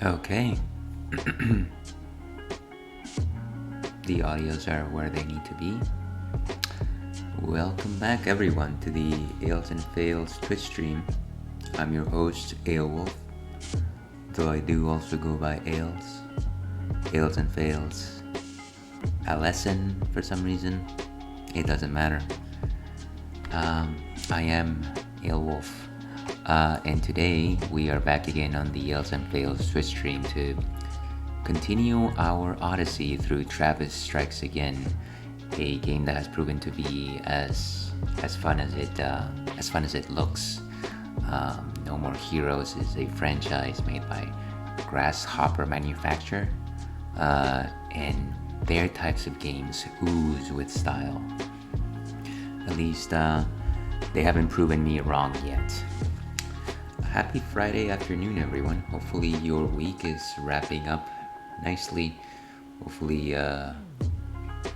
Okay. The audios are where they need to be. Welcome back, everyone, to the Ales and Fails Twitch stream. I'm your host, Aelwolf, though I do also go by Ales and Fails. A lesson for some reason, it doesn't matter. I am Aelwolf, and today we are back again on the Ales and Fails Twitch stream to continue our odyssey through Travis Strikes Again, a game that has proven to be as fun as it looks. No More Heroes is a franchise made by Grasshopper Manufacture, and their types of games ooze with style. At least they haven't proven me wrong yet. Happy Friday afternoon, everyone. Hopefully your week is wrapping up nicely. Hopefully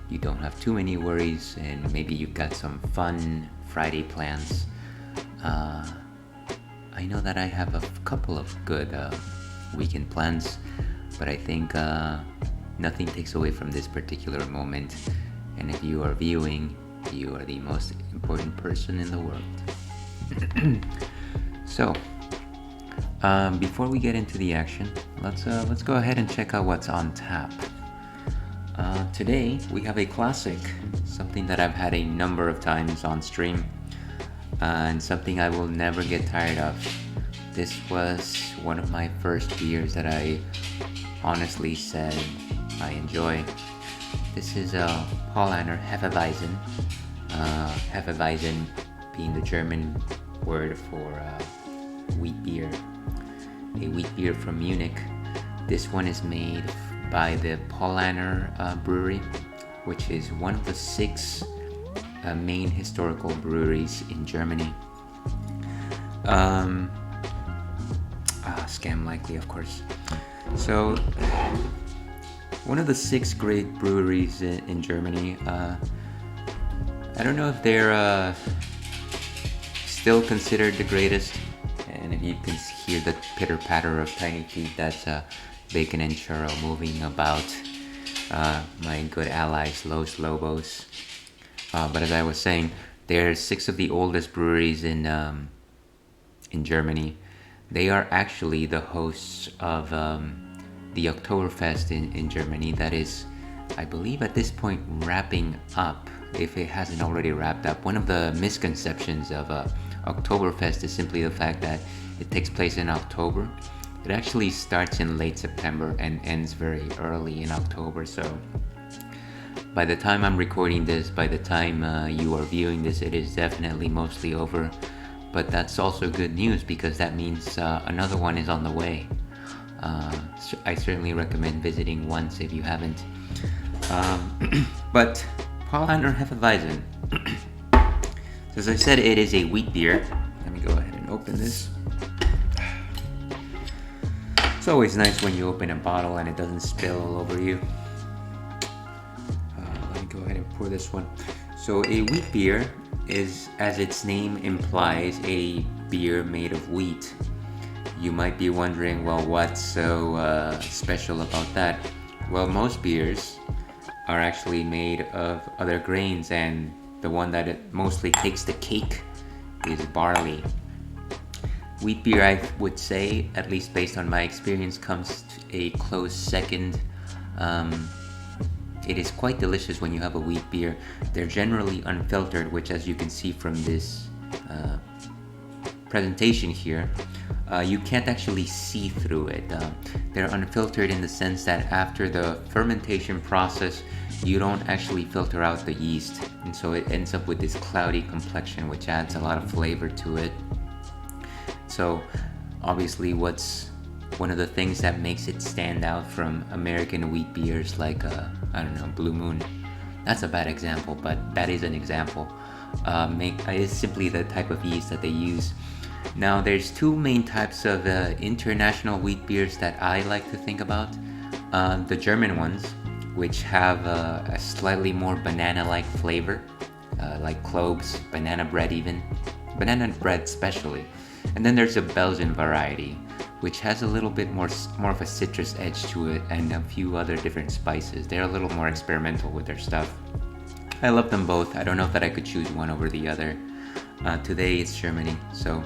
you don't have too many worries, and maybe you've got some fun Friday plans. I know that I have a couple of good weekend plans, but I think nothing takes away from this particular moment. And if you are viewing, you are the most important person in the world. So, before we get into the action, let's go ahead and check out what's on tap. Today we have a classic, something that I've had a number of times on stream, and something I will never get tired of. This was one of my first beers that I honestly said I enjoy. This is Paulaner Hefeweizen. Hefeweizen being the German word for wheat beer. A wheat beer from Munich. This one is made by the Paulaner Brewery, which is one of the six main historical breweries in Germany. Scam likely, of course. So, one of the six great breweries in Germany. I don't know if they're still considered the greatest, and if you can hear the pitter-patter of tiny feet, that's Bacon and Churro moving about, my good allies Los Lobos. But as I was saying, they're six of the oldest breweries in Germany. They are actually the hosts of the Oktoberfest in Germany. That is, I believe at this point, wrapping up, if it hasn't already wrapped up. One of the misconceptions of Oktoberfest is simply the fact that it takes place in October. It actually starts in late September and ends very early in October. So by the time I'm recording this, by the time you are viewing this, it is definitely mostly over. But that's also good news because that means another one is on the way. I certainly recommend visiting once if you haven't. But Paulaner Hefeweizen. So as I said, it is a wheat beer. Let me go ahead and open this. It's always nice when you open a bottle and it doesn't spill all over you. Let me go ahead and pour this one. So a wheat beer is, as its name implies, a beer made of wheat. You might be wondering, well, what's so special about that? Well, most beers are actually made of other grains, and the one that it mostly takes the cake is barley. Wheat beer, I would say, at least based on my experience, comes a close second. It is quite delicious when you have a wheat beer. They're generally unfiltered, which, as you can see from this presentation here, you can't actually see through it. They're unfiltered in the sense that after the fermentation process, you don't actually filter out the yeast, and so it ends up with this cloudy complexion, which adds a lot of flavor to it. So obviously what's one of the things that makes it stand out from American wheat beers like, I don't know, Blue Moon. That's a bad example, but that is an example. Is simply the type of yeast that they use. Now there's two main types of international wheat beers that I like to think about. The German ones, which have a slightly more banana-like flavor, like cloves, banana bread even, banana bread especially. And then there's a Belgian variety, which has a little bit more of a citrus edge to it and a few other different spices. They're a little more experimental with their stuff. I love them both. I don't know that I could choose one over the other. Today it's Germany, so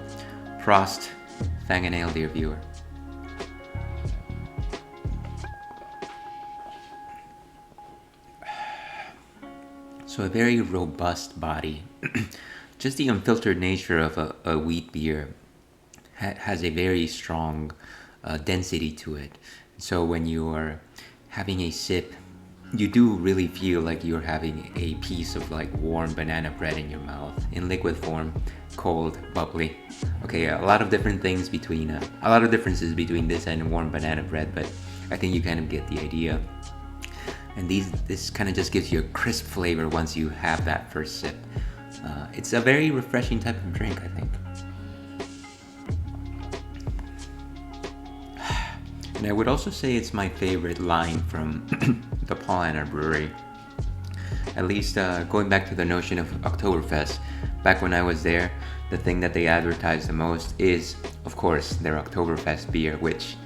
Prost, Fang and Ale, dear viewer. So a very robust body. Just the unfiltered nature of a wheat beer has a very strong density to it. So when you are having a sip, you do really feel like you're having a piece of like warm banana bread in your mouth, in liquid form, cold, bubbly. Okay, a lot of different things between, a lot of differences between this and warm banana bread, but I think you kind of get the idea. And this kind of just gives you a crisp flavor once you have that first sip. It's a very refreshing type of drink, I think. And I would also say it's my favorite line from the Paulaner Brewery. At least going back to the notion of Oktoberfest, back when I was there, the thing that they advertise the most is, of course, their Oktoberfest beer, which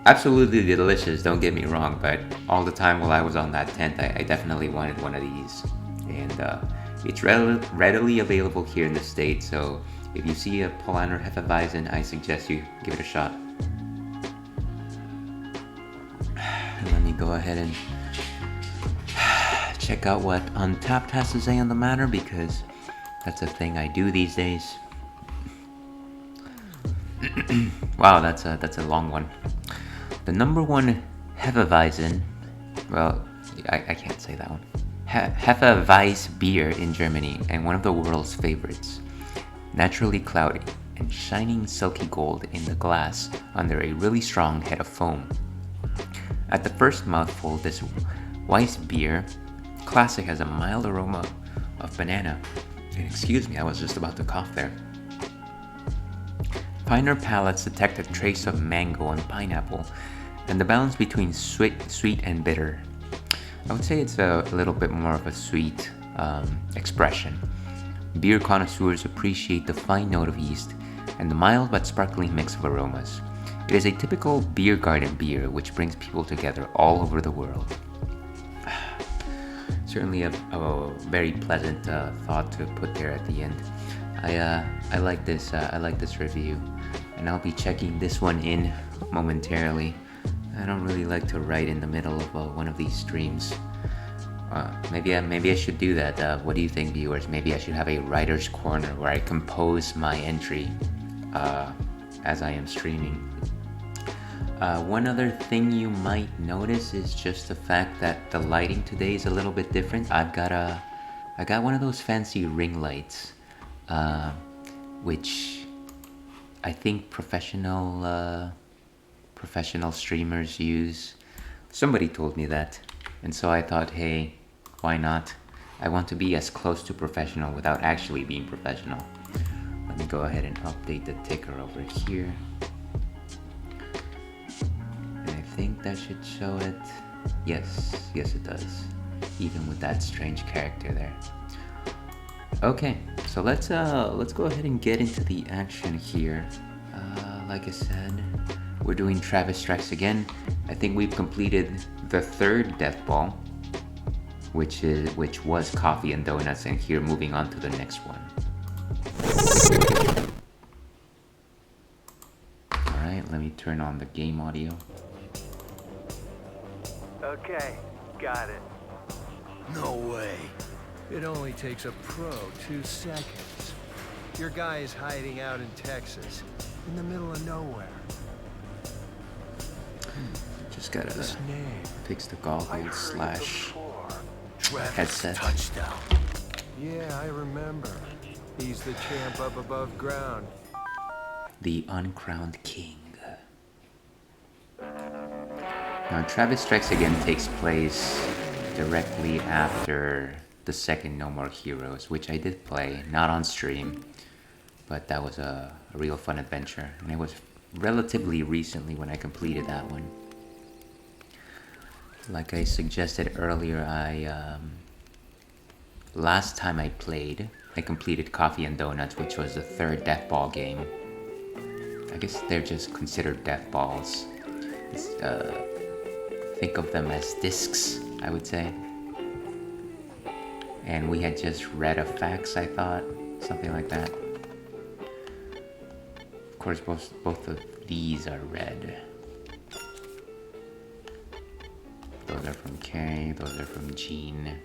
absolutely delicious, don't get me wrong, but all the time while I was on that tent, I definitely wanted one of these. And it's readily available here in the States, so if you see a Paulaner Hefeweizen, I suggest you give it a shot. Let me go ahead and check out what Untapped has to say on the matter, because that's a thing I do these days. Wow, that's a long one. The number one Hefeweizen, well, I can't say that one. Hefeweiss beer in Germany, and one of the world's favorites. Naturally cloudy and shining silky gold in the glass under a really strong head of foam. At the first mouthful, this Weiss beer classic has a mild aroma of banana. And excuse me, I was just about to cough there. Finer palates detect a trace of mango and pineapple, and the balance between sweet and bitter. I would say it's a little bit more of a sweet expression. Beer connoisseurs appreciate the fine note of yeast and the mild but sparkling mix of aromas. It is a typical beer garden beer which brings people together all over the world. Certainly a very pleasant thought to put there at the end. I like this. I like this review, and I'll be checking this one in momentarily. I don't really like to write in the middle of one of these streams. Maybe I should do that. What do you think, viewers? Maybe I should have a writer's corner where I compose my entry as I am streaming. One other thing you might notice is just the fact that the lighting today is a little bit different. I got one of those fancy ring lights, which I think professional streamers use. Somebody told me that, and so I thought, hey, why not? I want to be as close to professional without actually being professional. Let me go ahead and update the ticker over here. I think that should show it. Yes it does, even with that strange character there. Okay, so let's go ahead and get into the action here. Like I said, we're doing Travis Strikes Again. I think we've completed the third death ball, which was coffee and donuts, and here moving on to the next one. Alright, let me turn on the game audio. Okay, got it. No way. It only takes a pro 2 seconds. Your guy is hiding out in Texas, in the middle of nowhere. Just gotta fix the goggles / headset. Touchdown. Yeah, I remember. He's the champ up above ground. The uncrowned king. Now, Travis Strikes Again takes place directly after the second No More Heroes, which I did play, not on stream, but that was a real fun adventure, and it was relatively recently when I completed that one. Like I suggested earlier, last time I played, I completed Coffee and Donuts, which was the third death ball game. I guess they're just considered death balls. Think of them as discs, I would say. And we had just read a fax, I thought, something like that. Of course, both of these are red. Those are from Carrie, those are from Jean.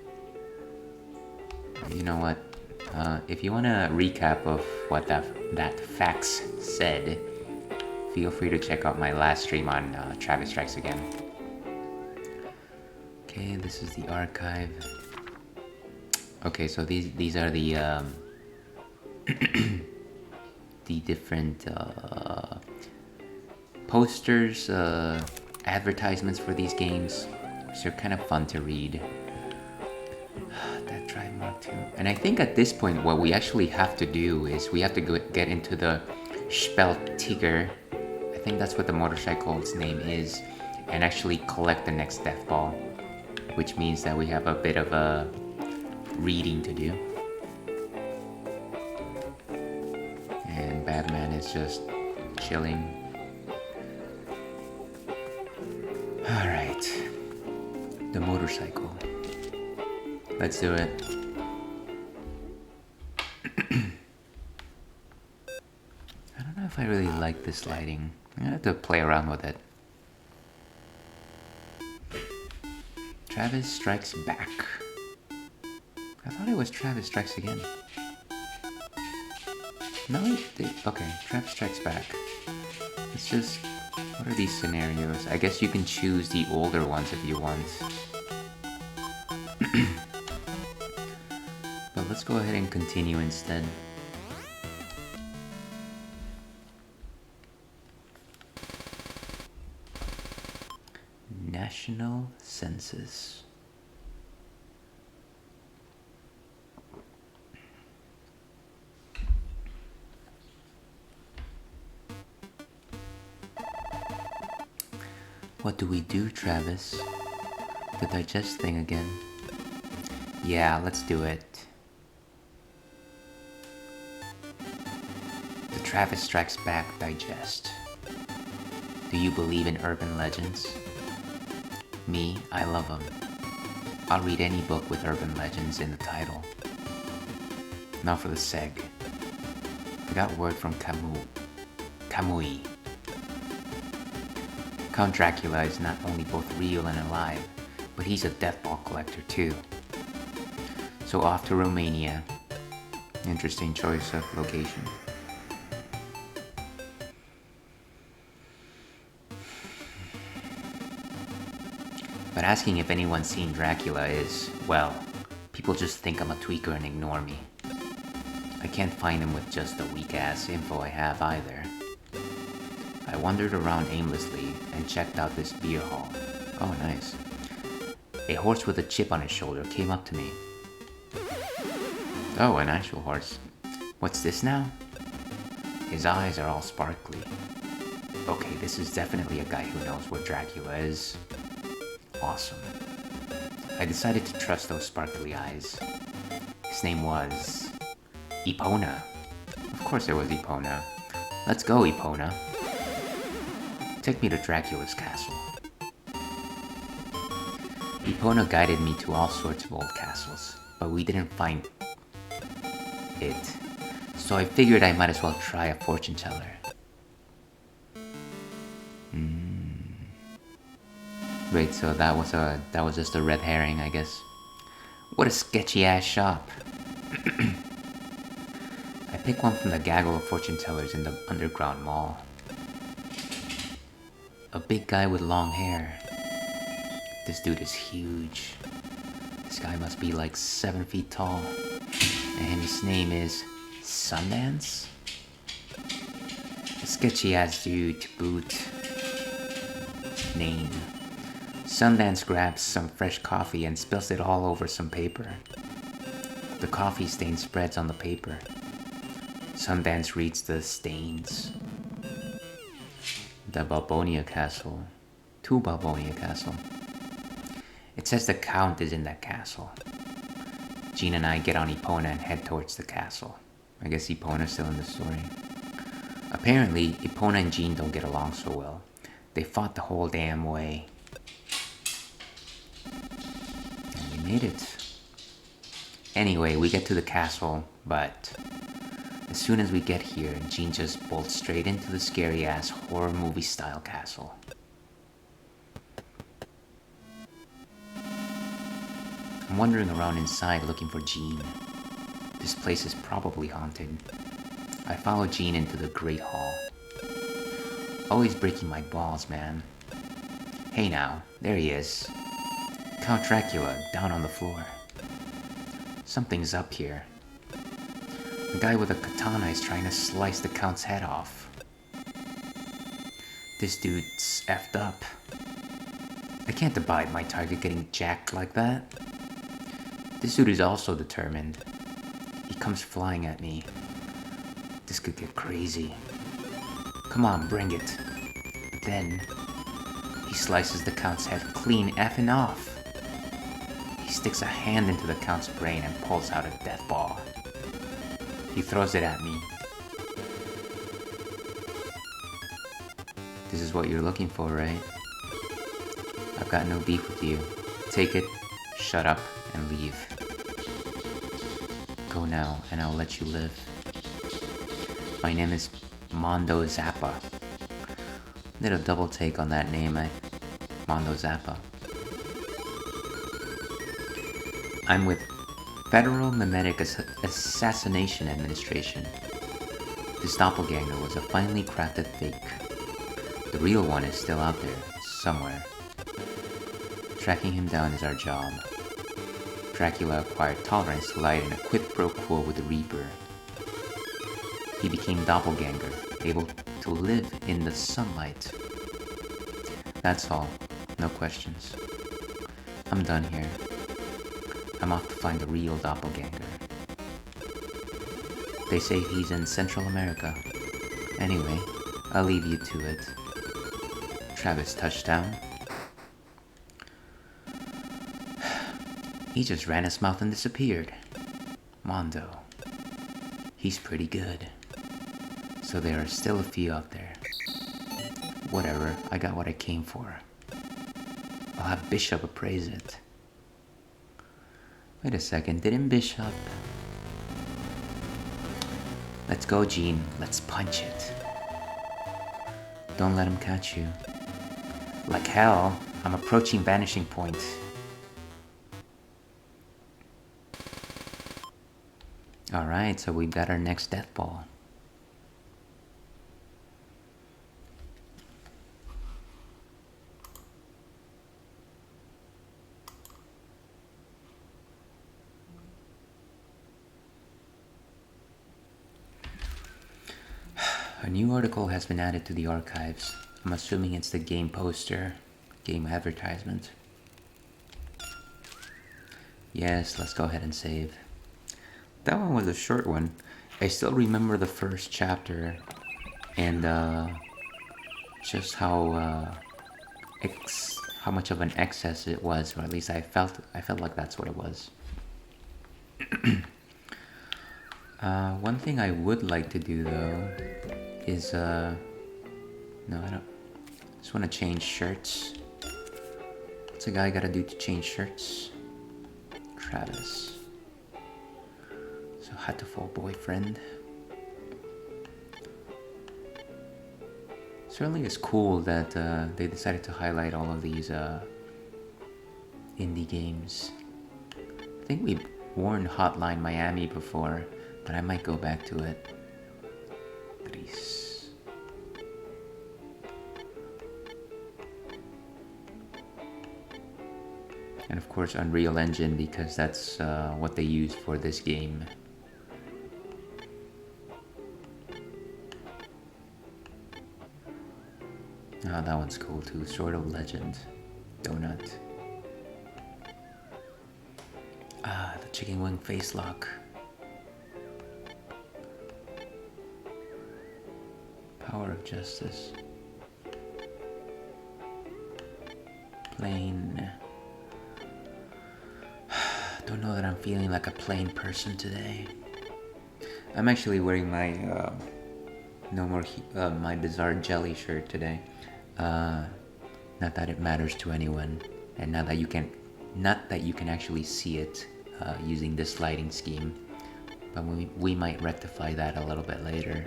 You know what? If you want a recap of what that fax said, feel free to check out my last stream on Travis Strikes Again. Okay, this is the archive. Okay, so these are the the different posters, advertisements for these games. So they're kind of fun to read. That Drive Mark II. And I think at this point what we actually have to do is we have to get into the Speltiger. I think that's what the motorcycle's name is, and actually collect the next death ball, which means that we have a bit of a reading to do. And Batman is just chilling. Alright. The motorcycle. Let's do it. I don't know if I really like this lighting. I have to play around with it. Travis Strikes Back. I thought it was Travis Strikes Again. No, okay, Travis Strikes Back. It's just, what are these scenarios? I guess you can choose the older ones if you want. But let's go ahead and continue instead. Rational senses. What do we do, Travis? The digest thing again. Yeah, let's do it. The Travis Strikes Back digest. Do you believe in urban legends? Me, I love them. I'll read any book with urban legends in the title. Now for the seg. I got word from Kamui. Count Dracula is not only both real and alive, but he's a death ball collector too. So off to Romania. Interesting choice of location. But asking if anyone's seen Dracula is, well, people just think I'm a tweaker and ignore me. I can't find him with just the weak-ass info I have either. I wandered around aimlessly and checked out this beer hall. Oh, nice. A horse with a chip on his shoulder came up to me. Oh, an actual horse. What's this now? His eyes are all sparkly. Okay, this is definitely a guy who knows what Dracula is. Awesome. I decided to trust those sparkly eyes. His name was... Epona. Of course it was Epona. Let's go, Epona. Take me to Dracula's castle. Epona guided me to all sorts of old castles, but we didn't find it. So I figured I might as well try a fortune teller. Wait, so that was just a red herring, I guess. What a sketchy ass shop. I picked one from the gaggle of fortune tellers in the underground mall. A big guy with long hair. This dude is huge. This guy must be like 7 feet tall. And his name is Sundance? A sketchy ass dude to boot. Name. Sundance grabs some fresh coffee and spills it all over some paper. The coffee stain spreads on the paper. Sundance reads the stains. The Balbonia Castle. To Balbonia Castle. It says the Count is in that castle. Jean and I get on Epona and head towards the castle. I guess Epona's still in the story. Apparently, Epona and Jean don't get along so well. They fought the whole damn way. And we made it. Anyway, we get to the castle, but... as soon as we get here, Jean just bolts straight into the scary-ass horror movie-style castle. I'm wandering around inside looking for Jean. This place is probably haunted. I follow Jean into the Great Hall. Always breaking my balls, man. Hey now, there he is. Count Dracula, down on the floor. Something's up here. The guy with a katana is trying to slice the Count's head off. This dude's effed up. I can't abide my target getting jacked like that. This dude is also determined. He comes flying at me. This could get crazy. Come on, bring it. But then, he slices the Count's head clean effing off. He sticks a hand into the Count's brain and pulls out a death ball. He throws it at me. This is what you're looking for, right? I've got no beef with you. Take it, shut up, and leave. Go now, and I'll let you live. My name is Mondo Zappa. Did a double take on that name, Mondo Zappa. I'm with Federal Mimetic Assassination Administration. This doppelganger was a finely crafted fake. The real one is still out there, somewhere. Tracking him down is our job. Dracula acquired tolerance to light in a quid pro quo with the Reaper. He became doppelganger, able to live in the sunlight. That's all. No questions. I'm done here. I'm off to find the real doppelganger. They say he's in Central America. Anyway, I'll leave you to it. Travis touchdown. He just ran his mouth and disappeared. Mondo. He's pretty good. So there are still a few out there. Whatever, I got what I came for. I'll have Bishop appraise it. Wait a second, didn't Bishop... Let's go, Gene. Let's punch it. Don't let him catch you. Like hell, I'm approaching vanishing point. Alright, so we've got our next death ball. A new article has been added to the archives. I'm assuming it's the game poster, game advertisement. Yes, let's go ahead and save. That one was a short one. I still remember the first chapter and just how much of an excess it was, or at least I felt like that's what it was. One thing I would like to do though is no, I don't. Just want to change shirts. What's a guy gotta do to change shirts? Travis. So hatful boyfriend. Certainly it's cool that they decided to highlight all of these indie games. I think we've worn Hotline Miami before, but I might go back to it. Gris. And of course Unreal Engine, because that's what they use for this game. Oh, that one's cool too. Sword of Legend. Donut. Ah, the chicken wing face lock. Power of Justice. Plain. Don't know that I'm feeling like a plain person today. I'm actually wearing my my Bizarre Jelly shirt today. Not that it matters to anyone, and not that you can actually see it using this lighting scheme, but we might rectify that a little bit later.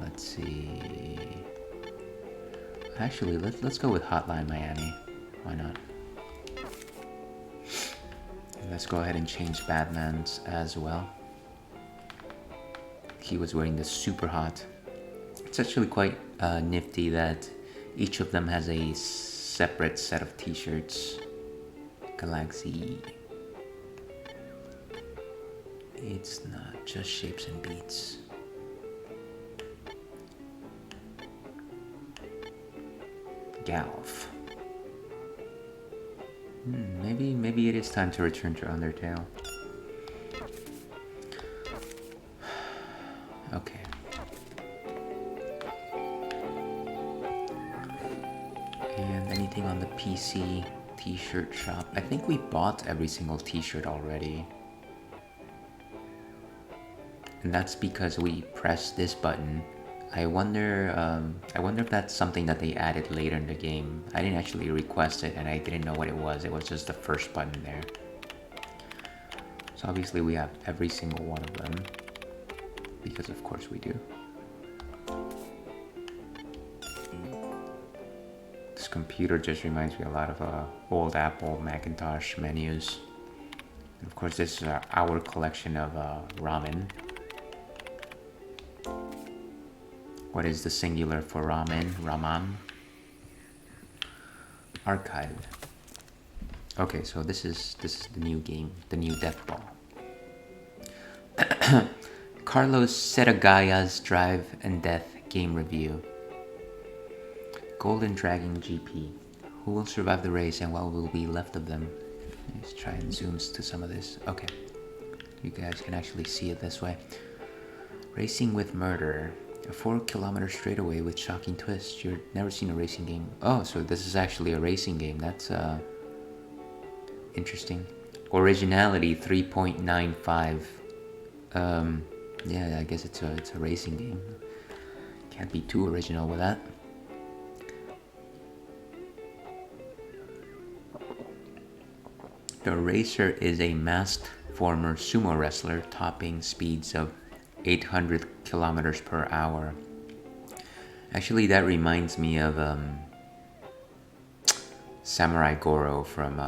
Let's see. Actually, let's go with Hotline Miami. Why not? Let's go ahead and change Batman's as well. He was wearing this super hot. It's actually quite nifty that each of them has a separate set of t-shirts. Galaxy. It's not just shapes and beats. Galf. Maybe it is time to return to Undertale. Okay. And anything on the PC t-shirt shop? I think we bought every single t-shirt already. And that's because we pressed this button. I wonder if that's something that they added later in the game. I didn't actually request it and I didn't know what it was. It was just the first button there. So obviously we have every single one of them. Because of course we do. This computer just reminds me a lot of old Apple Macintosh menus. And of course this is our collection of ramen. What is the singular for ramen? Raman? Archive. Okay, so this is the new game, the new Death Ball. Carlos Seragaya's Drive and Death game review. Golden Dragon GP. Who will survive the race and what will be left of them? Let's try and zoom to some of this. Okay. You guys can actually see it this way. Racing with Murder. A 4-kilometer straightaway with shocking twists. You've never seen a racing game. Oh, so this is actually a racing game. That's interesting. Originality 3.95. Yeah, I guess it's a racing game. Can't be too original with that. The racer is a masked former sumo wrestler, topping speeds of 800 kilometers per hour. Actually, that reminds me of Samurai Goro from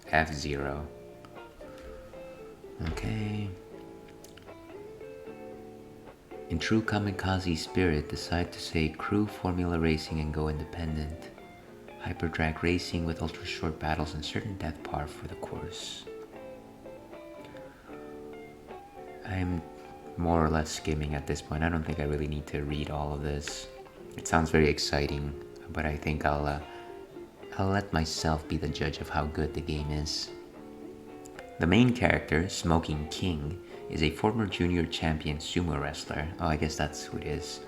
F-Zero. Okay. In true kamikaze spirit, decide to say crew formula racing and go independent. Hyperdrag racing with ultra short battles and certain death par for the course. I'm more or less skimming at this point. I don't think I really need to read all of this. It sounds very exciting, but I think I'll let myself be the judge of how good the game is. The main character, Smoking King, is a former junior champion sumo wrestler. Oh, I guess that's who it is.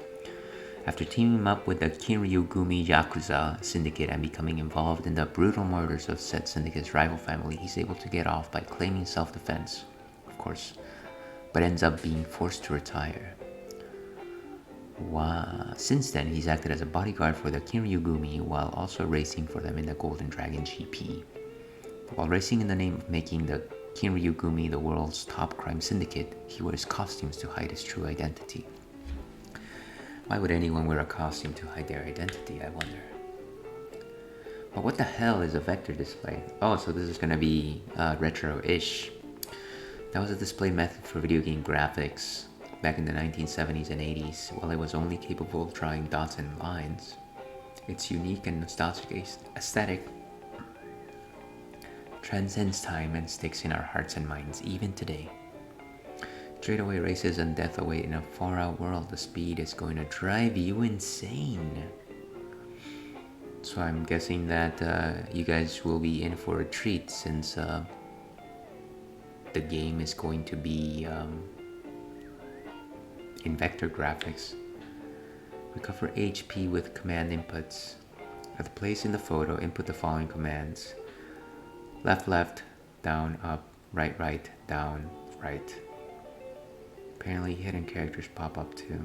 After teaming up with the Kinryugumi Yakuza syndicate and becoming involved in the brutal murders of said syndicate's rival family, he's able to get off by claiming self-defense, of course, but ends up being forced to retire. Wow. Since then, he's acted as a bodyguard for the Kinryugumi while also racing for them in the Golden Dragon GP. While racing in the name of making the Kinryugumi the world's top crime syndicate, he wears costumes to hide his true identity. Why would anyone wear a costume to hide their identity, I wonder? But what the hell is a vector display? Oh, so this is gonna be retro-ish. That was a display method for video game graphics back in the 1970s and 80s. While it was only capable of drawing dots and lines, its unique and nostalgic aesthetic transcends time and sticks in our hearts and minds even today. Straightaway races and death away in a far-out world. The speed is going to drive you insane. So I'm guessing that you guys will be in for a treat, since the game is going to be in vector graphics. Recover HP with command inputs. At the place in the photo, input the following commands: left, left, down, up, right, right, down, right. Apparently hidden characters pop up too.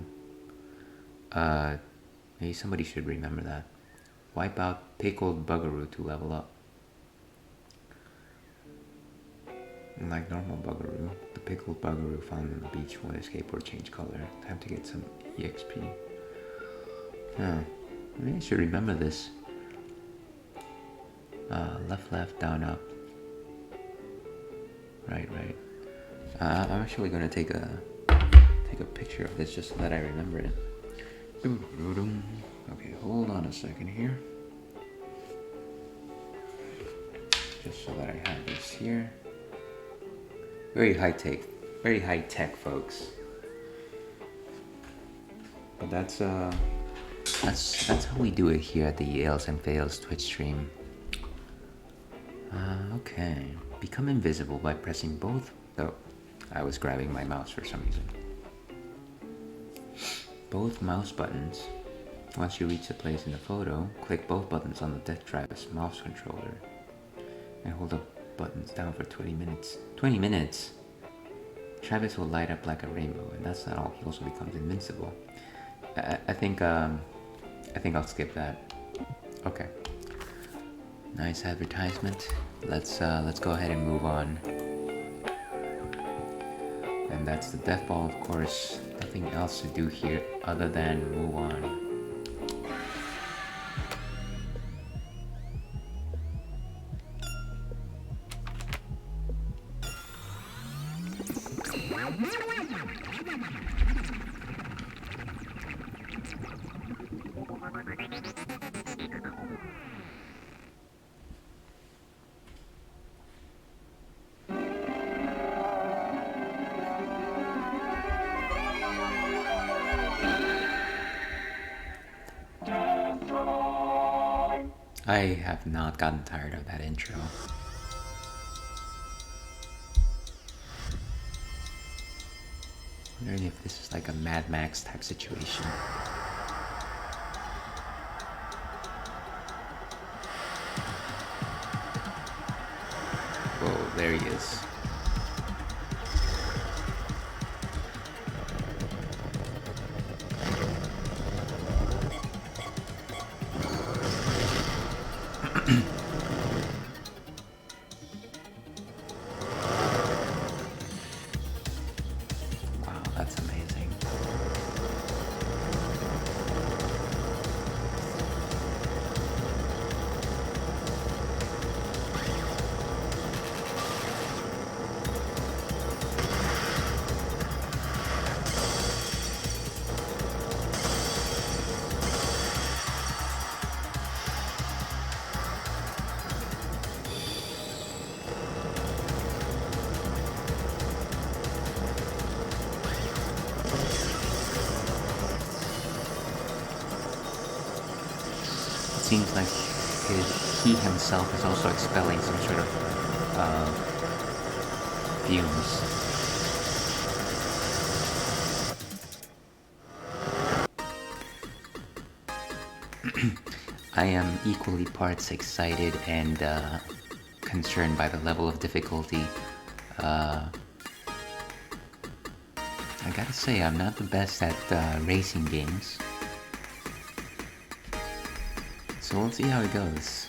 Maybe somebody should remember that. Wipe out pickled bugaroo to level up. Unlike normal bugaroo, the pickled bugaroo found on the beach when a skateboard changed color. Time to get some EXP. Maybe I should remember this. Left, left, down, up. Right, right. I'm actually gonna take a picture of this just so that I remember it. Okay, hold on a second here. Just so that I have this here. Very high tech, folks. But that's how we do it here at the Yales and Fails Twitch stream. Okay. Become invisible by pressing both. Oh, I was grabbing my mouse for some reason. Both mouse buttons. Once you reach the place in the photo, click both buttons on the death drive's mouse controller and hold the buttons down for 20 minutes. 20 minutes? Travis will light up like a rainbow, and that's not all. He also becomes invincible. I think I'll skip that. Okay. Nice advertisement. Let's go ahead and move on. And that's the death ball, of course. Nothing else to do here other than move on. I have not gotten tired of that intro. Wondering if this is like a Mad Max type situation. Whoa, there he is. Wow, that's amazing. Seems like he himself is also expelling some sort of fumes. I am equally parts excited and concerned by the level of difficulty. I gotta say, I'm not the best at racing games. So we'll see how it goes.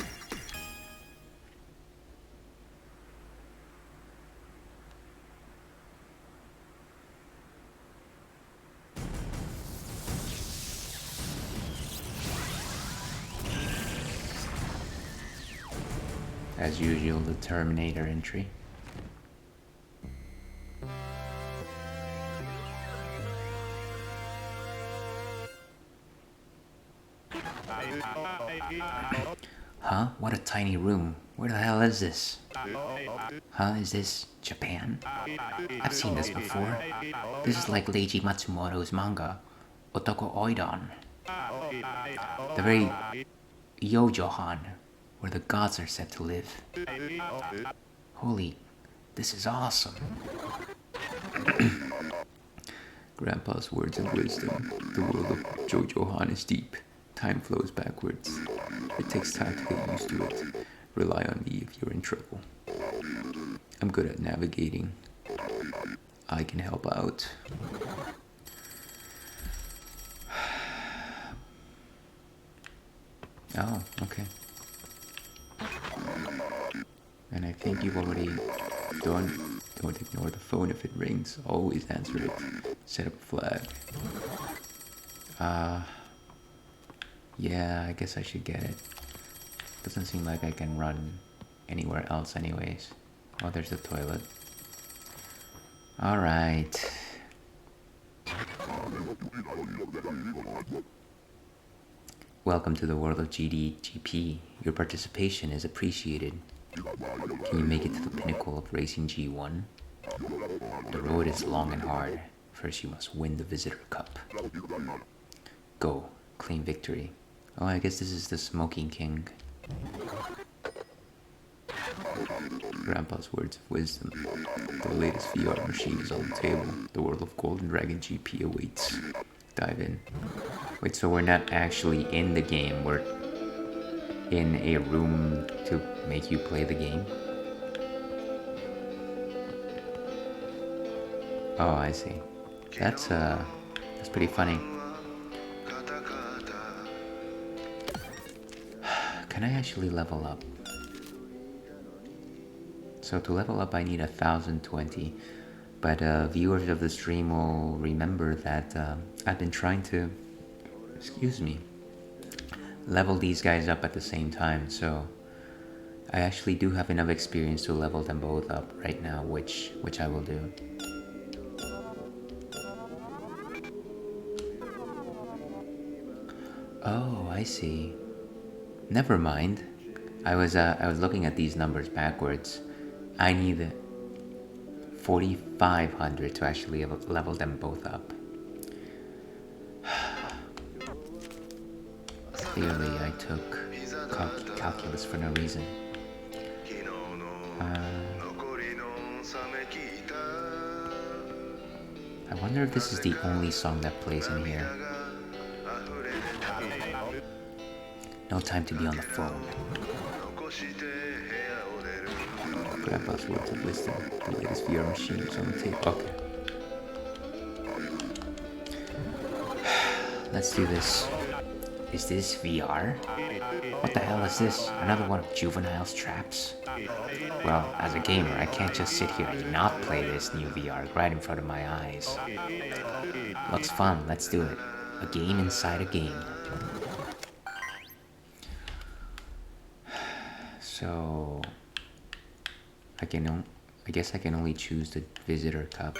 As usual, the Terminator entry. Huh? What a tiny room. Where the hell is this? Huh? Is this Japan? I've seen this before. This is like Leiji Matsumoto's manga, Otoko Oidon. The very Yojohan, where the gods are said to live. Holy, this is awesome. Grandpa's words of wisdom. The world of Jojohan is deep. Time flows backwards. It takes time to get used to it. Rely on me if you're in trouble. I'm good at navigating. I can help out. Oh, okay. And I think you've already done. Don't ignore the phone if it rings. Always answer it. Set up a flag. Yeah, I guess I should get it. Doesn't seem like I can run anywhere else anyways. Oh, there's the toilet. Alright. Welcome to the world of GP. Your participation is appreciated. Can you make it to the pinnacle of Racing G1? The road is long and hard. First you must win the Visitor Cup. Go, claim victory. Oh, I guess this is the Smoking King. Grandpa's words of wisdom. The latest VR machine is on the table. The world of Golden Dragon GP awaits. Dive in. Wait, so we're not actually in the game. We're in a room to make you play the game? Oh, I see. That's pretty funny. Can I actually level up? So to level up I need 1020, but viewers of the stream will remember that I've been trying to, level these guys up at the same time, so I actually do have enough experience to level them both up right now, which I will do. Oh, I see. Never mind. I was looking at these numbers backwards. I need 4,500 to actually level them both up. Clearly, I took calculus for no reason. I wonder if this is the only song that plays in here. No time to be on the phone. Grandpa's words of wisdom. The latest VR machine is on the tape. Okay. Let's do this. Is this VR? What the hell is this? Another one of Juvenile's traps? Well, as a gamer, I can't just sit here and not play this new VR right in front of my eyes. Looks fun, let's do it. A game inside a game. So... I guess I can only choose the visitor cup.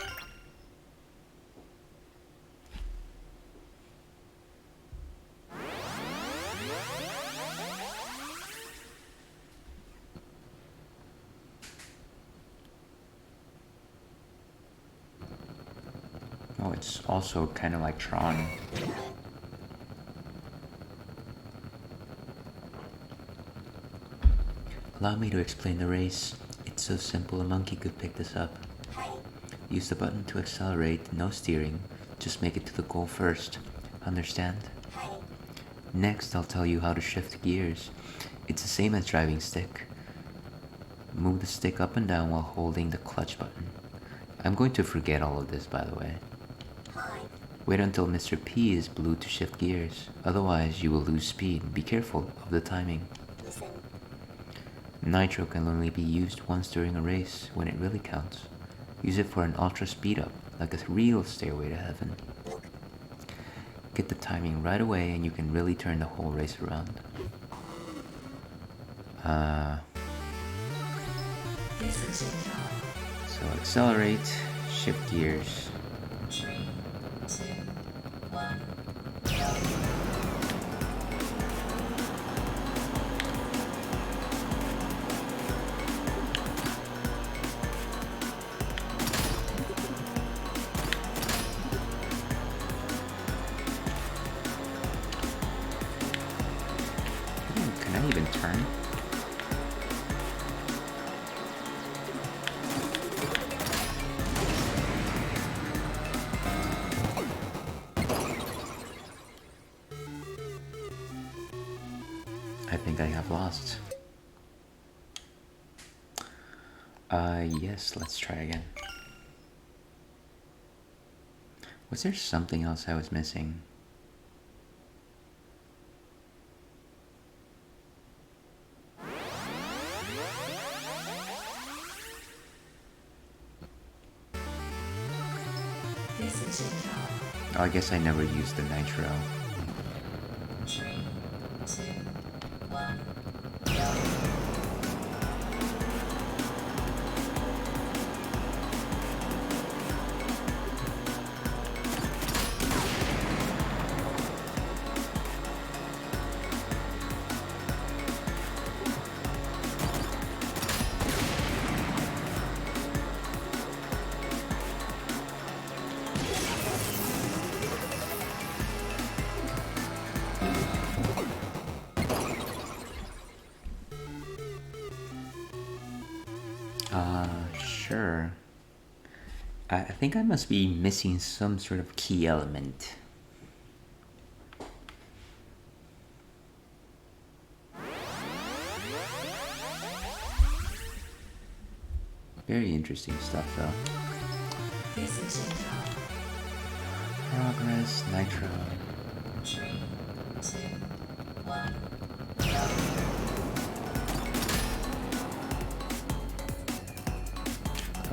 Oh, it's also kind of like Tron. Allow me to explain the race. It's so simple a monkey could pick this up. Use the button to accelerate, no steering. Just make it to the goal first. Understand? Next, I'll tell you how to shift gears. It's the same as driving stick. Move the stick up and down while holding the clutch button. I'm going to forget all of this, by the way. Wait until Mr. P is blue to shift gears. Otherwise, you will lose speed. Be careful of the timing. Nitro can only be used once during a race, when it really counts. Use it for an ultra speed up, like a real stairway to heaven. Get the timing right away and you can really turn the whole race around. So accelerate, shift gears. 3, 2, 1. Can I even turn? I think I have lost. Yes, let's try again. Was there something else I was missing? This is Chillhop. Oh, I guess I never used the nitro. 3, 2, 1. Sure. I think I must be missing some sort of key element. Very interesting stuff, though. This is Chillhop. Progress, nitro. 3, 2, 1.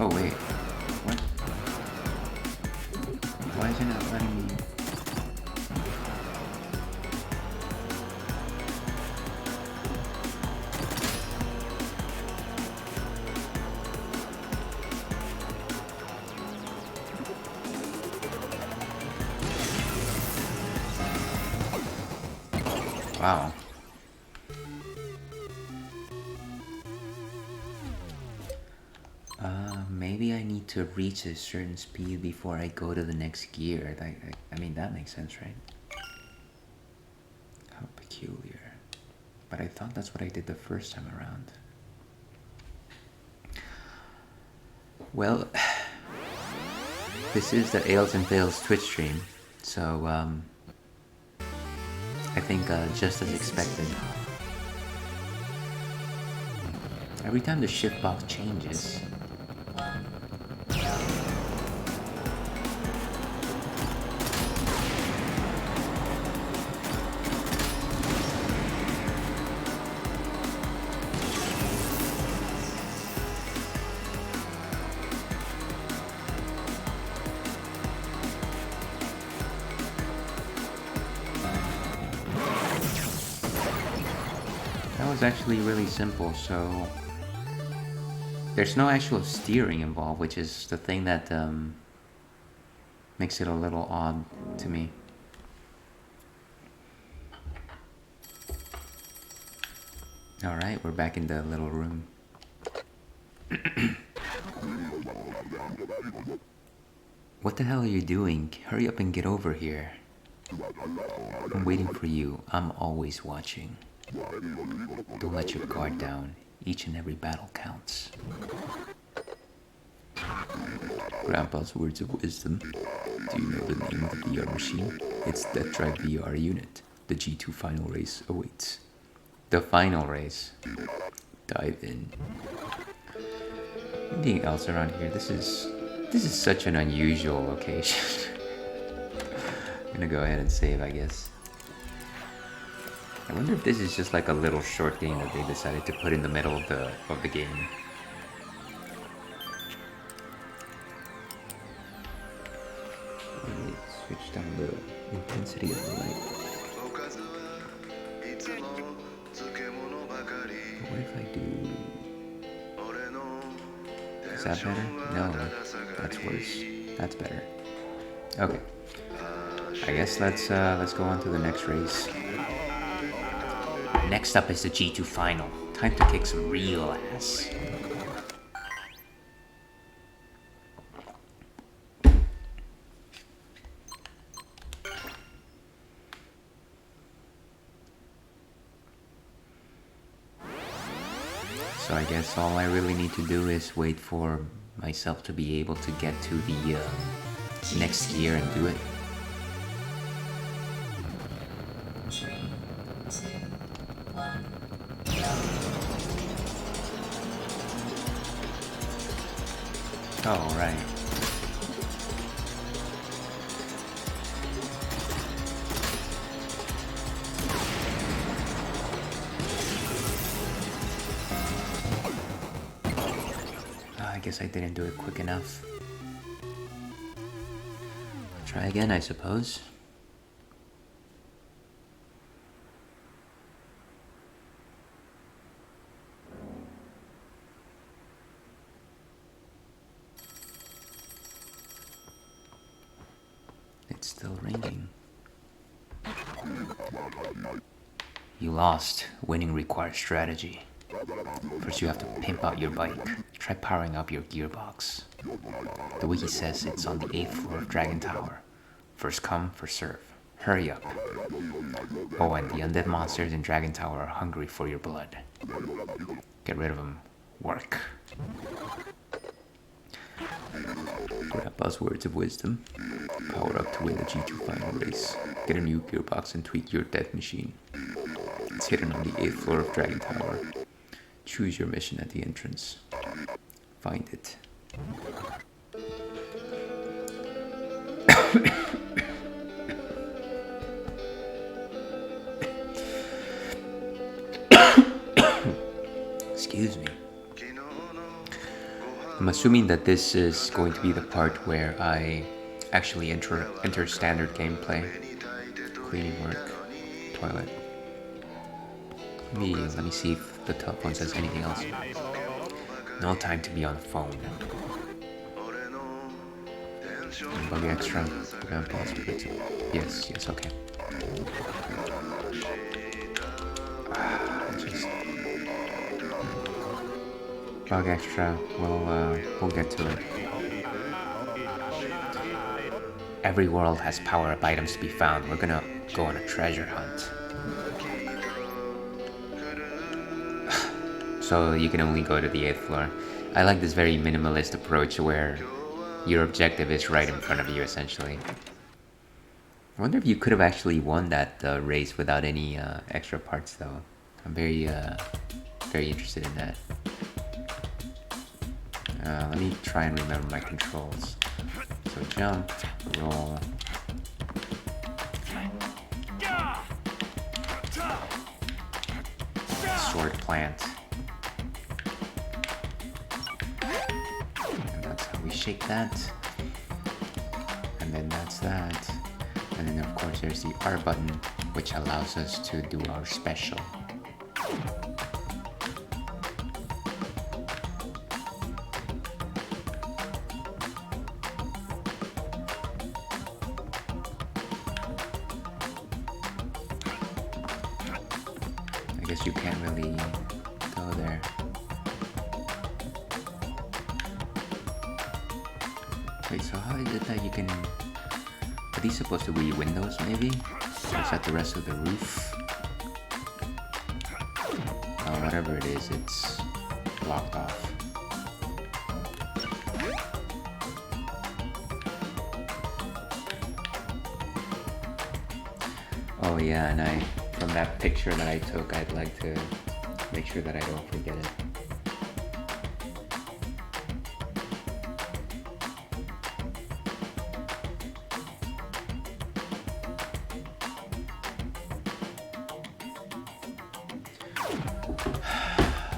Oh wait, what? Why is it not letting me? Wow. Maybe I need to reach a certain speed before I go to the next gear. I mean, that makes sense, right? How peculiar. But I thought that's what I did the first time around. Well, this is the Ales and Fails Twitch stream, so I think just as expected. Every time the shift box changes, that was actually really simple, so there's no actual steering involved, which is the thing that makes it a little odd to me. Alright, we're back in the little room. What the hell are you doing? Hurry up and get over here. I'm waiting for you. I'm always watching. Don't let your guard down. Each and every battle counts. Grandpa's words of wisdom. Do you know the name of the VR machine? It's Death Drive VR unit. The G2 final race awaits. The final race. Dive in. Anything else around here? This is such an unusual location. I'm gonna go ahead and save, I guess. I wonder if this is just like a little short game that they decided to put in the middle of the game. Maybe switch down the intensity of the light. But what if I do? Is that better? No, that's worse. That's better. Okay. I guess let's go on to the next race. Next up is the G2 final. Time to kick some real ass. So I guess all I really need to do is wait for myself to be able to get to the next gear and do it. 3, 2, 1, go. Oh, right. I guess I didn't do it quick enough. Try again, I suppose. It's still ringing. You lost. Winning requires strategy. First you have to pimp out your bike. Try powering up your gearbox. The wiki says it's on the 8th floor of Dragon Tower. First come, first serve. Hurry up. Oh, and the undead monsters in Dragon Tower are hungry for your blood. Get rid of them. Work. Grandpa's words of wisdom. Power up to win the G2 final race. Get a new gearbox and tweak your death machine. It's hidden on the 8th floor of Dragon Tower. Choose your mission at the entrance. Find it. Excuse me. I'm assuming that this is going to be the part where I actually enter standard gameplay. Cleaning work. Toilet. Let me see if the telephone says anything else. No time to be on the phone. Bug extra. Yes, okay. Just bug extra. We'll get to it. Every world has power-up items to be found. We're gonna go on a treasure hunt. so you can only go to the 8th floor. I like this very minimalist approach where your objective is right in front of you, essentially. I wonder if you could have actually won that race without any extra parts, though. I'm very interested in that. Let me try and remember my controls. So jump, roll. Sword plant. And that's how we shake that. And then that's that. And then of course there's the R button, which allows us to do our special. I guess you can't really go there. Wait, so how is it that you can... Are these supposed to be windows, maybe? Or is that the rest of the roof? Whatever it is, it's blocked off. Oh yeah, and from that picture that I took, I'd like to make sure that I don't forget it.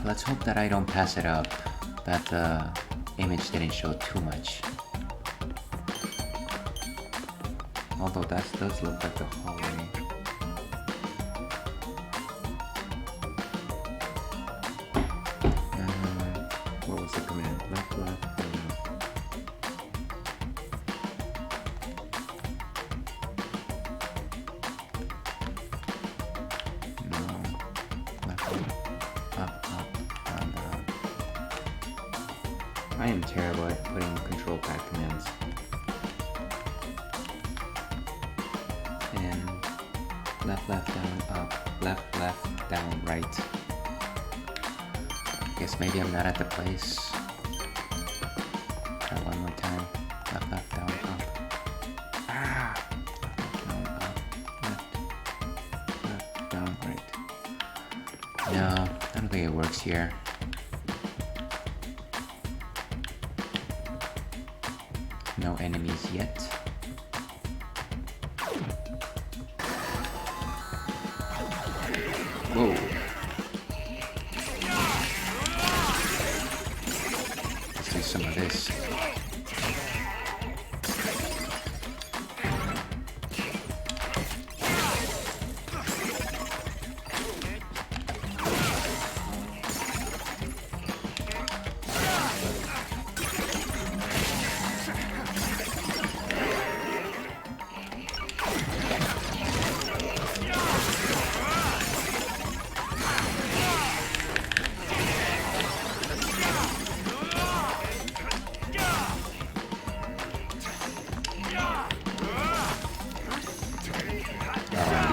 Let's hope that I don't pass it up, that the image didn't show too much. Although that does look like the hallway. What was the command? Left, left, left. No. Left, left. Up, down, down. I am terrible at putting control pad commands. And left, left, down, up. Left, left, down, right. Guess maybe I'm not at the place. Try one more time. Left, left, down, up. Ah! Left, down, up. Left. Left, down, right. No, I don't think it works here. No enemies yet. Whoa. Let's do some of this.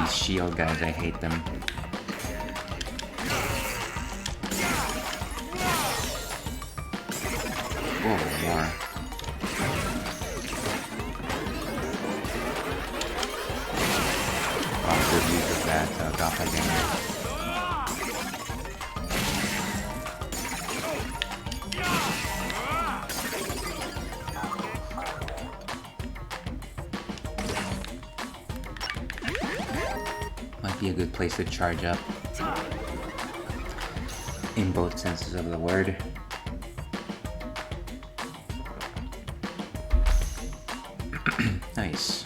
Shield guys, I hate them. Whoa, more. Oh, good use of that doppelganger. Be a good place to charge up in both senses of the word. Nice.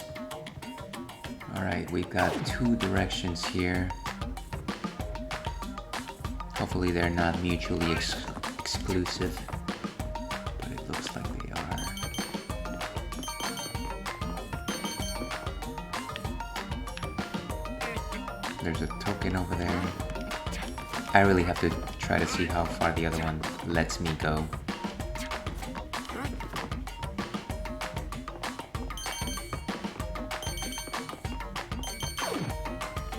Alright, we've got two directions here. Hopefully they're not mutually exclusive, but it looks like they are. There's a token over there. I really have to try to see how far the other one lets me go.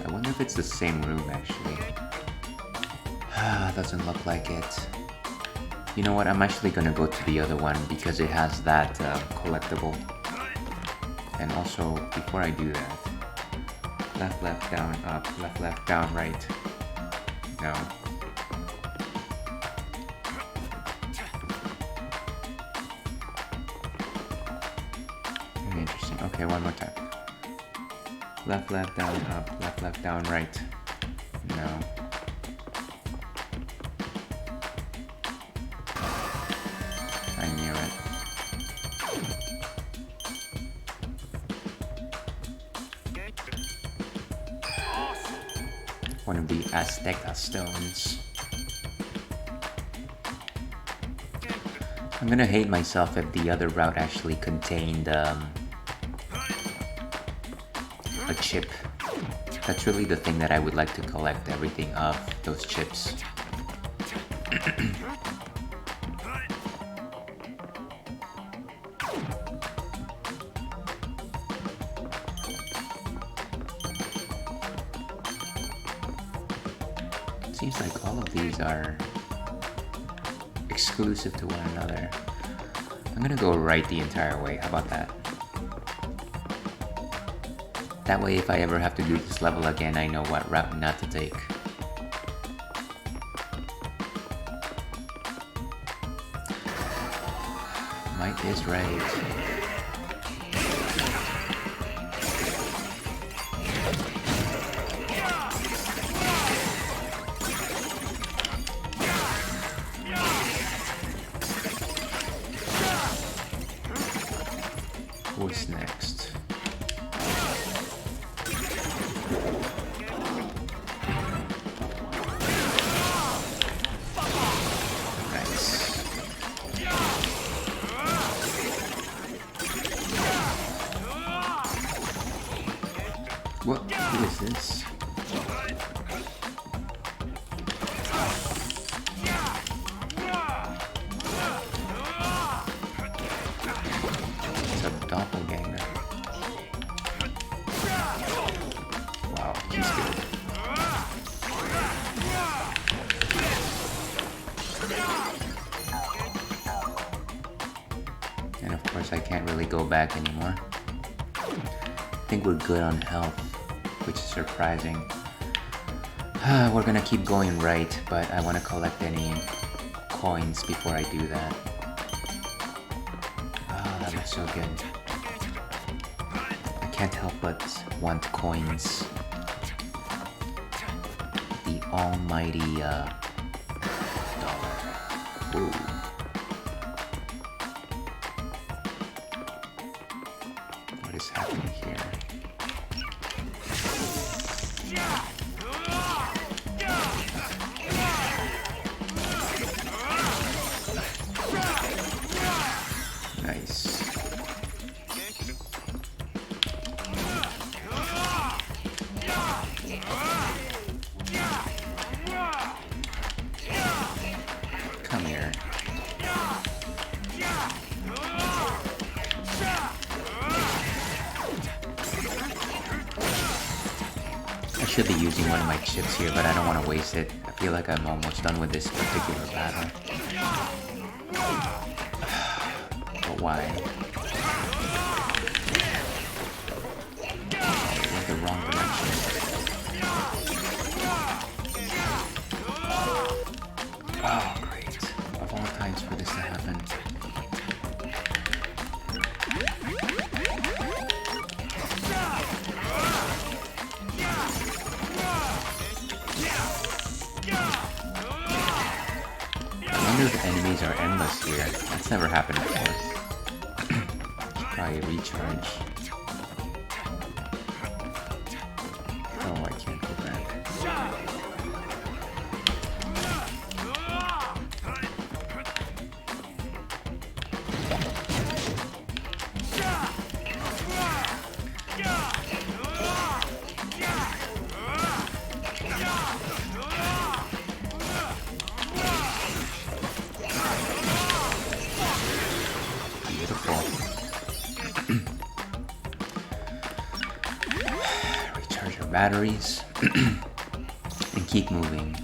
I wonder if it's the same room actually. Doesn't look like it. You know what? I'm actually gonna go to the other one because it has that collectible. And also, before I do that, left, left, down, up, left, down, right. No. Very interesting. Okay, one more time. Left, left, down, up, left, down, right. No. I knew it. One of the Azteca stones. I'm gonna hate myself if the other route actually contained a chip. That's really the thing that I would like to collect, everything of those chips. Seems like all of these are exclusive to one another. I'm gonna go right the entire way. How about that? That way, if I ever have to do this level again, I know what route not to take. Might is right. What's next? Nice. What? Who is this? It's a doppelganger. Wow, he's good. And of course I can't really go back anymore. I think we're good on health, which is surprising. We're gonna keep going right, but I want to collect any coins before I do that. Oh, that looks so good. I can't help but want coins. The almighty dollar. Ooh. What is happening here? Nice. Come here. I should be using one of my chips here, but I don't want to waste it. I feel like I'm almost done with this particular battle. But why? I went the wrong direction. Oh, great. Of all times for this to happen. I wonder if enemies are endless here. That's never happened before. Should probably recharge. Oh, I can't go back. Beautiful. Recharge our batteries and keep moving.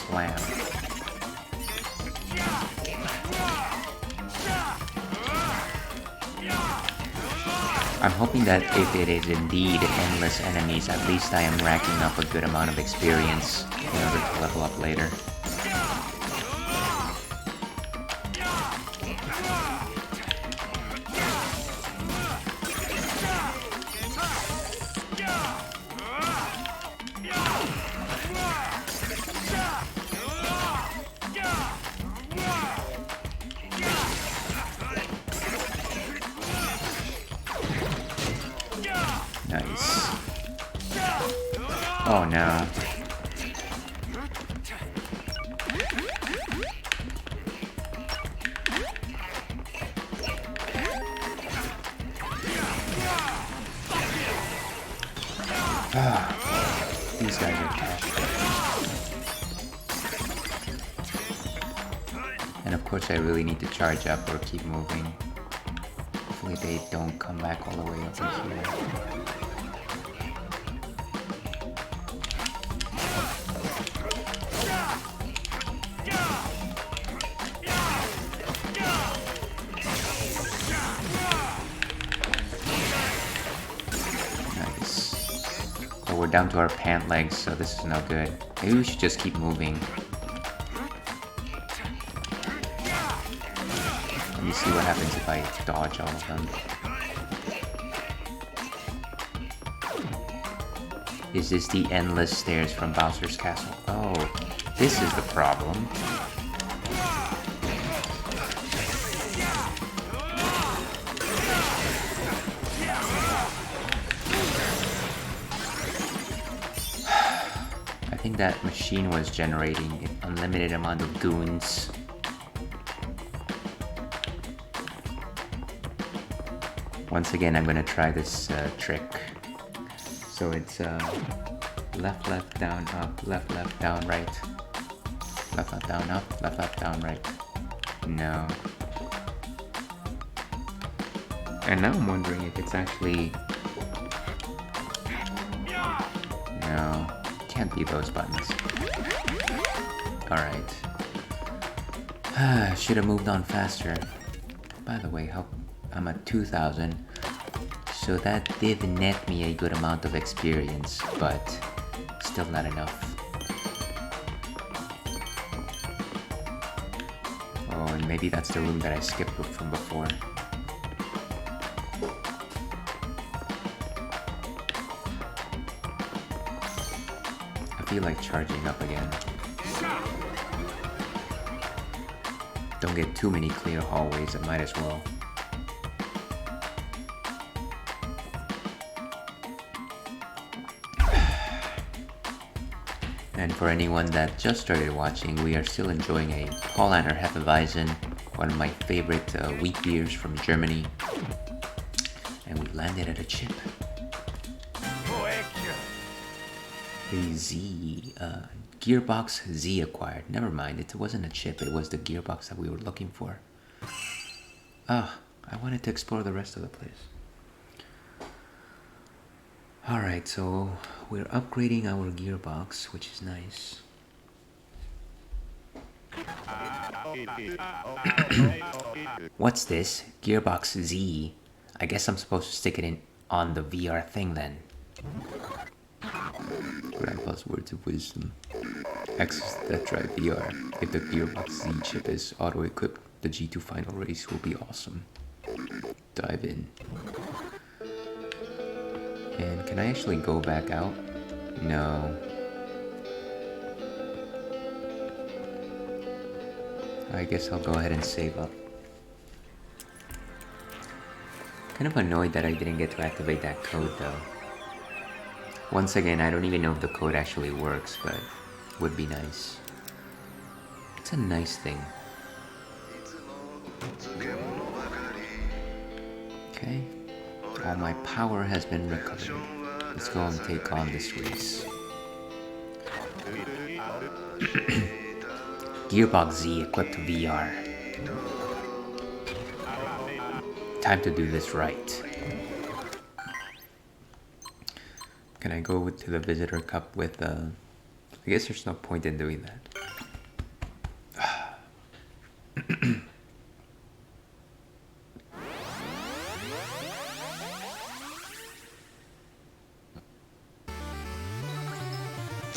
slam. I'm hoping that if it is indeed endless enemies, at least I am racking up a good amount of experience in order to level up later. Nice. Oh no. These guys are tough. And of course I really need to charge up or keep moving. Hopefully they don't come back all the way up in here. We're down to our pant legs, so this is no good. Maybe we should just keep moving. Let me see what happens if I dodge all of them. Is this the endless stairs from Bowser's Castle? Oh, this is the problem. I think that machine was generating an unlimited amount of goons. Once again, I'm gonna try this trick. So it's left, left, down, up, left, left, down, right. Left, left, down, up, left, left, down, right. No. And now I'm wondering if it's actually... No. Can't be those buttons. Alright. Should have moved on faster. By the way, I'm at 2,000. So that did net me a good amount of experience, but still not enough. Oh, and maybe that's the room that I skipped from before. I feel like charging up again. Don't get too many clear hallways, I might as well. And for anyone that just started watching, we are still enjoying a Paulaner Hefeweizen, one of my favorite wheat beers from Germany. And we landed at a chip. A Z, Gearbox Z acquired. Never mind, it wasn't a chip, it was the gearbox that we were looking for. Ah, I wanted to explore the rest of the place. Alright, so we're upgrading our gearbox, which is nice. What's this? Gearbox Z. I guess I'm supposed to stick it in on the VR thing then. Grandpa's words of wisdom. Access that drive VR. If the Gearbox Z chip is auto-equipped, the G2 final race will be awesome. Dive in. And can I actually go back out? No. I guess I'll go ahead and save up. Kind of annoyed that I didn't get to activate that code though. Once again, I don't even know if the code actually works, but would be nice. It's a nice thing. Okay. All my power has been recovered. Let's go and take on this race. Gearbox Z equipped to VR. Time to do this right. Can I go to the Visitor Cup with I guess there's no point in doing that.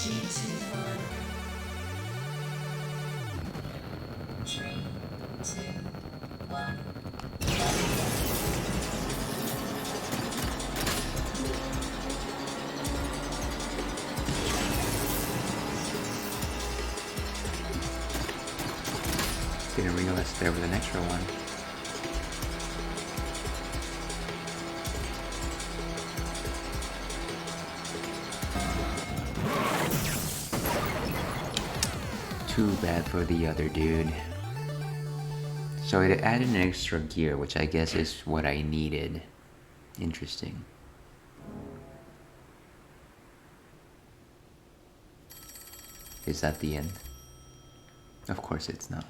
G2 final. 3, 2, 1. Didn't realize there was an extra one. Too bad for the other dude. So it added an extra gear, which I guess is what I needed. Interesting. Is that the end? Of course it's not.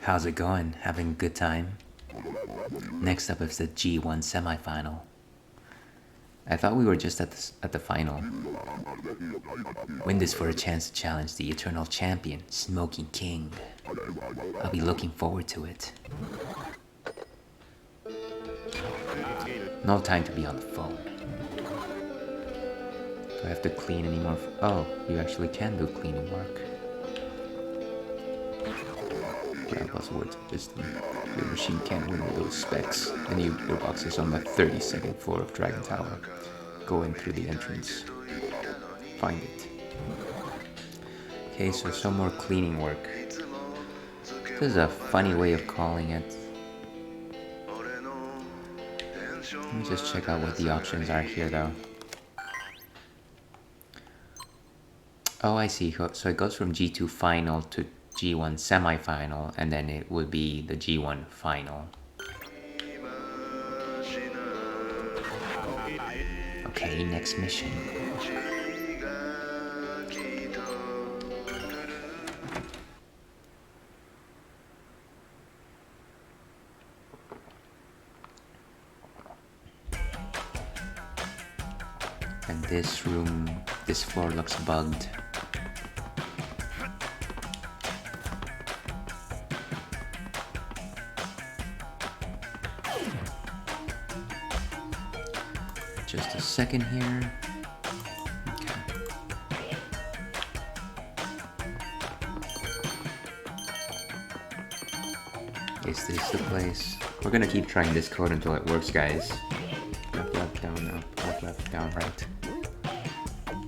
How's it going? Having a good time? Next up is the G1 semifinal. I thought we were just at the final. Win this for a chance to challenge the eternal champion, Smoking King. I'll be looking forward to it. No time to be on the phone. Do I have to clean any more? Oh, you actually can do cleaning work. Grab buzzwords of wisdom. Your machine can't win with those specs. The new gearbox is on the 32nd floor of Dragon Tower. Go in through the entrance. Find it. Okay, so some more cleaning work. This is a funny way of calling it. Let me just check out what the options are here though. Oh, I see. So it goes from G2 final to G1 semifinal, and then it would be the G1 final. Okay, next mission. And this floor looks bugged. Just a second here. Okay. Is this the place? We're gonna keep trying this code until it works, guys. Up, left, down, up, left, down, right.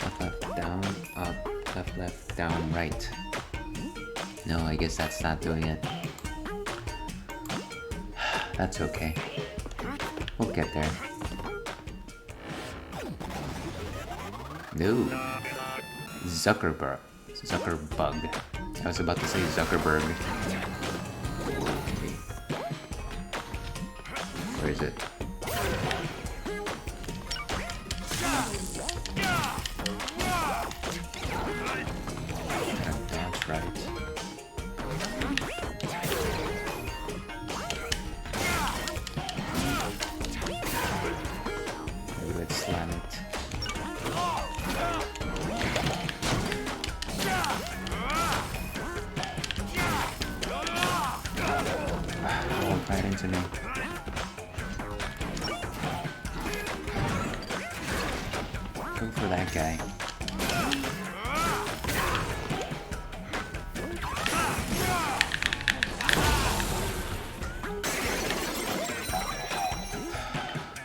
Up, left, down, up, left, down, right. No, I guess that's not doing it. That's okay. We'll get there. No. Zuckerbug. I was about to say Zuckerberg. Okay. Where is it? That's right. Maybe let's slam it. Right into me. Go for that guy.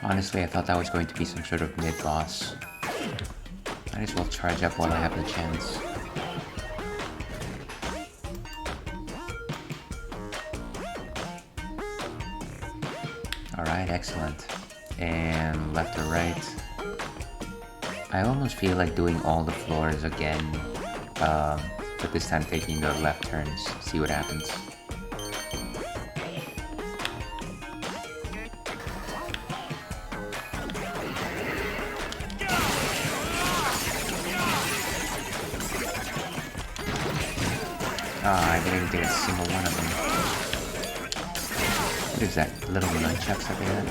Honestly, I thought that was going to be some sort of mid-boss. Might as well charge up while I have the chance. Alright, excellent. And left or right. I almost feel like doing all the floors again, but this time taking the left turns, see what happens. Ah, I didn't get a single one of them. What is that? Little nunchucks over there?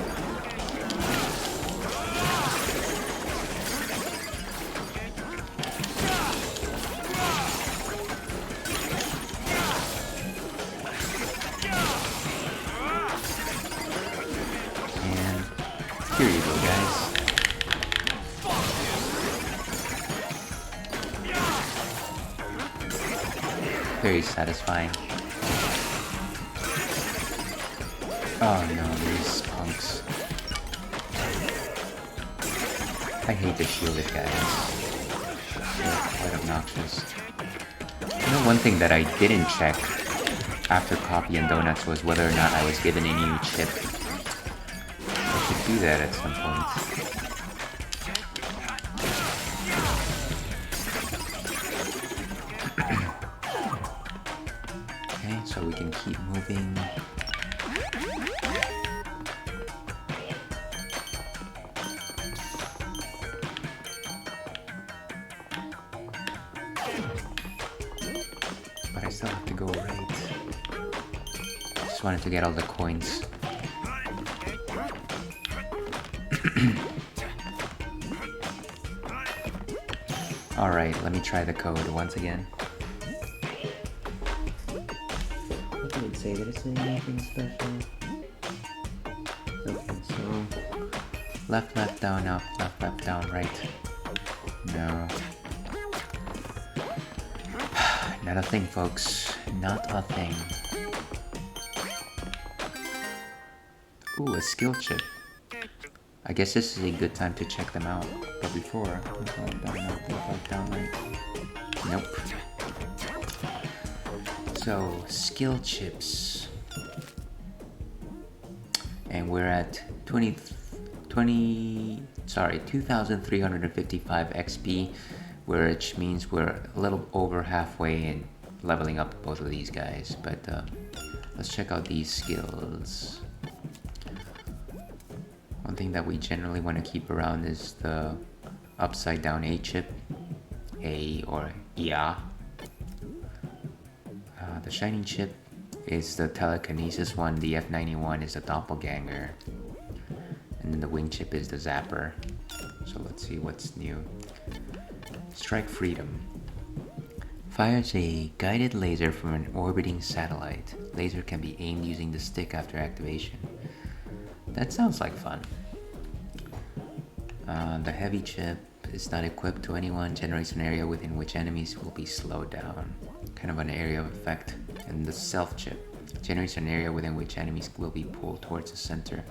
And here you go, guys. very satisfying. Oh no, these punks. I hate the shielded guys. They're quite obnoxious. You know, one thing that I didn't check after Coffee and Donuts was whether or not I was given a new chip. I should do that at some point. Okay, so we can keep moving. But I still have to go right. Just wanted to get all the coins. Alright, let me try the code once again. What did it say? Did it say anything special? Okay, so left, left, down, up, left, down, right. No. Not a thing, folks. Not a thing. Ooh, a skill chip. I guess this is a good time to check them out. But before, down, right. Nope. So, skill chips. And we're at 2,355 XP, which means we're a little over halfway in leveling up both of these guys. But let's check out these skills. One thing that we generally want to keep around is the upside down A chip, A or IA. The shining chip is the telekinesis one, the F91 is the doppelganger, and then the wing chip is the zapper. So let's see what's new. Strike Freedom. Fires a guided laser from an orbiting satellite. Laser can be aimed using the stick after activation. That sounds like fun. The heavy chip is not equipped to anyone, generates an area within which enemies will be slowed down. Kind of an area of effect. And the stealth chip generates an area within which enemies will be pulled towards the center.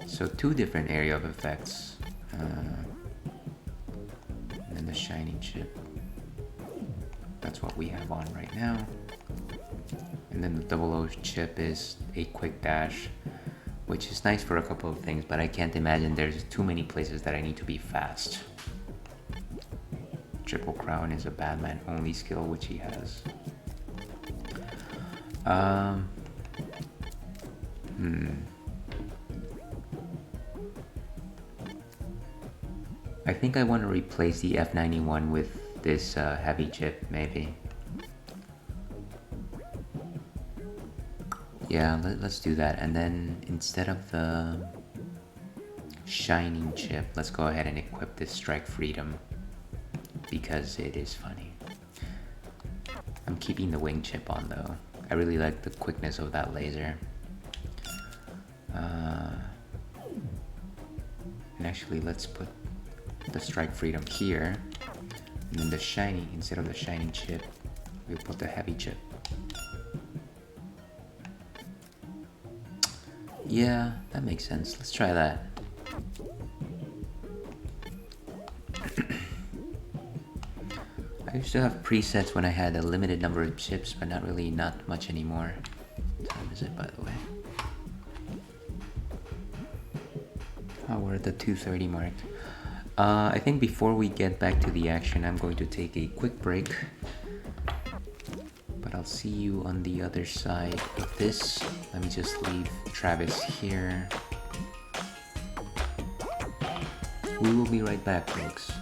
So two different area of effects. And then the shining chip. That's what we have on right now. And then the 00 chip is a quick dash, which is nice for a couple of things, but I can't imagine there's too many places that I need to be fast. Triple Crown is a Batman only skill, which he has. I think I want to replace the F91 with this heavy chip, maybe. Yeah, let's do that. And then instead of the shining chip, let's go ahead and equip this Strike Freedom, because it is funny. I'm keeping the wing chip on though. I really like the quickness of that laser. And actually, let's put the Strike Freedom here. And then the shining, instead of the shining chip, we'll put the heavy chip. Yeah, that makes sense. Let's try that. I used to have presets when I had a limited number of chips, but not much anymore. What time is it, by the way? Oh, we're at the 2:30 mark. I think before we get back to the action, I'm going to take a quick break. But I'll see you on the other side of this. Let me just leave Travis here. We will be right back, folks.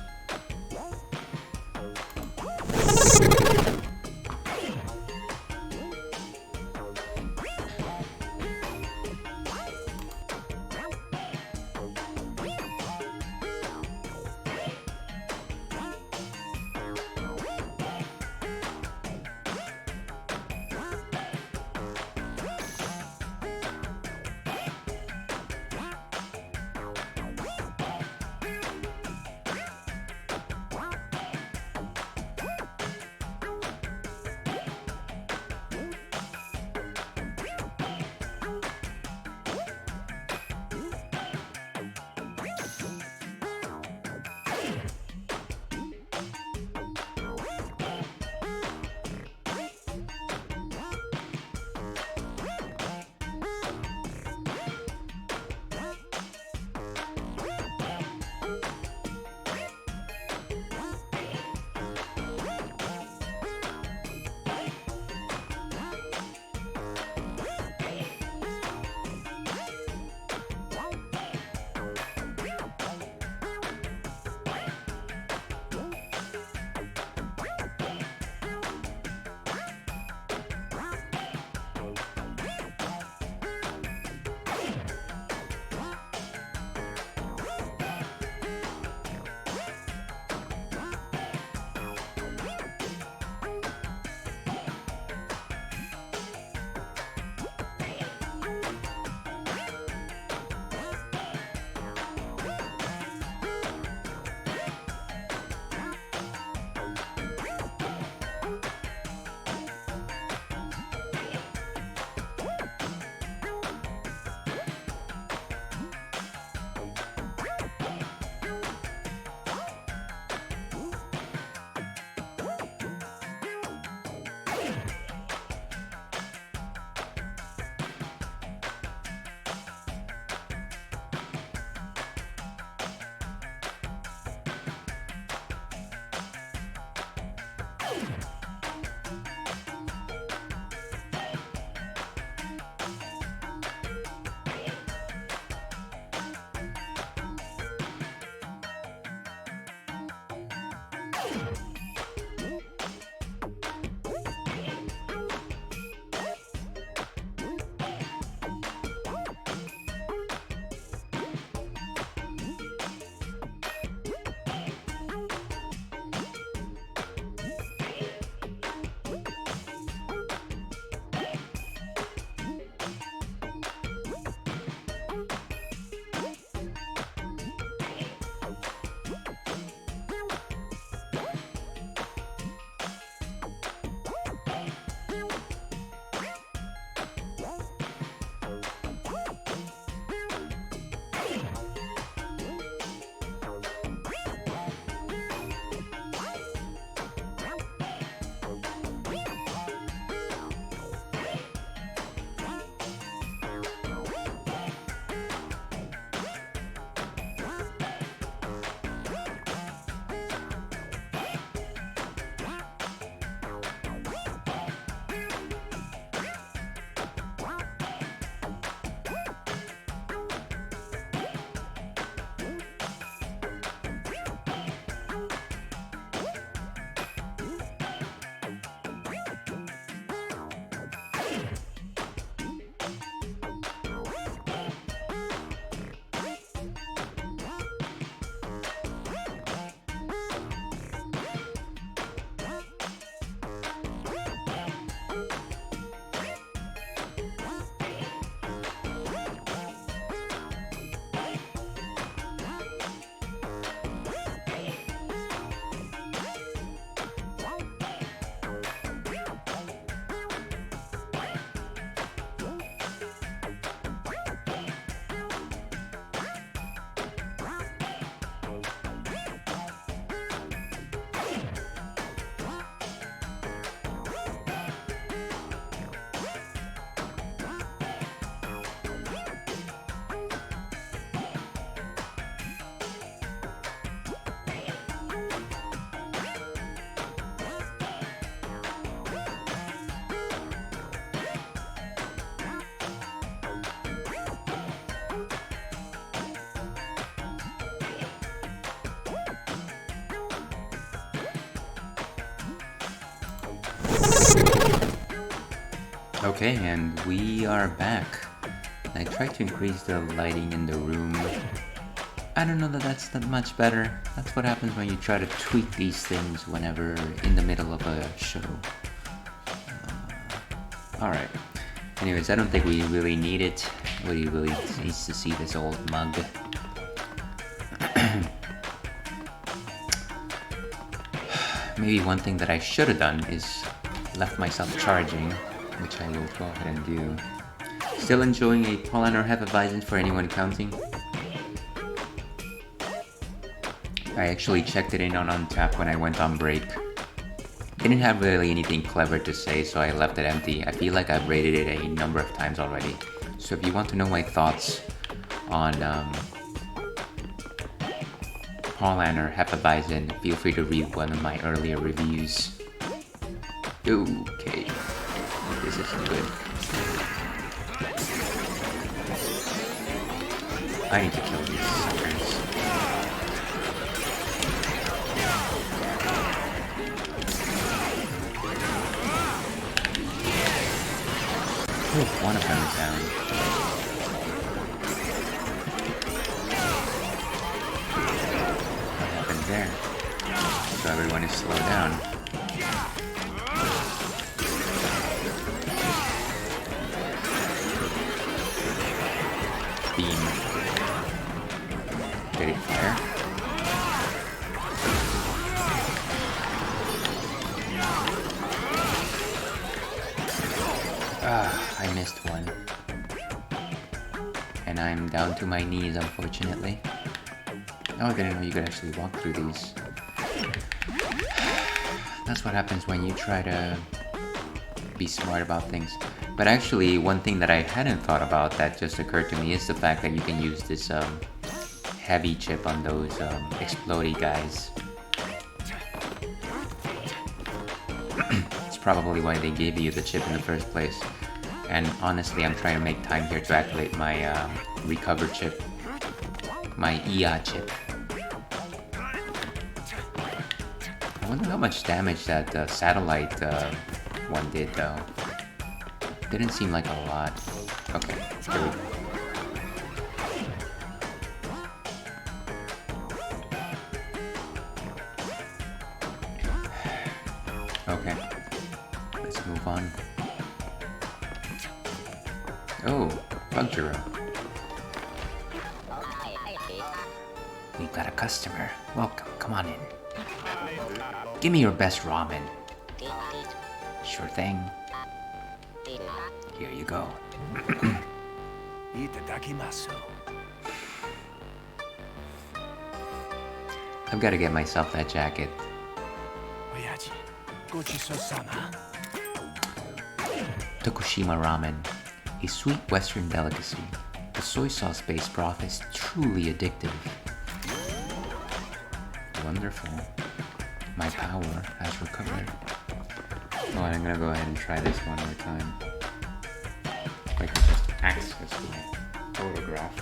Okay, and we are back. I tried to increase the lighting in the room. I don't know that that's that much better. That's what happens when you try to tweak these things whenever in the middle of a show. Alright. Anyways, I don't think we really need it. Nobody really needs to see this old mug. Maybe one thing that I should have done is left myself charging, which I will go ahead and do. Still enjoying a Paulaner Hefeweizen for anyone counting. I actually checked it in on Untappd when I went on break. Didn't have really anything clever to say, so I left it empty. I feel like I've rated it a number of times already. So if you want to know my thoughts on Paulaner Hefeweizen, feel free to read one of my earlier reviews. Okay, this isn't good. I need to kill these suckers. Oh, one of them is down. What happened there? So everyone is slowed down. Beam. Did it fire? I missed one. And I'm down to my knees, unfortunately. Oh, I didn't know you could actually walk through these. That's what happens when you try to be smart about things. But actually, one thing that I hadn't thought about that just occurred to me is the fact that you can use this heavy chip on those explodey guys. It's probably why they gave you the chip in the first place. And honestly, I'm trying to make time here to activate my recover chip. My IA chip. I wonder how much damage that satellite one did though. Didn't seem like a lot. Okay, here we go. Okay, let's move on. Oh, Bugzero. We've got a customer. Welcome, come on in. Give me your best ramen. Sure thing. Here you go. I've got to get myself that jacket. Tokushima ramen, a sweet Western delicacy. The soy sauce-based broth is truly addictive. Wonderful. My power has recovered. Oh, I'm gonna go ahead and try this one more time. If I can just access the photograph.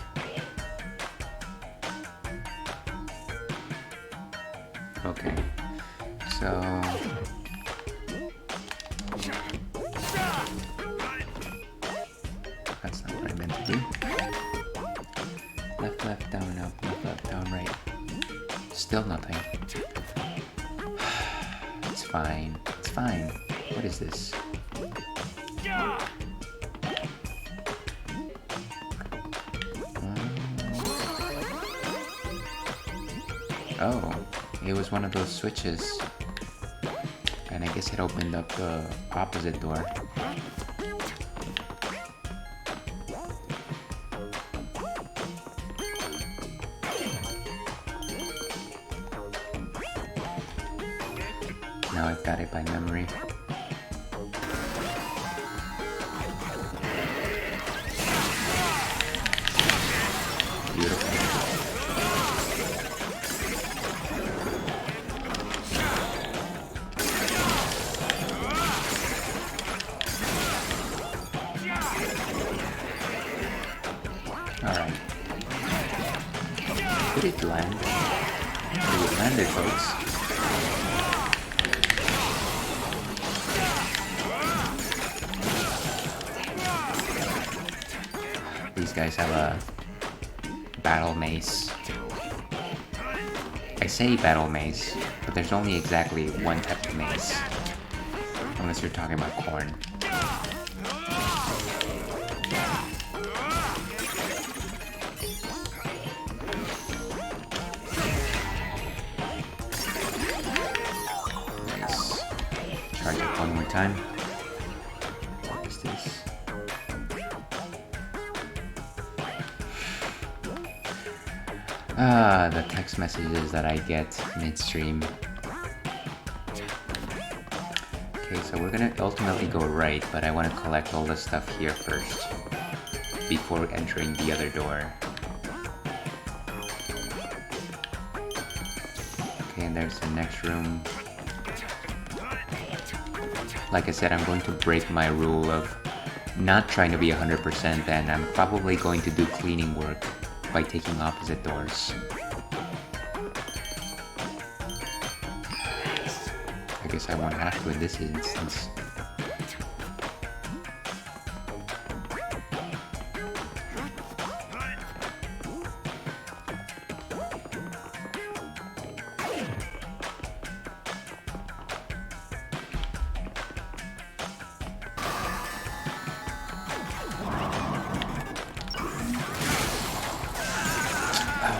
Okay, so... That's not what I meant to do. Left, left, down, up, left, down, right. Still nothing. It's fine. It's fine. What is this? Oh, it was one of those switches. And I guess it opened up the opposite door. Now I've got it by memory. Beautiful. Alright. Did it land? Did it land it, folks? these guys have a battle mace. I say battle mace, but there's only exactly one type of mace. Unless you're talking about corn. Nice. Charge it one more time. What is this? The text messages that I get midstream. Okay, so we're gonna ultimately go right, but I want to collect all the stuff here first before entering the other door. Okay, and there's the next room. Like I said, I'm going to break my rule of not trying to be 100%, and I'm probably going to do cleaning work by taking opposite doors. I guess I won't have to in this instance.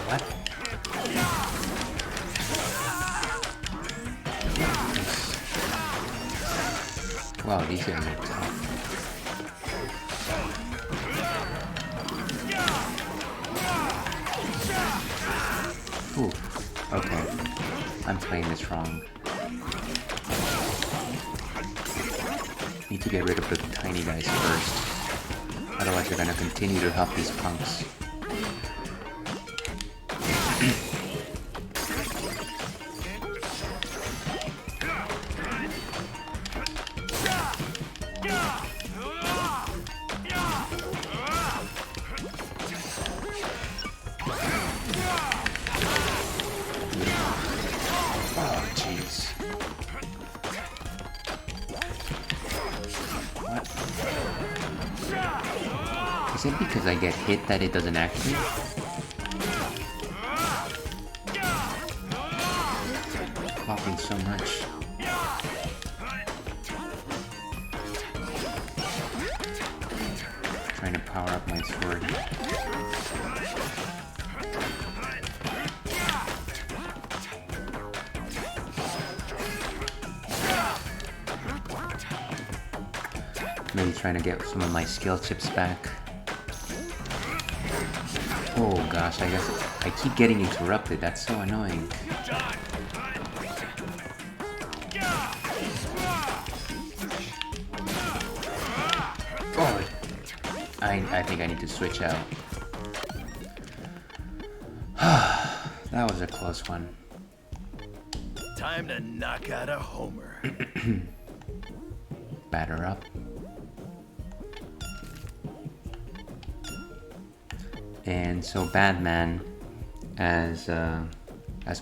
What? Wow, these guys are tough. Ooh, okay. I'm playing this wrong. Need to get rid of the tiny guys first. Otherwise they're gonna continue to help these punks. Oh, jeez. What? Is it because I get hit that it doesn't activate? Coughing so much. Trying to power up my sword. Maybe trying to get some of my skill chips back. Oh gosh, I guess I keep getting interrupted. That's so annoying. Oh, I think I need to switch out. That was a close one. Time to knock out a homer. Batter up. And so Batman, as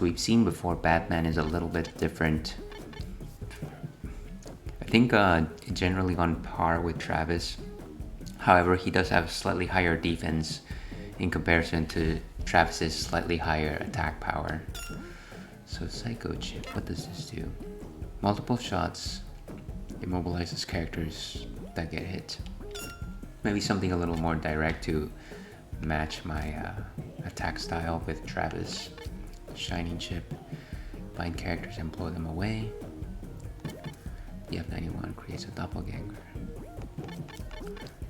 we've seen before, Batman is a little bit different. I think generally on par with Travis. However, he does have slightly higher defense in comparison to Travis's slightly higher attack power. So Psycho Chip, what does this do? Multiple shots immobilizes characters that get hit. Maybe something a little more direct to match my attack style with Travis. Shining Chip, bind characters and blow them away. The F91 creates a doppelganger.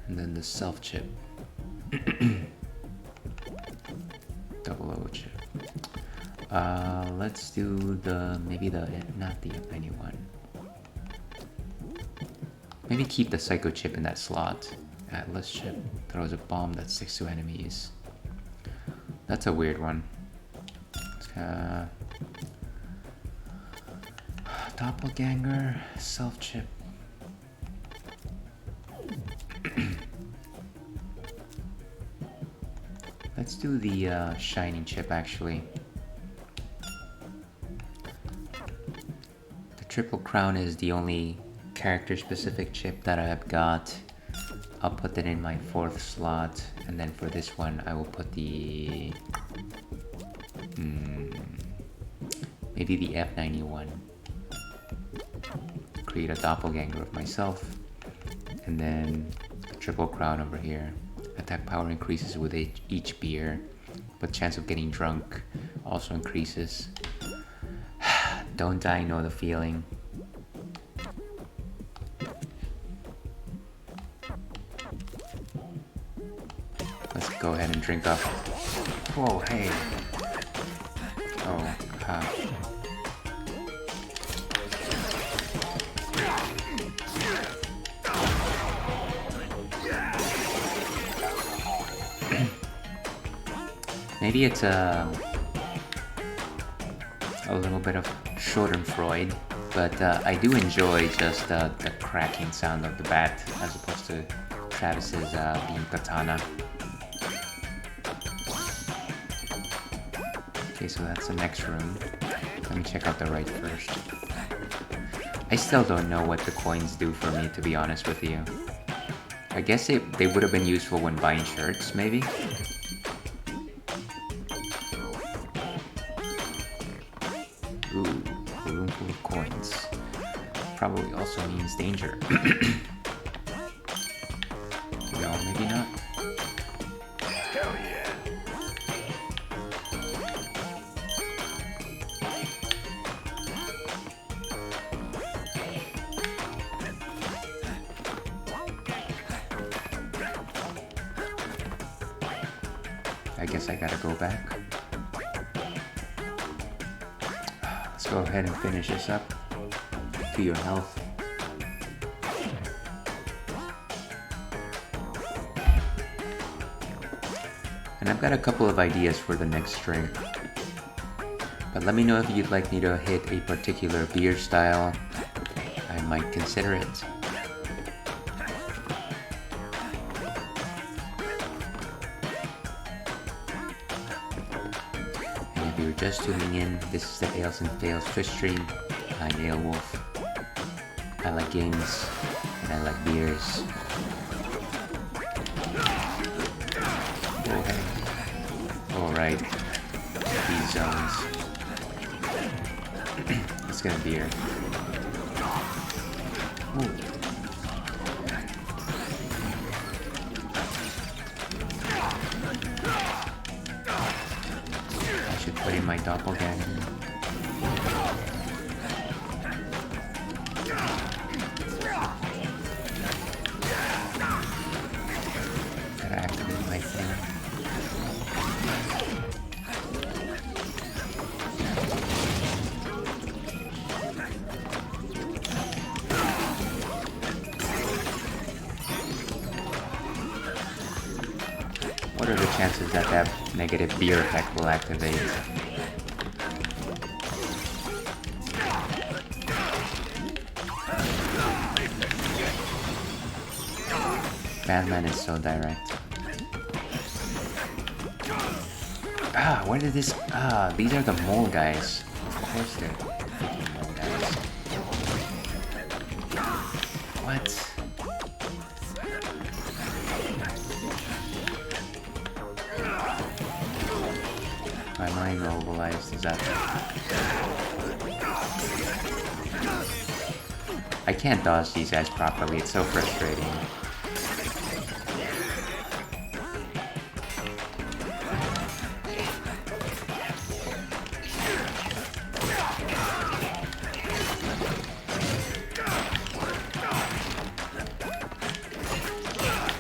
And then the Self Chip. 00 Chip. Let's do not the F91. Maybe keep the Psycho Chip in that slot. Atlas Chip throws a bomb that sticks to enemies. That's a weird one. Doppelganger, Self Chip. Let's do the Shining Chip actually. The Triple Crown is the only character specific chip that I've got. I'll put it in my 4th slot, And then for this one, I will put the maybe the F91. Create a doppelganger of myself, and then a triple crown over here. Attack power increases with each beer, but chance of getting drunk also increases. Don't die, know the feeling. Let's go ahead and drink up. Whoa, hey. Oh, ha. Maybe it's a little bit of Schadenfreude, but I do enjoy just the cracking sound of the bat as opposed to Travis's being katana. Okay, so that's the next room. Let me check out the right first. I still don't know what the coins do for me, to be honest with you. I guess they would have been useful when buying shirts, maybe? Ooh, a room full of coins. Probably also means danger. No, maybe not. Hell yeah. I guess I gotta go back. Let's go ahead and finish this up. To your health. And I've got a couple of ideas for the next string. But let me know if you'd like me to hit a particular beer style. I might consider it. And if you're just tuning in, this is the Ales and Fails Twitch stream. I'm Alewolf. I like games, and I like beers. Oh, hey. Alright. These zones. Let's get a beer. Ooh. I should put in my doppelganger. Gotta activate my thing. What are the chances that that negative beer effect will activate? Batman is so direct. Ah, where did this... Ah, these are the mole guys. Of course they're freaking mole guys. What? My mind mobilized, is that... I can't dodge these guys properly, it's so frustrating.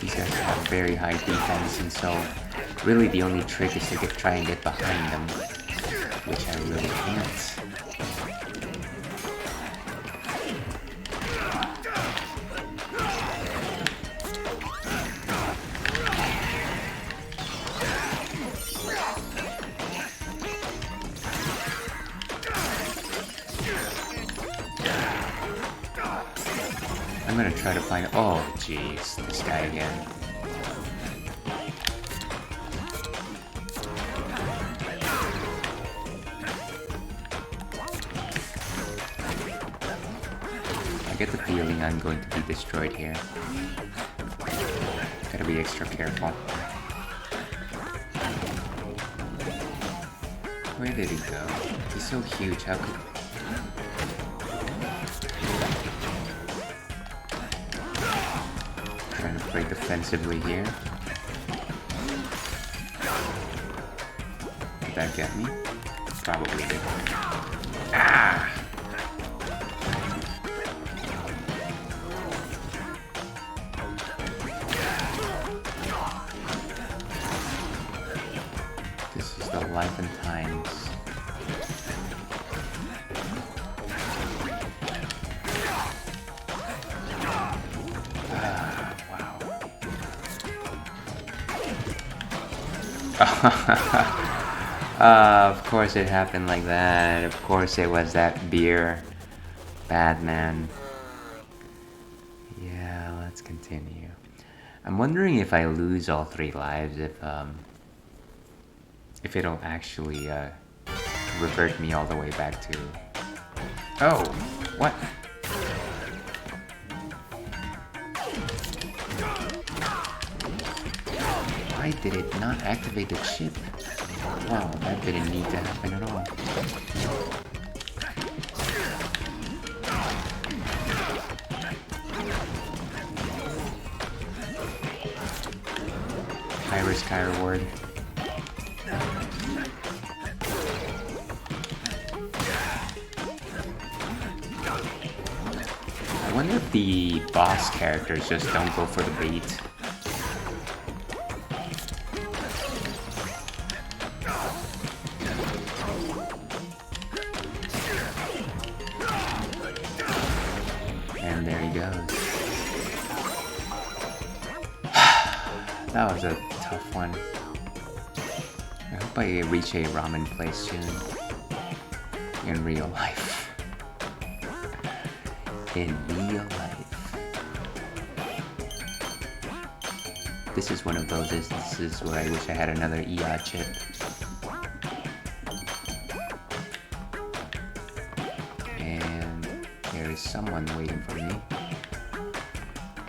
These guys have very high defense, and so really the only trick is to try and get behind them, which I really can't. I'm gonna try to find... Oh, jeez, this guy again. I get the feeling I'm going to be destroyed here. Gotta be extra careful. Where did he go? He's so huge, how could... Trying to play defensively here. Did that get me? Probably did. Ah! This is the life and times. Of course it happened like that. Of course it was that beer. Bad man. Yeah, let's continue. I'm wondering if I lose all 3 lives, if it'll actually revert me all the way back to... Oh! What? Why did it not activate the chip? Wow, that didn't need to happen at all. High risk, high reward. I wonder if the boss characters just don't go for the bait. And there he goes. That was a tough one. I hope I reach a ramen place soon. In real life. In real life. This is one of those instances where I wish I had another EA chip. And there is someone waiting for me.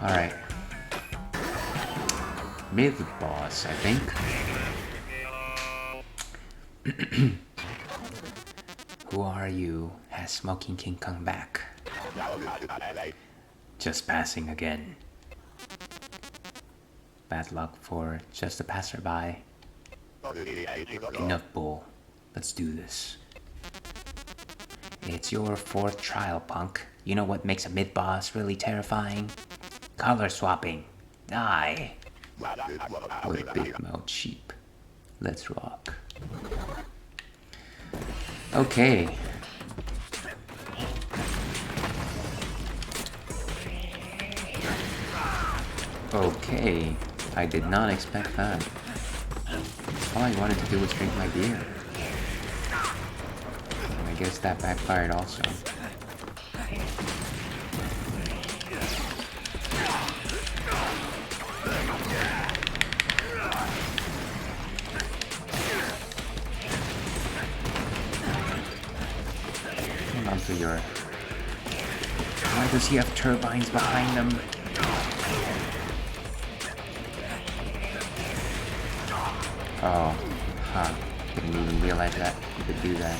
Alright. Mid-boss, I think. Who are you? Has Smoking King come back? Just passing again. Bad luck for just a passerby. Enough bull. Let's do this. It's your 4th trial, punk. You know what makes a mid-boss really terrifying? Color swapping. Die. What a big mouth sheep. Let's rock. Okay. Okay. I did not expect that. All I wanted to do was drink my beer. And I guess that backfired also. Onto your... Why does he have turbines behind him? Oh, huh. Didn't even realize that you could do that.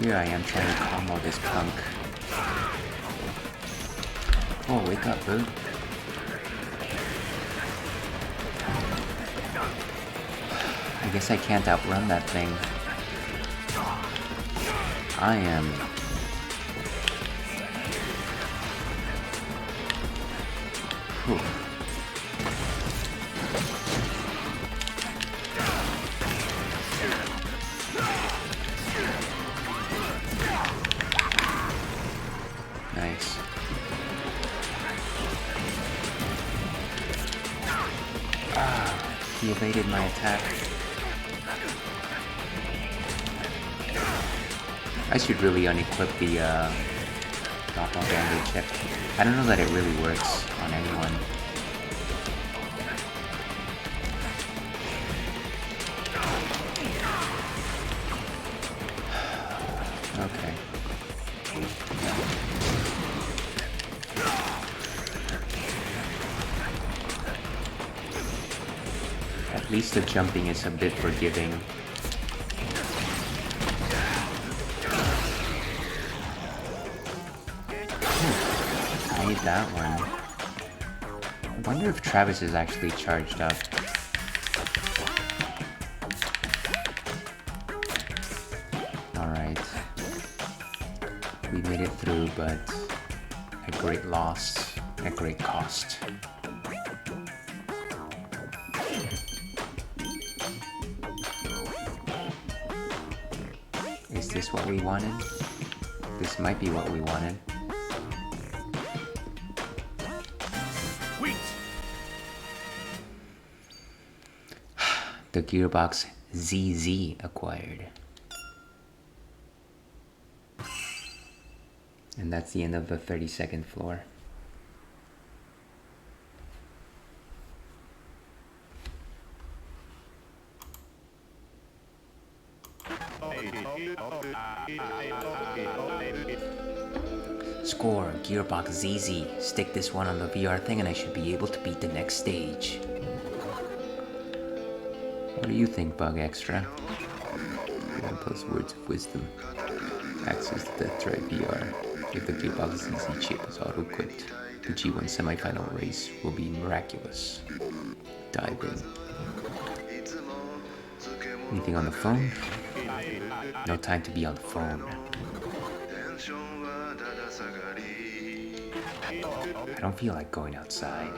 Here I am trying to combo this punk. Oh, wake up, boo. I guess I can't outrun that thing. I am... Whew. Nice. Ah, he evaded my attack. I should really unequip the doppelganger chip. I don't know that it really works on anyone. Okay. At least the jumping is a bit forgiving. I need that one. I wonder if Travis is actually charged up. Alright. We made it through, but at great loss, at great cost. Is this what we wanted? This might be what we wanted. The Gearbox ZZ acquired. And that's the end of the 32nd floor. Score, Gearbox ZZ. Stick this one on the VR thing and I should be able to beat the next stage. What do you think, Bug Extra? Plus words of wisdom. Access to Death Drive VR. If the Gearbox ZZ chip is auto-equipped, the G1 semi-final race will be miraculous. Dive in. Anything on the phone? No time to be on the phone. I don't feel like going outside.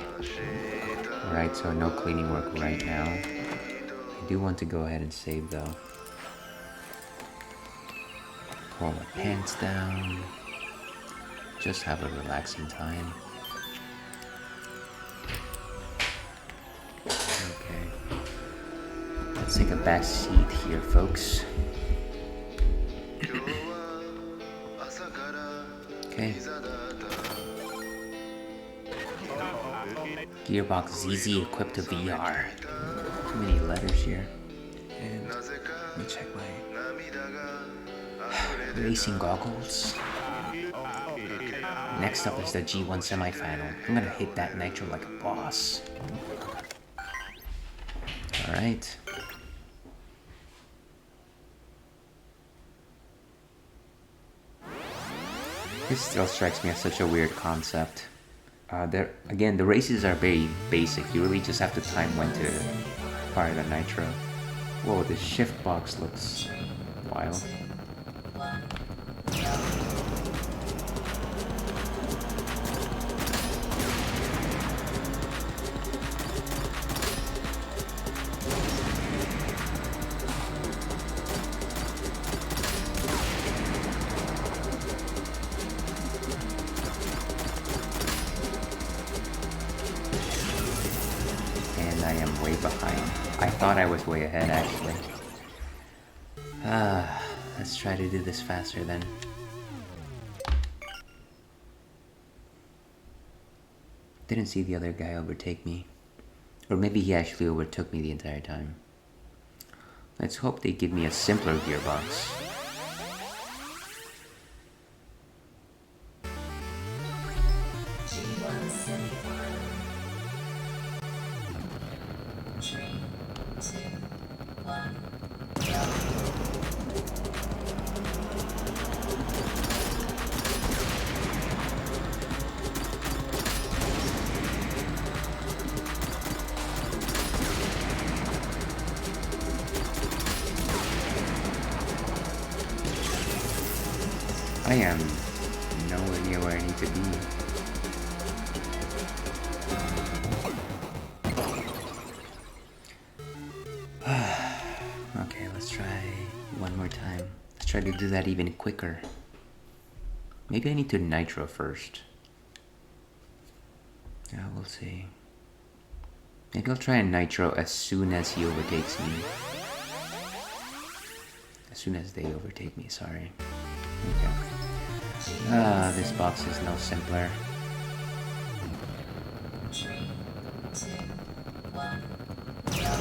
Alright, so no cleaning work right now. I do want to go ahead and save though. Pull my pants down. Just have a relaxing time. Okay. Let's take a back seat here, folks. Okay. Gearbox ZZ equipped to VR. Too many letters here. And let me check my racing goggles. Next up is the G1 semifinal. I'm gonna hit that nitro like a boss. Alright. This still strikes me as such a weird concept. Again, the races are very basic. You really just have to time when to fire the nitro. Whoa, the shift box looks wild. I am way behind. I thought I was way ahead, actually. Let's try to do this faster then. Didn't see the other guy overtake me. Or maybe he actually overtook me the entire time. Let's hope they give me a simpler gearbox. G1 semifinal. 3, 2, 1, go. I am nowhere near where I need to be. Okay, let's try one more time. Let's try to do that even quicker. Maybe I need to nitro first. Yeah, we'll see. Maybe I'll try a nitro as soon as he overtakes me. As soon as they overtake me, sorry. Okay. This box is no simpler. 3, 2, 1, go.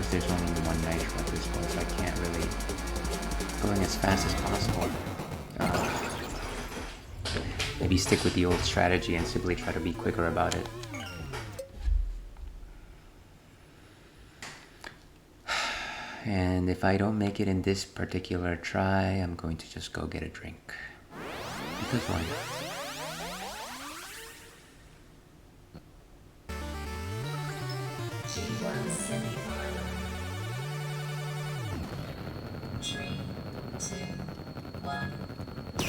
because there's only one nitro at this point, so I can't really going as fast as possible. Maybe stick with the old strategy and simply try to be quicker about it. And if I don't make it in this particular try, I'm going to just go get a drink. Because why not? G1 semi-final. 3, 2, 1, go.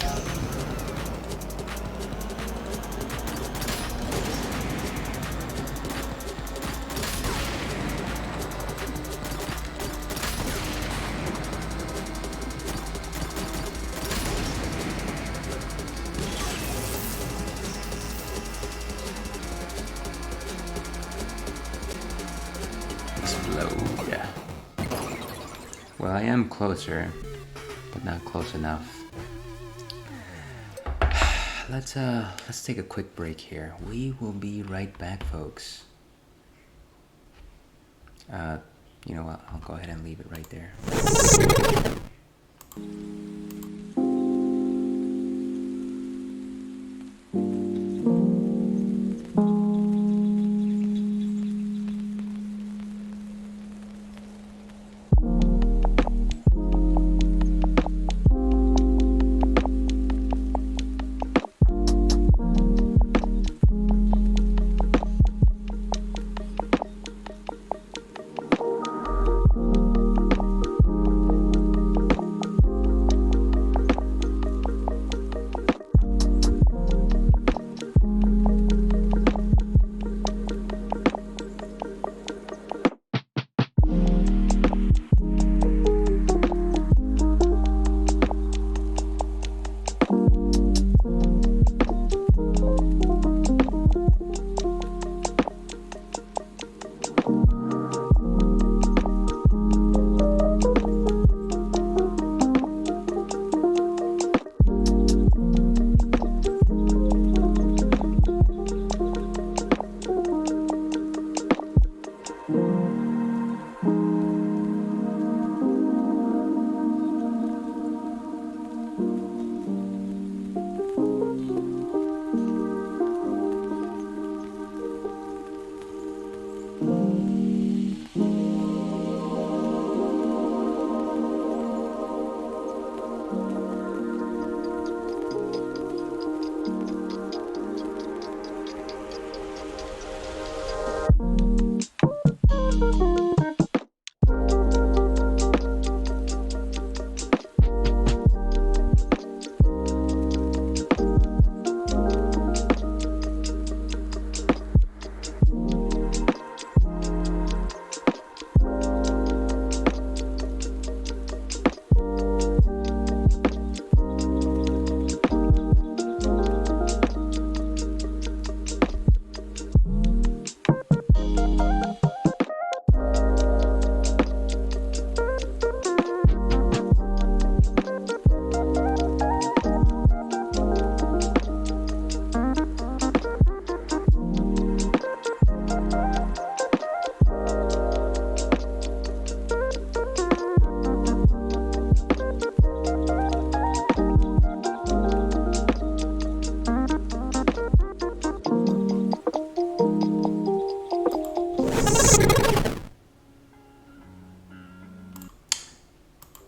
Explode. Well, I am closer, but not close enough. Let's take a quick break here. We will be right back, folks. You know what? I'll go ahead and leave it right there.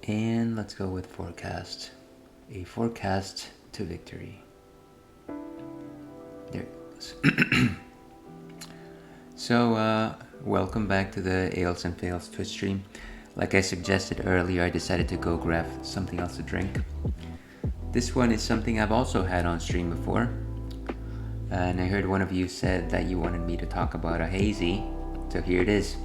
And let's go with forecast. A forecast to victory. There it goes. So, welcome back to the Ales and Fails Twitch stream. Like I suggested earlier, I decided to go grab something else to drink. This one is something I've also had on stream before. And I heard one of you said that you wanted me to talk about a hazy. So here it is.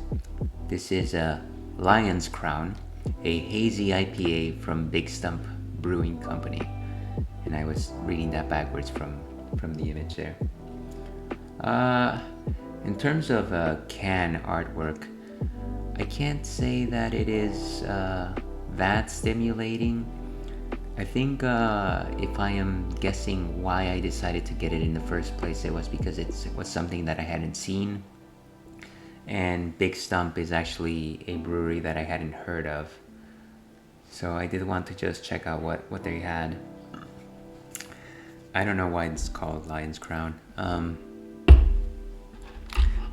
This is a Lion's Crown, a hazy IPA from Big Stump Brewing Company. And I was reading that backwards from the image there. In terms of can artwork, I can't say that it is that stimulating. I think if I am guessing why I decided to get it in the first place, it was because it was something that I hadn't seen. and Big Stump is actually a brewery that I hadn't heard of. So I did want to just check out what they had. I don't know why it's called Lion's Crown.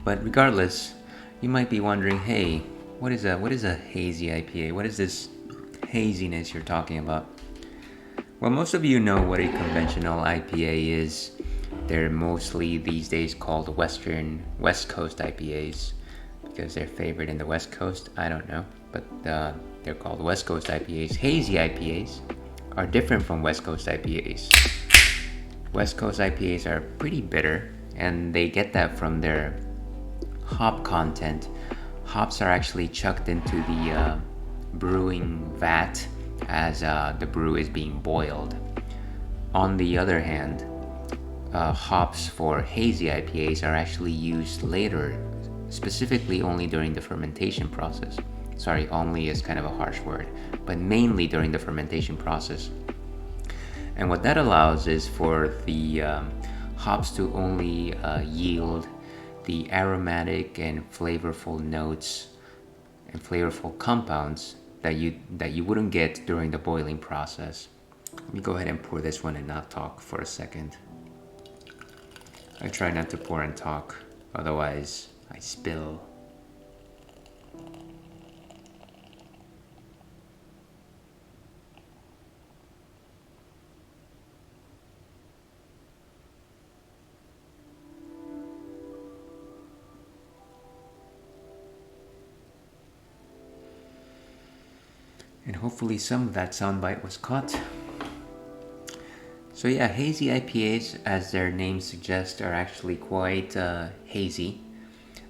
But regardless, you might be wondering, hey, what is a hazy IPA? What is this haziness you're talking about? Well, most of you know what a conventional IPA is. They're mostly these days called West Coast IPAs because they're favored in the West Coast. I don't know, but they're called West Coast IPAs. Hazy IPAs are different from West Coast IPAs. West Coast IPAs are pretty bitter, and they get that from their hop content. Hops are actually chucked into the brewing vat as the brew is being boiled. On the other hand, hops for hazy IPAs are actually used later, specifically only during the fermentation process. Sorry, only is kind of a harsh word, but mainly during the fermentation process. And what that allows is for the hops to only yield the aromatic and flavorful notes and flavorful compounds that you wouldn't get during the boiling process. Let me go ahead and pour this one and not talk for a second. I try not to pour and talk, otherwise I spill. And hopefully some of that soundbite was caught. So yeah, hazy IPAs, as their name suggests, are actually quite hazy.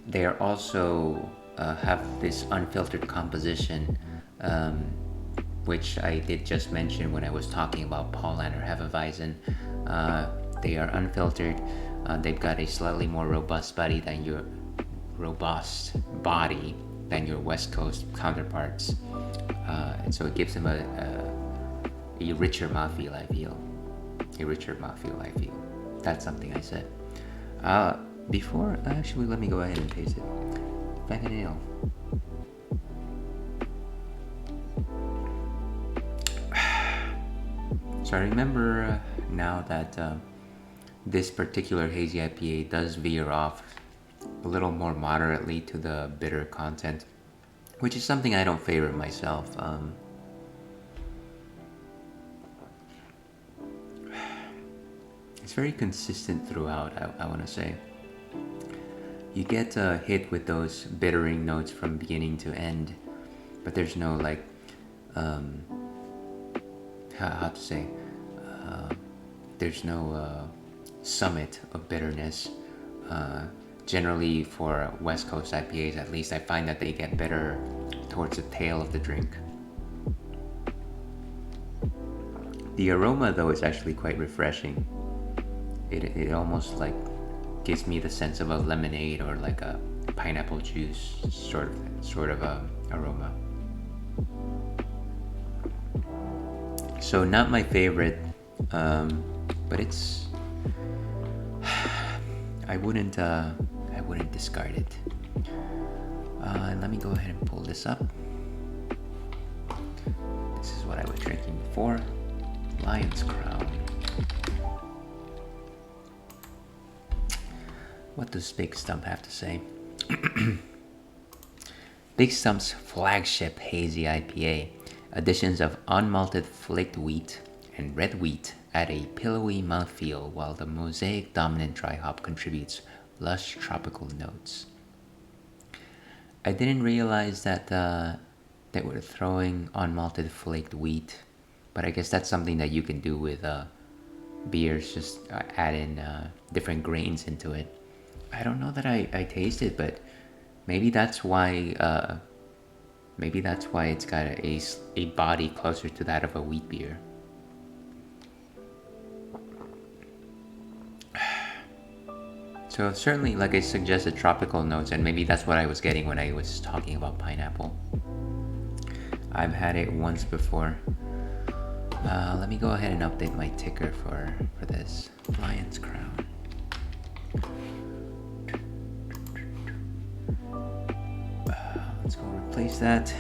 They are also have this unfiltered composition, which I did just mention when I was talking about Paulaner Hefeweizen. They are unfiltered. They've got a slightly more robust body than your West Coast counterparts, and so it gives them a richer mouthfeel. I feel. That's something I said. Before, actually, let me go ahead and taste it. Fucking ale. So I remember now that this particular hazy IPA does veer off a little more moderately to the bitter content, which is something I don't favor myself. It's very consistent throughout, I want to say. You get hit with those bittering notes from beginning to end, but there's no like, how to say, there's no summit of bitterness. Generally for West Coast IPAs, at least, I find that they get bitter towards the tail of the drink. The aroma though is actually quite refreshing. It almost like gives me the sense of a lemonade or like a pineapple juice sort of aroma. So not my favorite, but it's I wouldn't discard it. And let me go ahead and pull this up. This is what I was drinking before. Lion's Crown. What does Big Stump have to say? Big Stump's flagship hazy IPA, additions of unmalted flaked wheat and red wheat add a pillowy mouthfeel, while the mosaic dominant dry hop contributes lush tropical notes. I didn't realize that they were throwing unmalted flaked wheat, but I guess that's something that you can do with beers, just add in different grains into it. I don't know that I taste it, but maybe that's why it's got a body closer to that of a wheat beer. So certainly, like I suggested, tropical notes, and maybe that's what I was getting when I was talking about pineapple. I've had it once before. Let me go ahead and update my ticker for this Lion's Crown. is that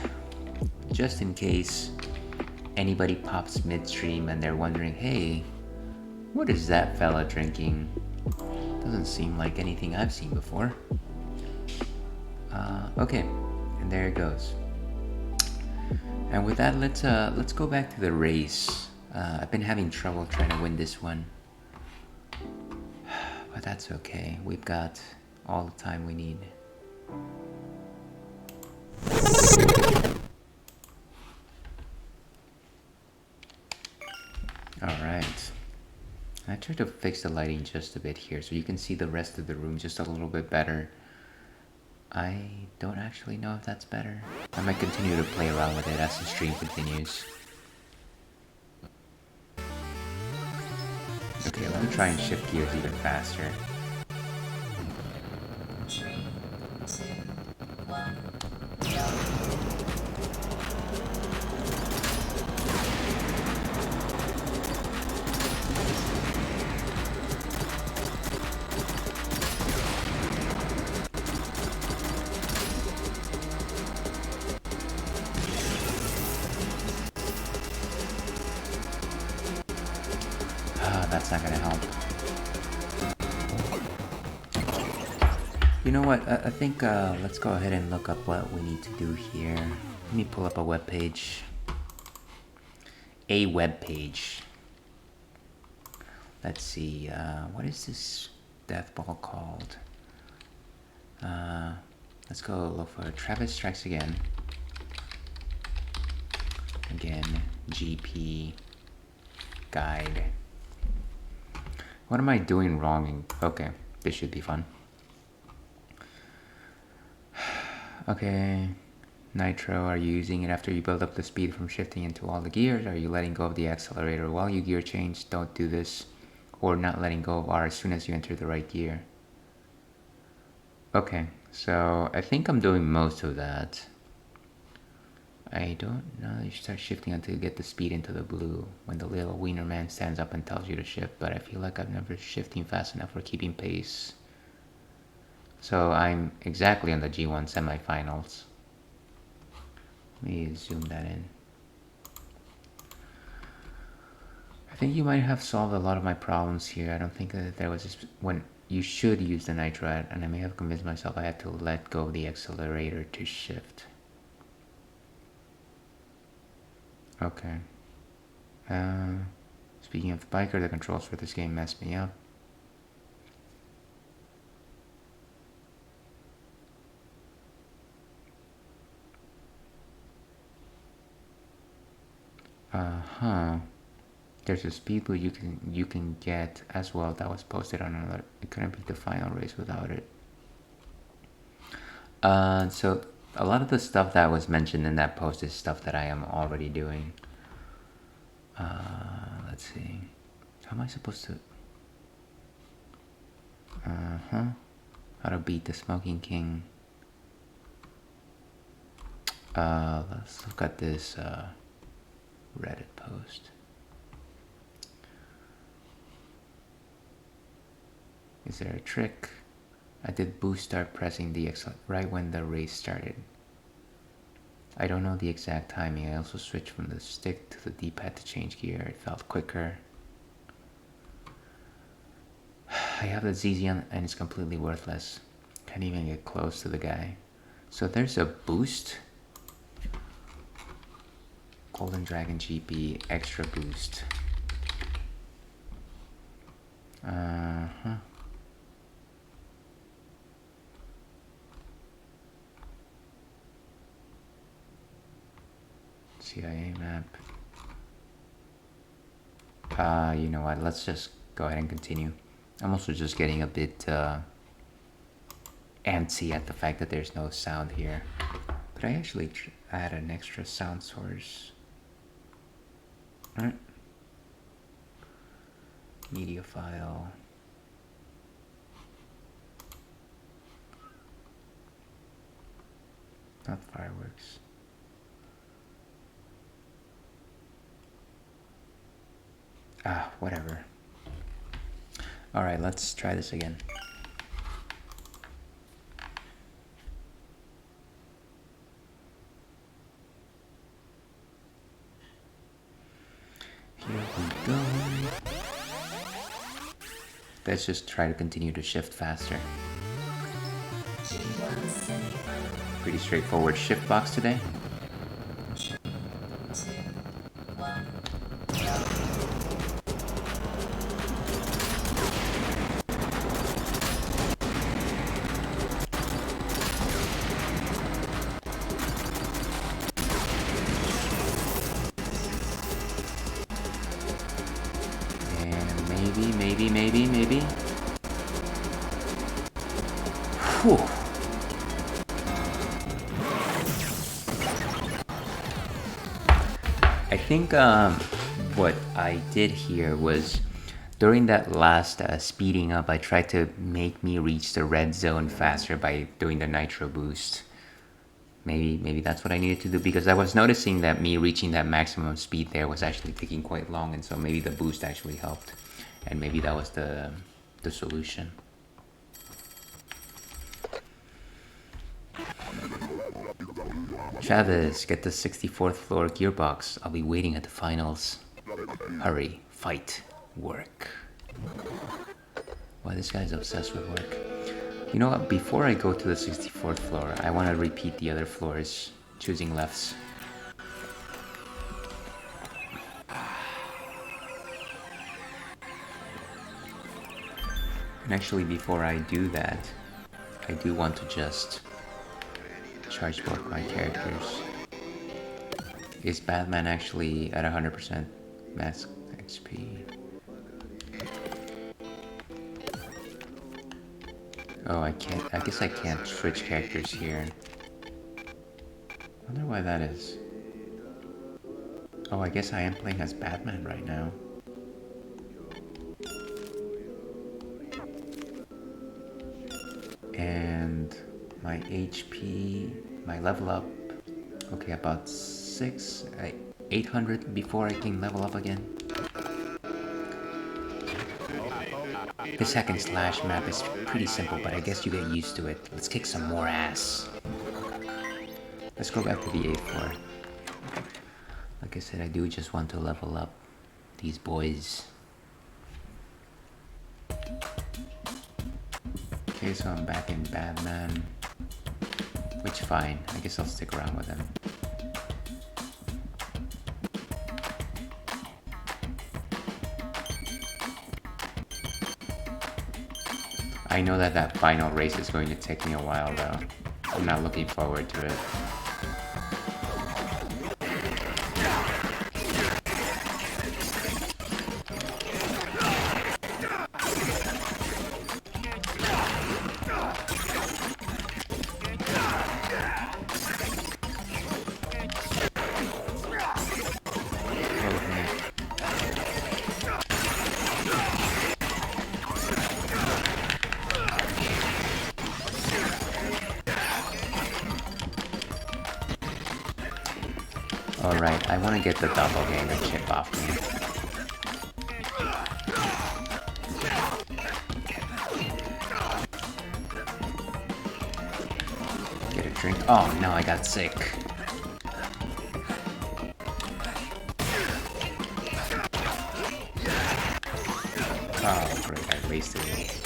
just in case anybody pops midstream and they're wondering, hey, what is that fella drinking? Doesn't seem like anything I've seen before. Okay, and there it goes. And with that, let's go back to the race. I've been having trouble trying to win this one, but that's okay. We've got all the time we need. Alright. I tried to fix the lighting just a bit here so you can see the rest of the room just a little bit better. I don't actually know if that's better. I might continue to play around with it as the stream continues. Okay, let me try and shift gears even faster. 3, 2, 1, go. That's not gonna help. You know what? I think let's go ahead and look up what we need to do here. Let me pull up a web page. A web page. Let's see. What is this death ball called? Let's go look for Travis Strikes Again. Again, GP guide. What am I doing wrong? Okay, this should be fun. Okay, Nitro, are you using it after you build up the speed from shifting into all the gears? Are you letting go of the accelerator while you gear change? Don't do this. Or not letting go of R as soon as you enter the right gear. Okay, so I think I'm doing most of that. I don't know, you start shifting until you get the speed into the blue when the little wiener man stands up and tells you to shift, but I feel like I'm never shifting fast enough for keeping pace. So I'm exactly on the G1 semifinals. Let me zoom that in. I think you might have solved a lot of my problems here. I don't think that there was when you should use the nitro at, and I may have convinced myself I had to let go of the accelerator to shift. Okay. Speaking of the biker, the controls for this game messed me up. There's a speed boost you can get as well that was posted on another. It couldn't beat the final race without it. So a lot of the stuff that was mentioned in that post is stuff that I am already doing. Let's see. How am I supposed to? How to beat the Smoking King. Let's look at this Reddit post. Is there a trick? I did boost start pressing the right when the race started. I don't know the exact timing. I also switched from the stick to the D-pad to change gear. It felt quicker. I have the ZZ on and it's completely worthless. Can't even get close to the guy. So there's a boost. Golden Dragon GP extra boost. CIA map. You know what? Let's just go ahead and continue. I'm also just getting a bit antsy at the fact that there's no sound here. Could I actually add an extra sound source? Alright. Media file. Not fireworks. Whatever. Alright, let's try this again. Let's just try to continue to shift faster. G1 standing by. Pretty straightforward shift box today. 2, 1, And maybe. Whew. I think what I did here was during that last speeding up, I tried to make me reach the red zone faster by doing the nitro boost. Maybe that's what I needed to do, because I was noticing that me reaching that maximum speed there was actually taking quite long, and so maybe the boost actually helped, and maybe that was the solution. Chavez, get the 64th floor gearbox. I'll be waiting at the finals. Hurry, fight, work. Wow, this guy's obsessed with work. You know what, before I go to the 64th floor, I want to repeat the other floors, choosing lefts. And actually, before I do that, I do want to just charge both my characters. Is Batman actually at 100% max XP? Oh, I guess I can't switch characters here. I wonder why that is. Oh, I guess I am playing as Batman right now. And my HP, my level up, okay, about 800 before I can level up again. This hack and slash map is pretty simple, but I guess you get used to it. Let's kick some more ass. Let's go back to the 8th floor. Like I said, I do just want to level up these boys. Okay, so I'm back in Batman. Which, fine. I guess I'll stick around with him. I know that final race is going to take me a while, though. I'm not looking forward to it. Alright, I want to get the doppelganger chip off me. Get a drink. Oh no, I got sick. Oh great, I wasted it.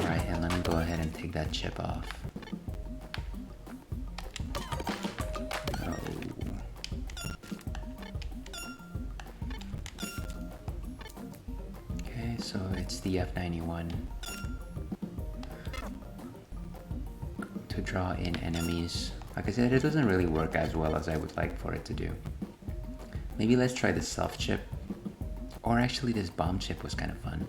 Alright, and let me go ahead and take that chip off. Oh. Okay, so it's the F91 to draw in enemies. Like I said, it doesn't really work as well as I would like for it to do. Maybe let's try the self chip. Or actually this bomb chip was kind of fun.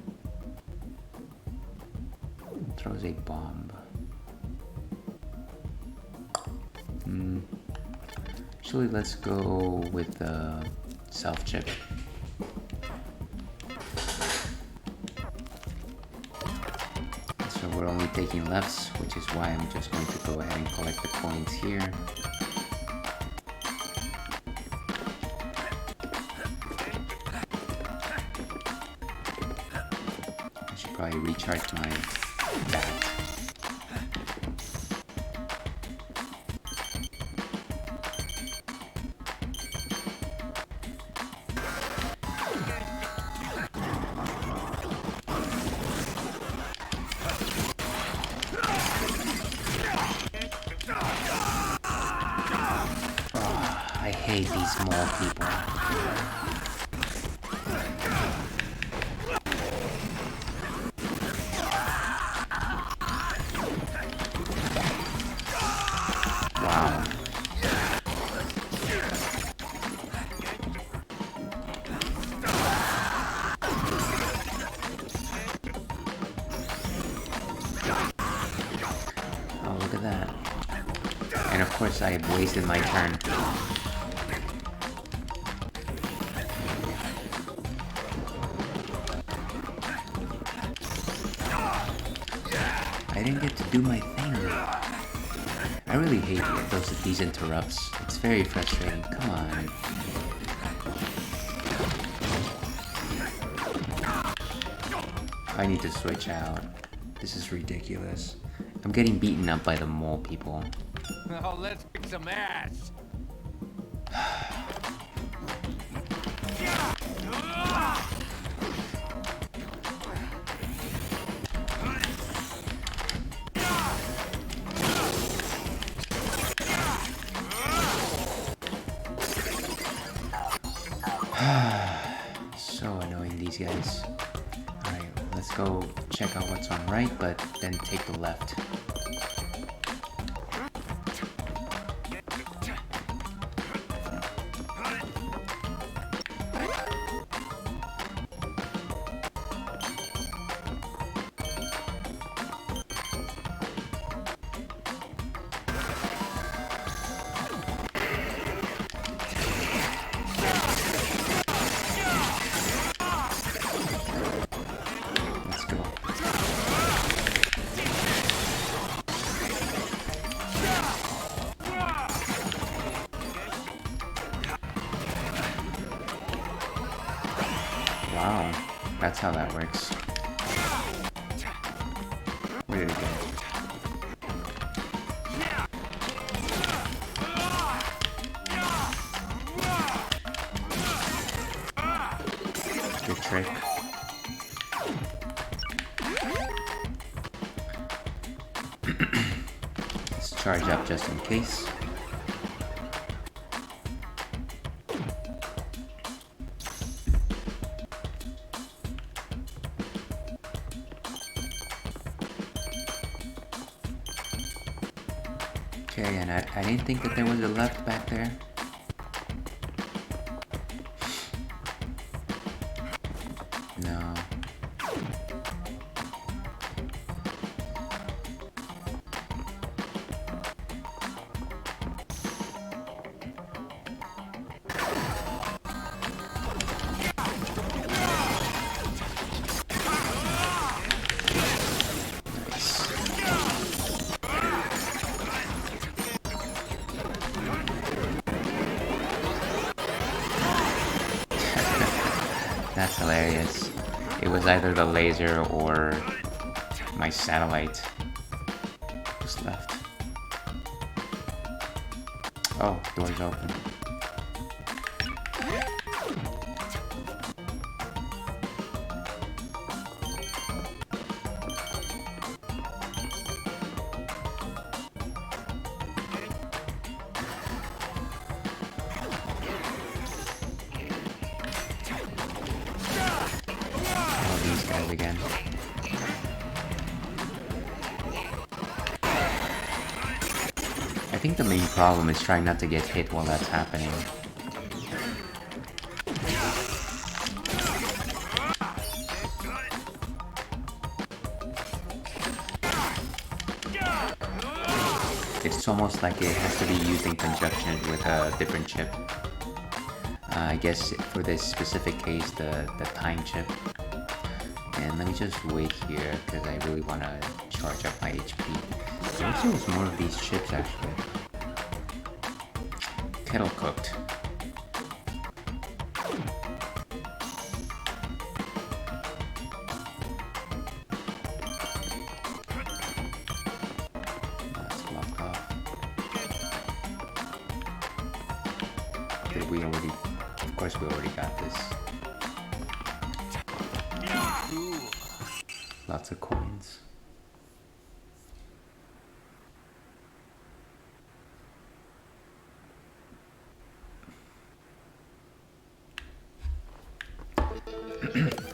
Throws a bomb. Actually, let's go with the self chip. So we're only taking lefts, which is why I'm just going to go ahead and collect the coins here. I recharge my bat. I hate these small people. Wow. Oh, look at that. And of course I wasted my turn. I didn't get to do my thing. I really hate these interrupts. It's very frustrating. Come on. I need to switch out. This is ridiculous. I'm getting beaten up by the mole people. Oh, let's kick some ass. So annoying, these guys. Alright, let's go check out what's on right, but then take the left. Let's go. Wow, that's how that works. Where did it go? Good trick. Let's charge up just in case. Okay, and I didn't think that there was a left back there. No. That's hilarious. It was either the laser or my satellite just left. Oh, door's open. These guys again. I think the main problem is trying not to get hit while that's happening. It's almost like it has to be used in conjunction with a different chip. I guess for this specific case, the time chip. And let me just wait here because I really want to charge up my HP. There also was more of these chips actually. Kettle cooked. Of course we already got this. Lots of coins.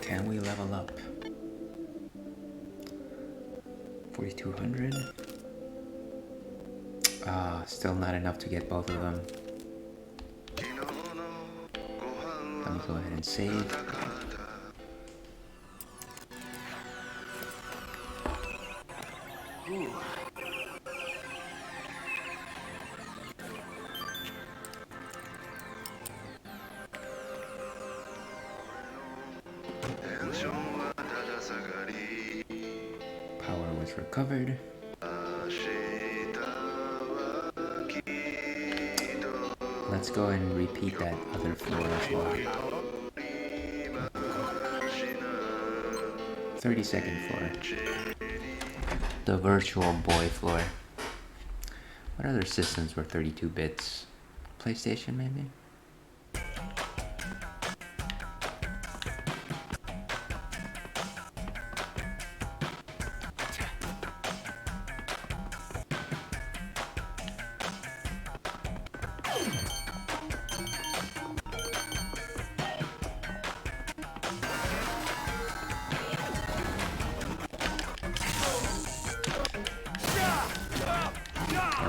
Can we level up? 4,200. Ah, still not enough to get both of them. Let me go ahead and save. Power was recovered. Let's go and repeat that other floor as well. 32nd floor. The Virtual Boy floor. What other systems were 32 bits? PlayStation maybe?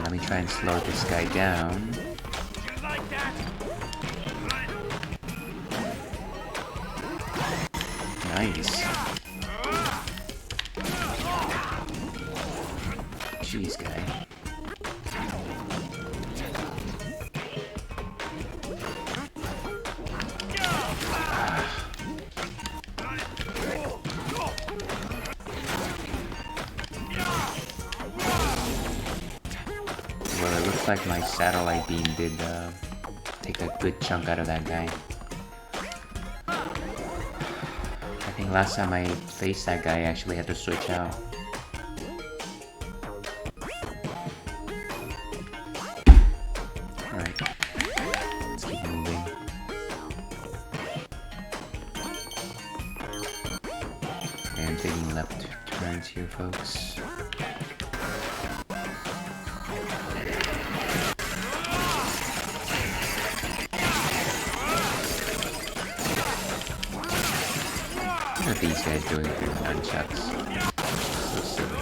Let me try and slow this guy down. Nice. Jeez, guy. Well, it looks like my satellite beam did take a good chunk out of that guy. I think last time I faced that guy, I actually had to switch out. Alright, let's keep moving. And taking left turns here, folks. What are these guys doing with their nunchucks? So silly.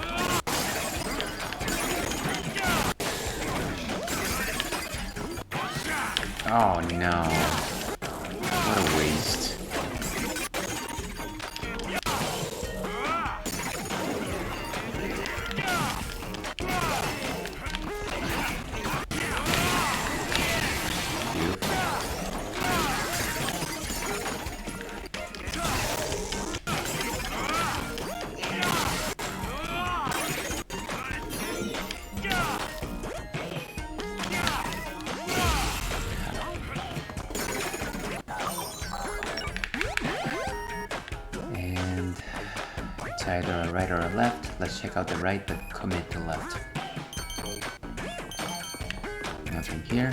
Oh no. What a waste. Either a right or a left. Let's check out the right, but commit to left. Nothing here.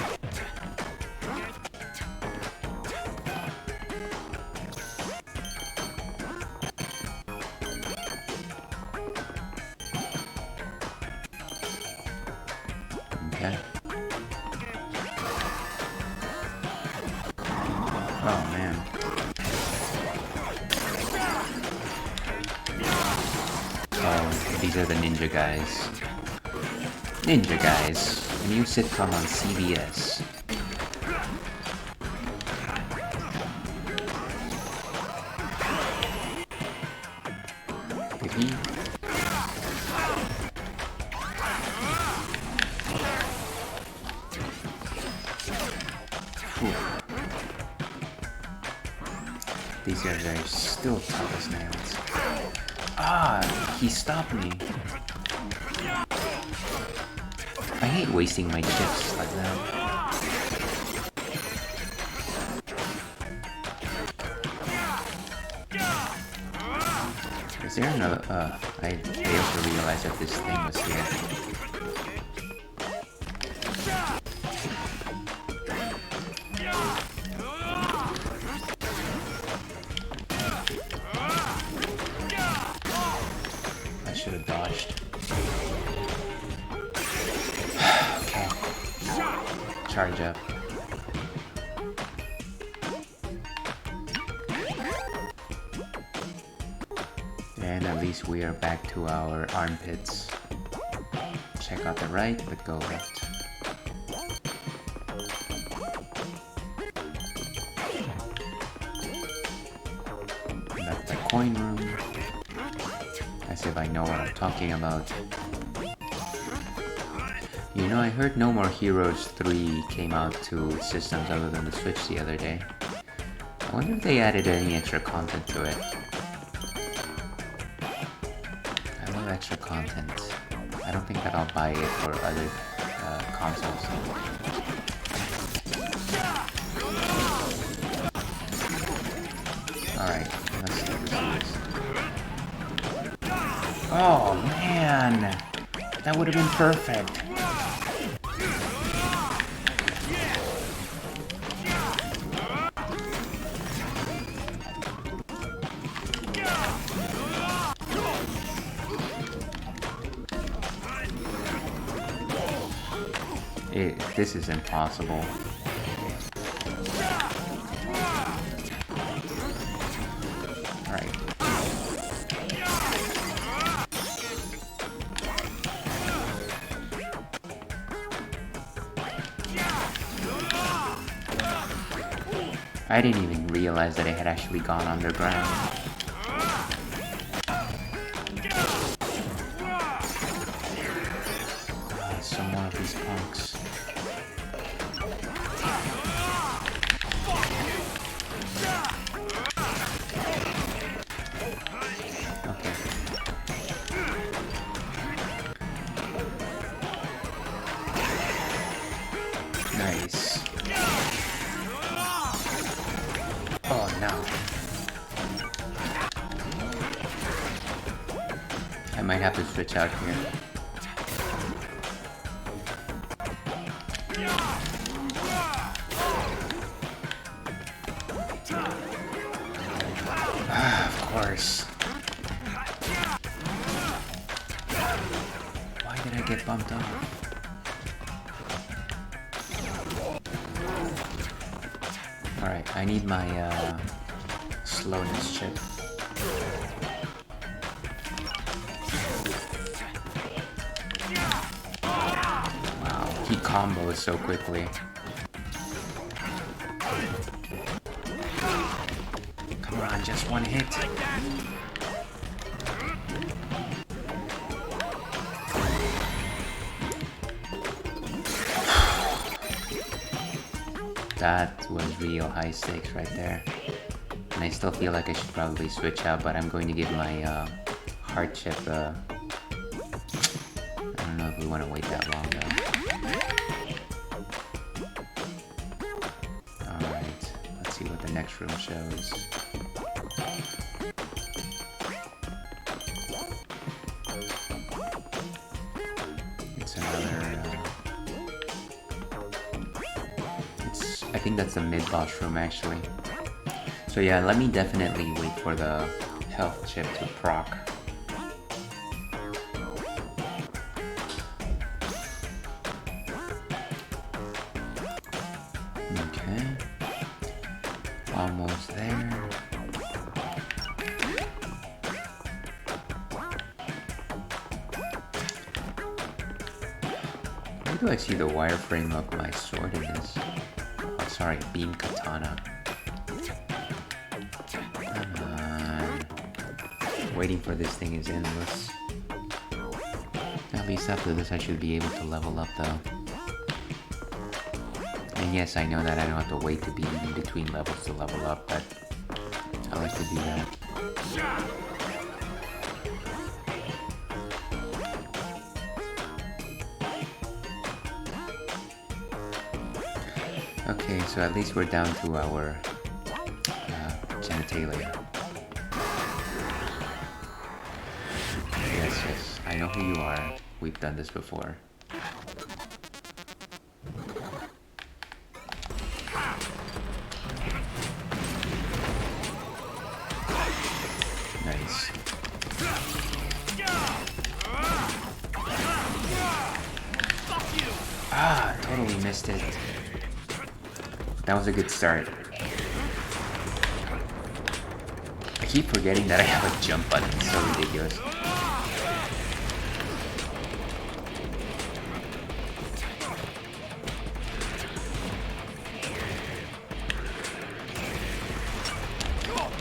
Okay. Oh man. These are the ninja guys. Ninja Guys, a new sitcom on CBS. Piggy. These guys are still tough as nails. Ah, he stopped me. I hate wasting my chips like that. Is there another? I failed to realize that this thing was here. should have dodged. Okay. Charge up. And at least we are back to our armpits. Check out the right, but go left. That's the coin room. As if I know what I'm talking about. You know, I heard No More Heroes 3 came out to systems other than the Switch the other day. I wonder if they added any extra content to it. I love extra content. I don't think that I'll buy it for other consoles. Alright, let's see this. Oh man! That would have been perfect. This is impossible. Alright. I didn't even realize that it had actually gone underground. Some more of these punks. Nice. Oh no. I might have to switch out here. Of course. Why did I get bumped off? Alright, I need my slowness chip. Wow, he combos so quickly. Come on, just one hit. That was real high stakes right there. And I still feel like I should probably switch out, but I'm going to give my heart chip I don't know if we want to wait that long though. Alright, let's see what the next room shows. It's another... I think that's the mid-boss room actually. So yeah, let me definitely wait for the health chip to proc. Okay. Almost there. Where do I see the wireframe of my sword in this? Oh, sorry, beam katana. Come on. Waiting for this thing is endless. At least after this I should be able to level up though. And yes, I know that I don't have to wait to be in between levels to level up, but I like to do that. Okay, so at least we're down to our genitalia. Yes, yes, I know who you are. We've done this before. Nice. Ah, totally missed it. That was a good start. I keep forgetting that I have a jump button. It's so ridiculous.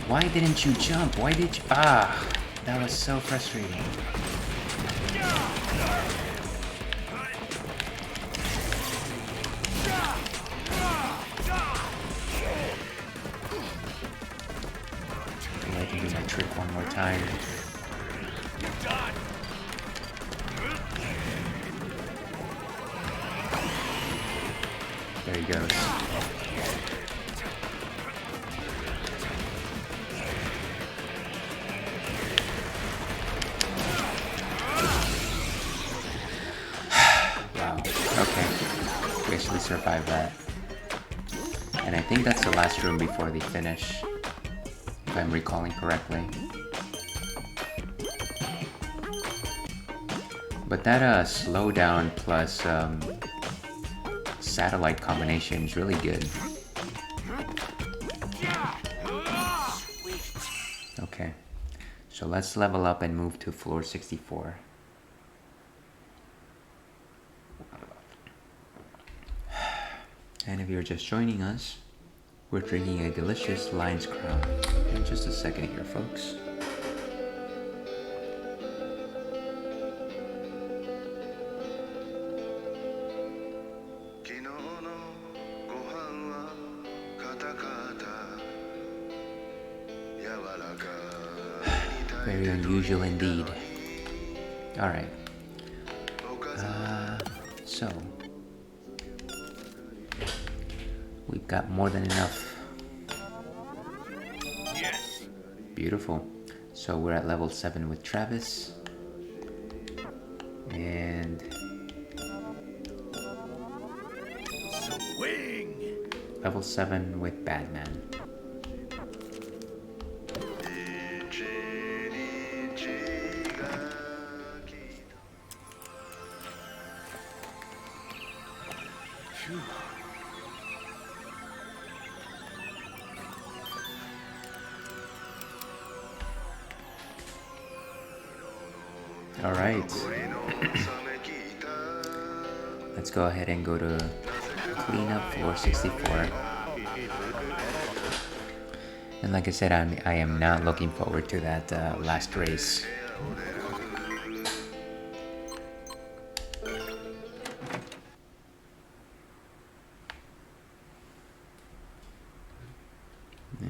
Why didn't you jump? Why did you? Ah, that was so frustrating. I can do my trick one more time. There he goes. Wow. Okay. We actually survived that. And I think that's the last room before they finish. If I'm recalling correctly. But that slowdown plus satellite combination is really good. Okay, so let's level up and move to floor 64. And if you're just joining us, we're drinking a delicious Lion's Crown. In just a second here, folks. Very unusual indeed. Alright. So we've got more than enough. Yes. Beautiful. So we're at level 7 with Travis. And Swing. level 7 with Batman. All right. Let's go ahead and go to clean up floor 64. And like I said, I am not looking forward to that last race.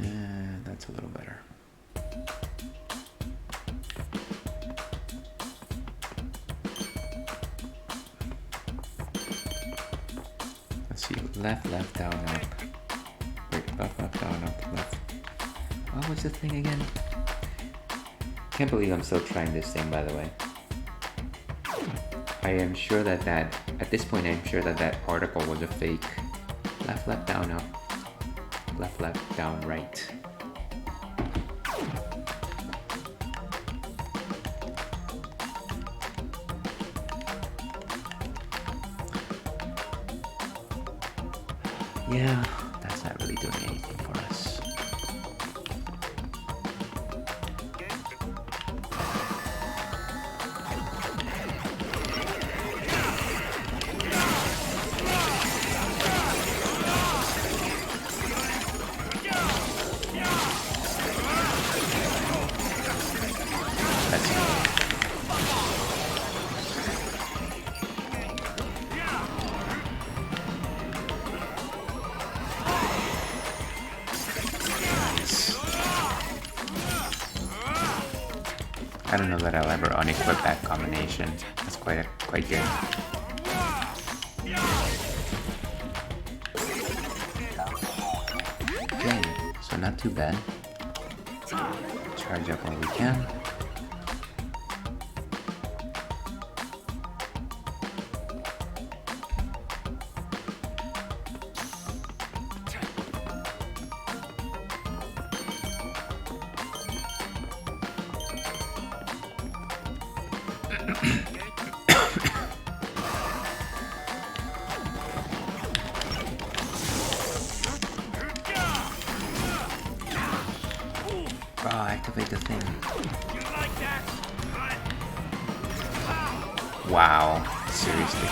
Yeah, that's a little better. Let's see, left, down, up. Wait, left, down, up, left. What was the thing again? Can't believe I'm still trying this thing, by the way. I am sure that at this point, I'm sure that article was a fake. Left, down, up. Left, down, right. Yeah, that's not really doing anything for us. I don't know that I'll ever unequip that combination. That's quite good. Okay, so not too bad. Charge up while we can. Oh, activate the thing. Wow, seriously.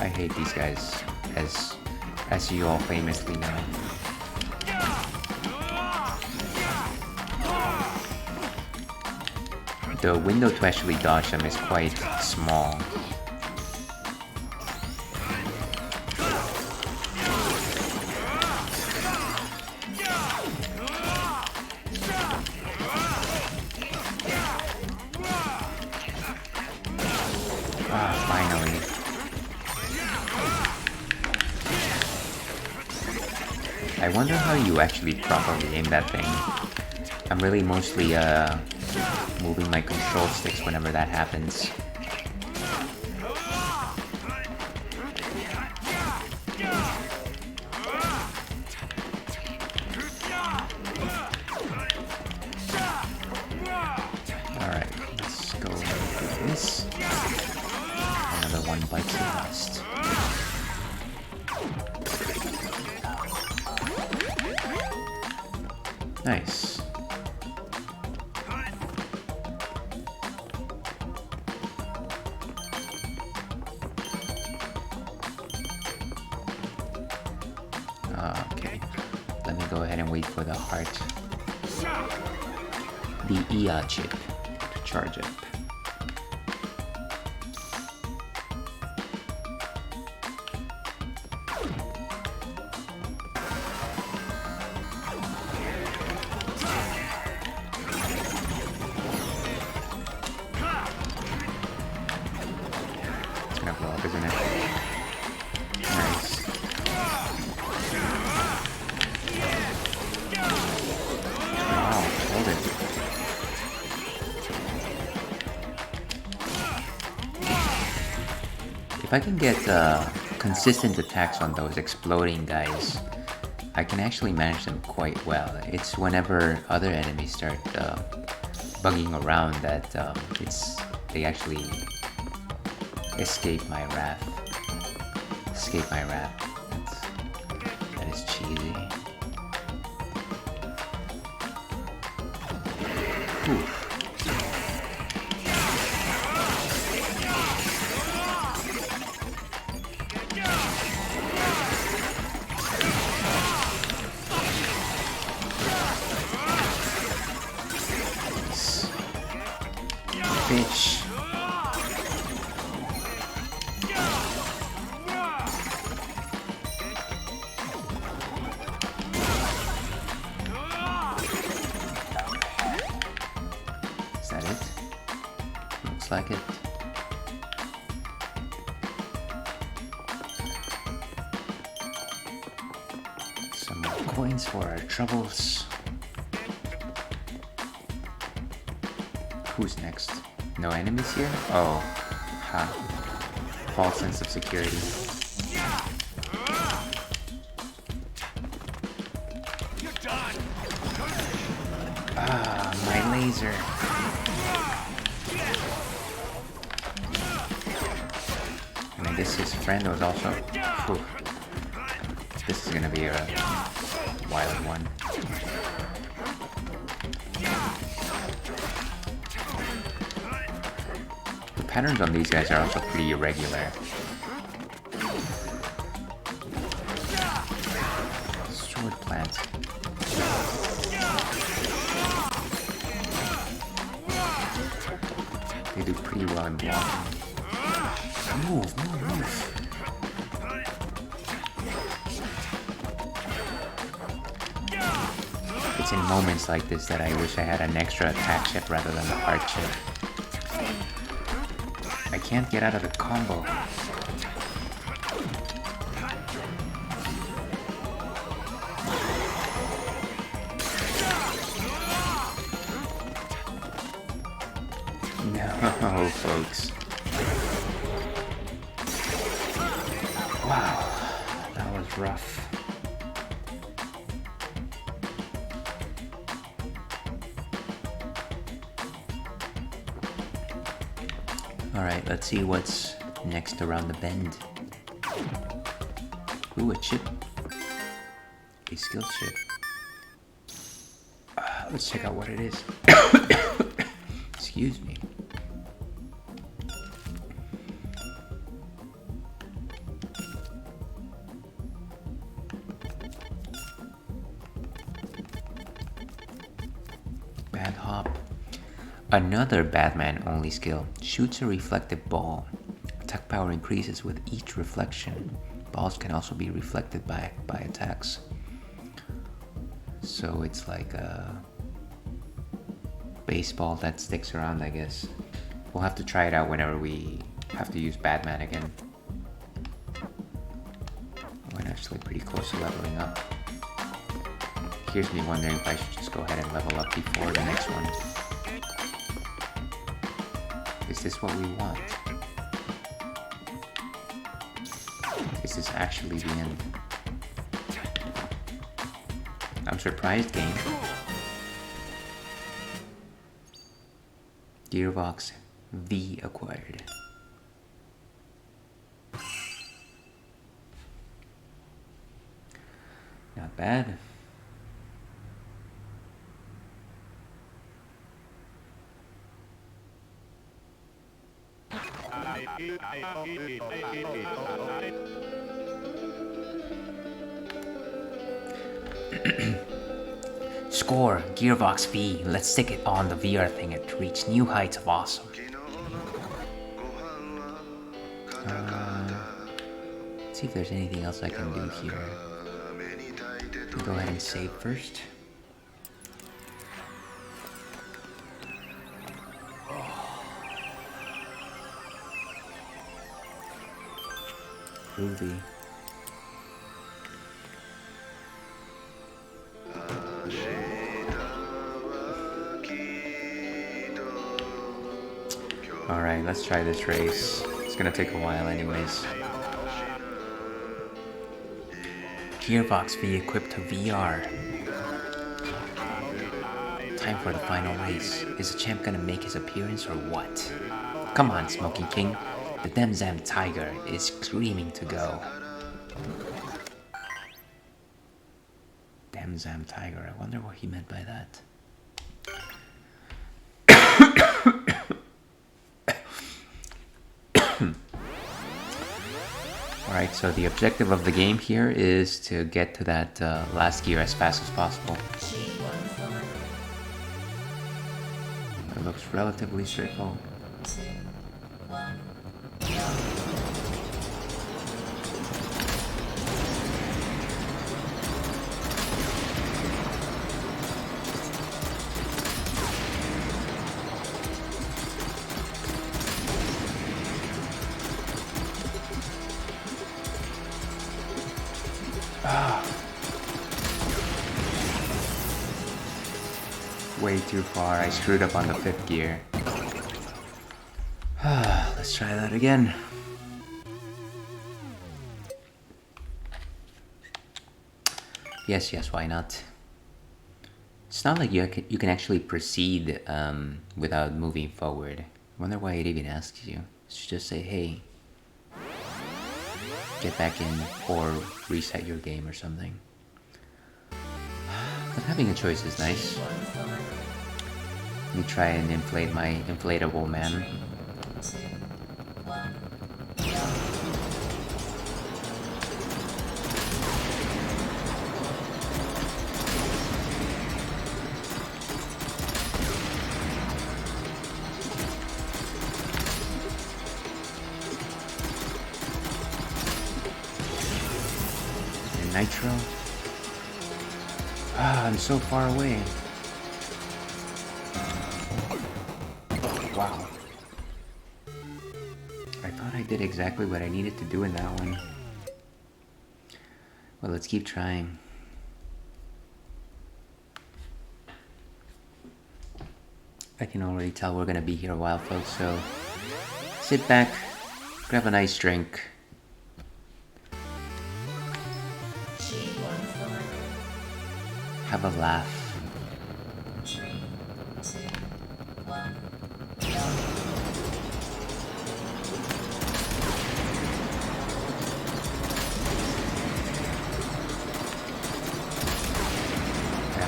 I hate these guys, as you all famously know. The window to actually dodge them is quite small. Finally. I wonder how you actually properly aim that thing. I'm really mostly moving my control sticks whenever that happens. Alright, let's go with this. Another one bites the dust. Nice. Okay, let me go ahead and wait for the heart. The EA chip to charge up. It's gonna blow up, isn't it? Nice. Wow, hold it. If I can get consistent attacks on those exploding guys, I can actually manage them quite well. It's whenever other enemies start bugging around that they actually escape my wrath. Escape my wrath. That is cheesy. Oof. Bitch. Is that it? Looks like it. Some more coins for our troubles. Who's next? No enemies here? Oh, ha. False sense of security. Ah, my laser. And I guess his friend was also... Whew. This is gonna be a wild one. Patterns on these guys are also pretty irregular. Sword plant. They do pretty well in blocking. Move. It's in moments like this that I wish I had an extra attack chip rather than the heart chip. I can't get out of the combo. No, folks. Wow, that was rough. Alright, let's see what's next around the bend. Ooh, a chip. A skill chip. Let's check out what it is. Excuse me. Bad hop. Another Batman-only skill. Shoots a reflective ball. Attack power increases with each reflection. Balls can also be reflected by attacks. So it's like a baseball that sticks around, I guess. We'll have to try it out whenever we have to use Batman again. We're actually pretty close to leveling up. Here's me wondering if I should just go ahead and level up before the next one. Is this what we want? Is this actually the end? I'm surprised, game. Gearbox V acquired. Not bad. Score, Gearbox V. Let's stick it on the VR thing and reach new heights of awesome. Let's see if there's anything else I can do here. Go ahead and save first. Groovy. Alright, let's try this race. It's gonna take a while anyways. Gearbox V equipped to VR. Time for the final race. Is the champ gonna make his appearance or what? Come on, Smoking King. The Demzam Tiger is screaming to go. Demzam Tiger, I wonder what he meant by that. Alright, so the objective of the game here is to get to that last gear as fast as possible. It looks relatively straightforward. Way too far. I screwed up on the 5th gear. Let's try that again. Yes, why not? It's not like you can actually proceed without moving forward. I wonder why it even asks you. It should just say, hey, get back in or reset your game or something. But having a choice is nice. Let me try and inflate my inflatable man. And nitro. I'm so far away. Wow. I thought I did exactly what I needed to do in that one. Well, let's keep trying. I can already tell we're gonna be here a while, folks, so sit back, grab a nice drink. Have a laugh.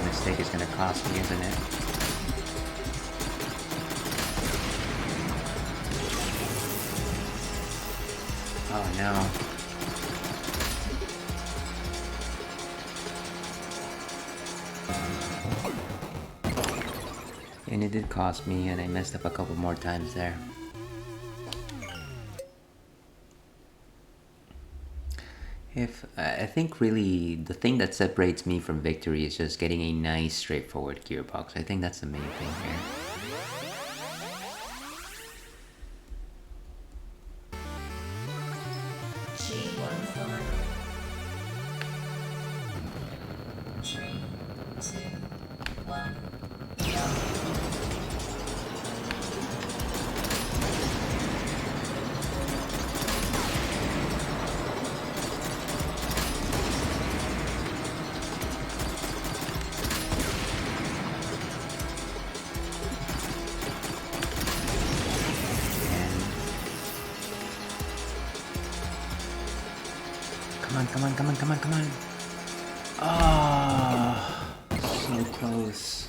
mistake is gonna cost me, isn't it? Oh no. And it did cost me, and I messed up a couple more times there. I think really the thing that separates me from victory is just getting a nice straightforward gearbox. I think that's the main thing here. G14. 3, 2, 1, go. Come on. Ah, so close.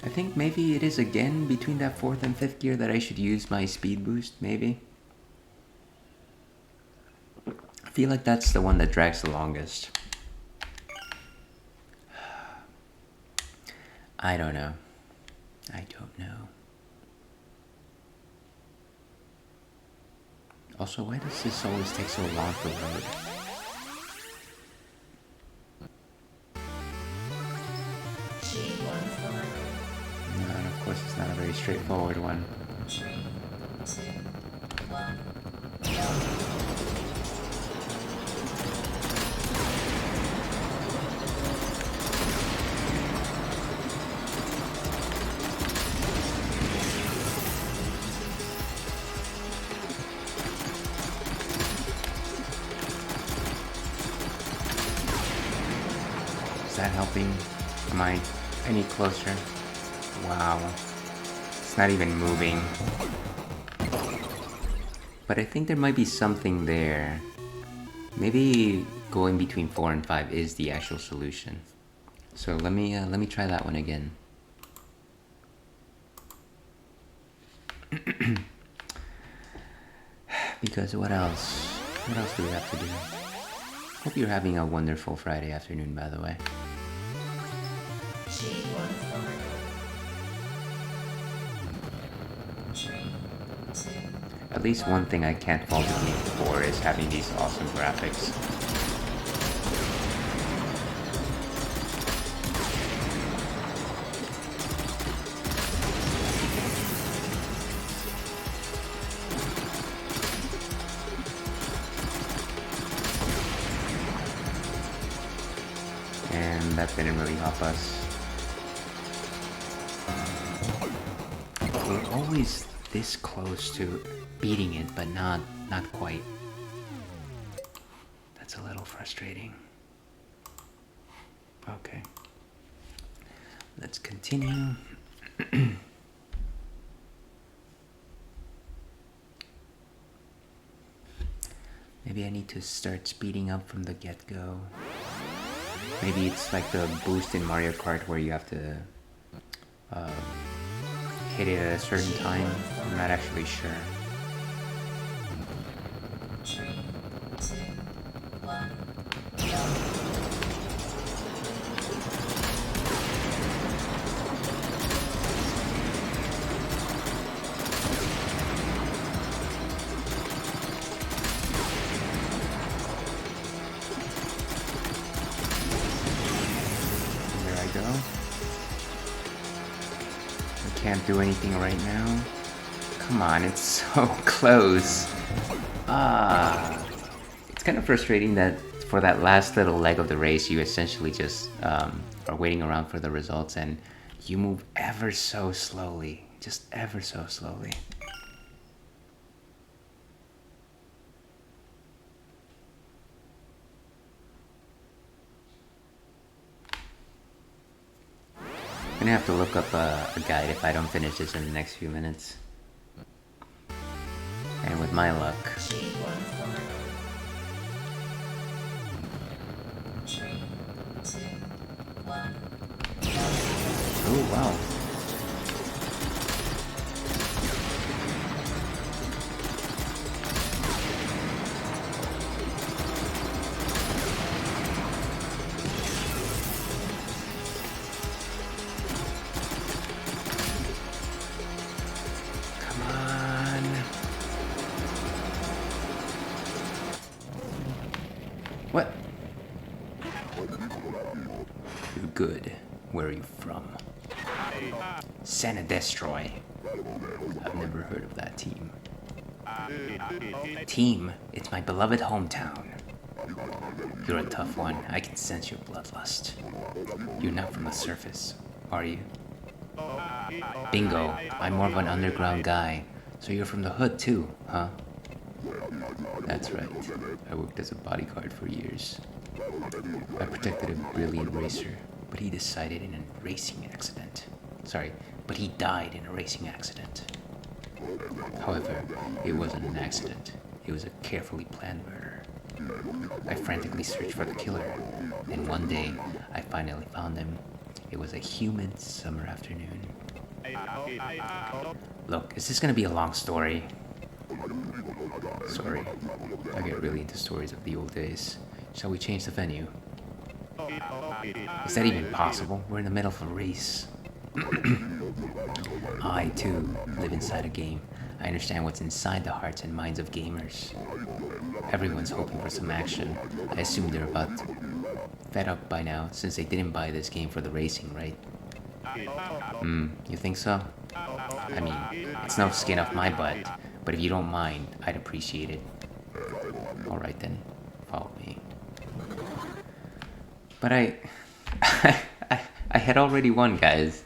I think maybe it is again between that 4th and 5th gear that I should use my speed boost, maybe. I feel like that's the one that drags the longest. I don't know. Also, why does this always take so long to load? No, and of course it's not a very straightforward one. 3, 2, 1, Is that helping? Am I any closer? Wow. It's not even moving. But I think there might be something there. Maybe going between 4 and 5 is the actual solution. So let me try that one again. Because what else? What else do we have to do? Hope you're having a wonderful Friday afternoon, by the way. G14. 3, 2, At least one thing I can't fault the game for is having these awesome graphics. And that didn't really help us. We're always this close to beating it, but not quite. That's a little frustrating. Okay. Let's continue. Maybe I need to start speeding up from the get-go. Maybe it's like the boost in Mario Kart where you have to hit it at a certain time. I'm not actually sure. 3, 2, 1, There I go. I can't do anything right now. Come on, it's so close. It's kind of frustrating that for that last little leg of the race, you essentially just are waiting around for the results and you move ever so slowly. Just ever so slowly. I'm gonna have to look up a guide if I don't finish this in the next few minutes. And with my luck, G14. 3, 2, Oh, wow. Come on. What? You're good. Where are you from? Santa Destroy. I've never heard of that team. Team, it's my beloved hometown. You're a tough one. I can sense your bloodlust. You're not from the surface, are you? Bingo, I'm more of an underground guy. So you're from the hood too, huh? That's right. I worked as a bodyguard for years. I protected a brilliant racer, but he decided in a racing accident. Sorry, but he died in a racing accident. However, it wasn't an accident. It was a carefully planned murder. I frantically searched for the killer, and one day, I finally found him. It was a humid summer afternoon. Look, is this gonna be a long story? Sorry, I get really into stories of the old days. Shall we change the venue? Is that even possible? We're in the middle of a race. I, too, live inside a game. I understand what's inside the hearts and minds of gamers. Everyone's hoping for some action. I assume they're about fed up by now, since they didn't buy this game for the racing, right? You think so? I mean, it's no skin off my butt, but if you don't mind, I'd appreciate it. Alright then, follow me. But I had already won, guys.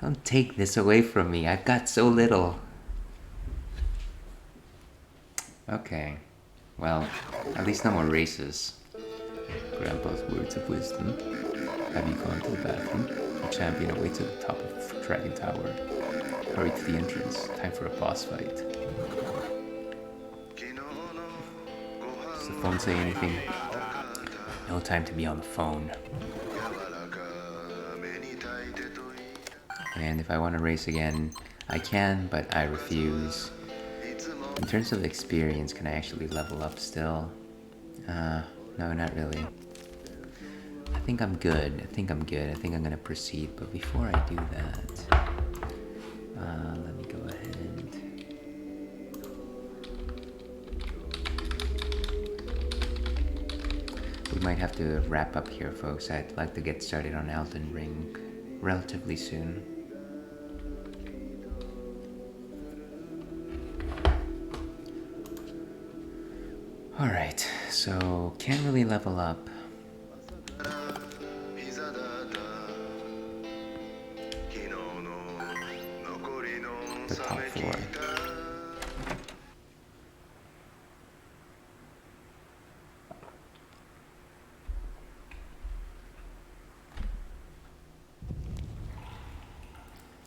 Don't take this away from me. I've got so little. Okay. Well, at least no more races. Grandpa's words of wisdom. Have you gone to the bathroom? The champion awaits at the top of Dragon Tower. Hurry to the entrance. Time for a boss fight. Does the phone say anything? No time to be on the phone. And if I want to race again, I can, but I refuse. In terms of experience, can I actually level up still? No, not really. I think I'm good. I think I'm gonna proceed, but before I do that, let me go ahead and... We might have to wrap up here, folks. I'd like to get started on Elden Ring relatively soon. Alright, so can't really level up. The top floor.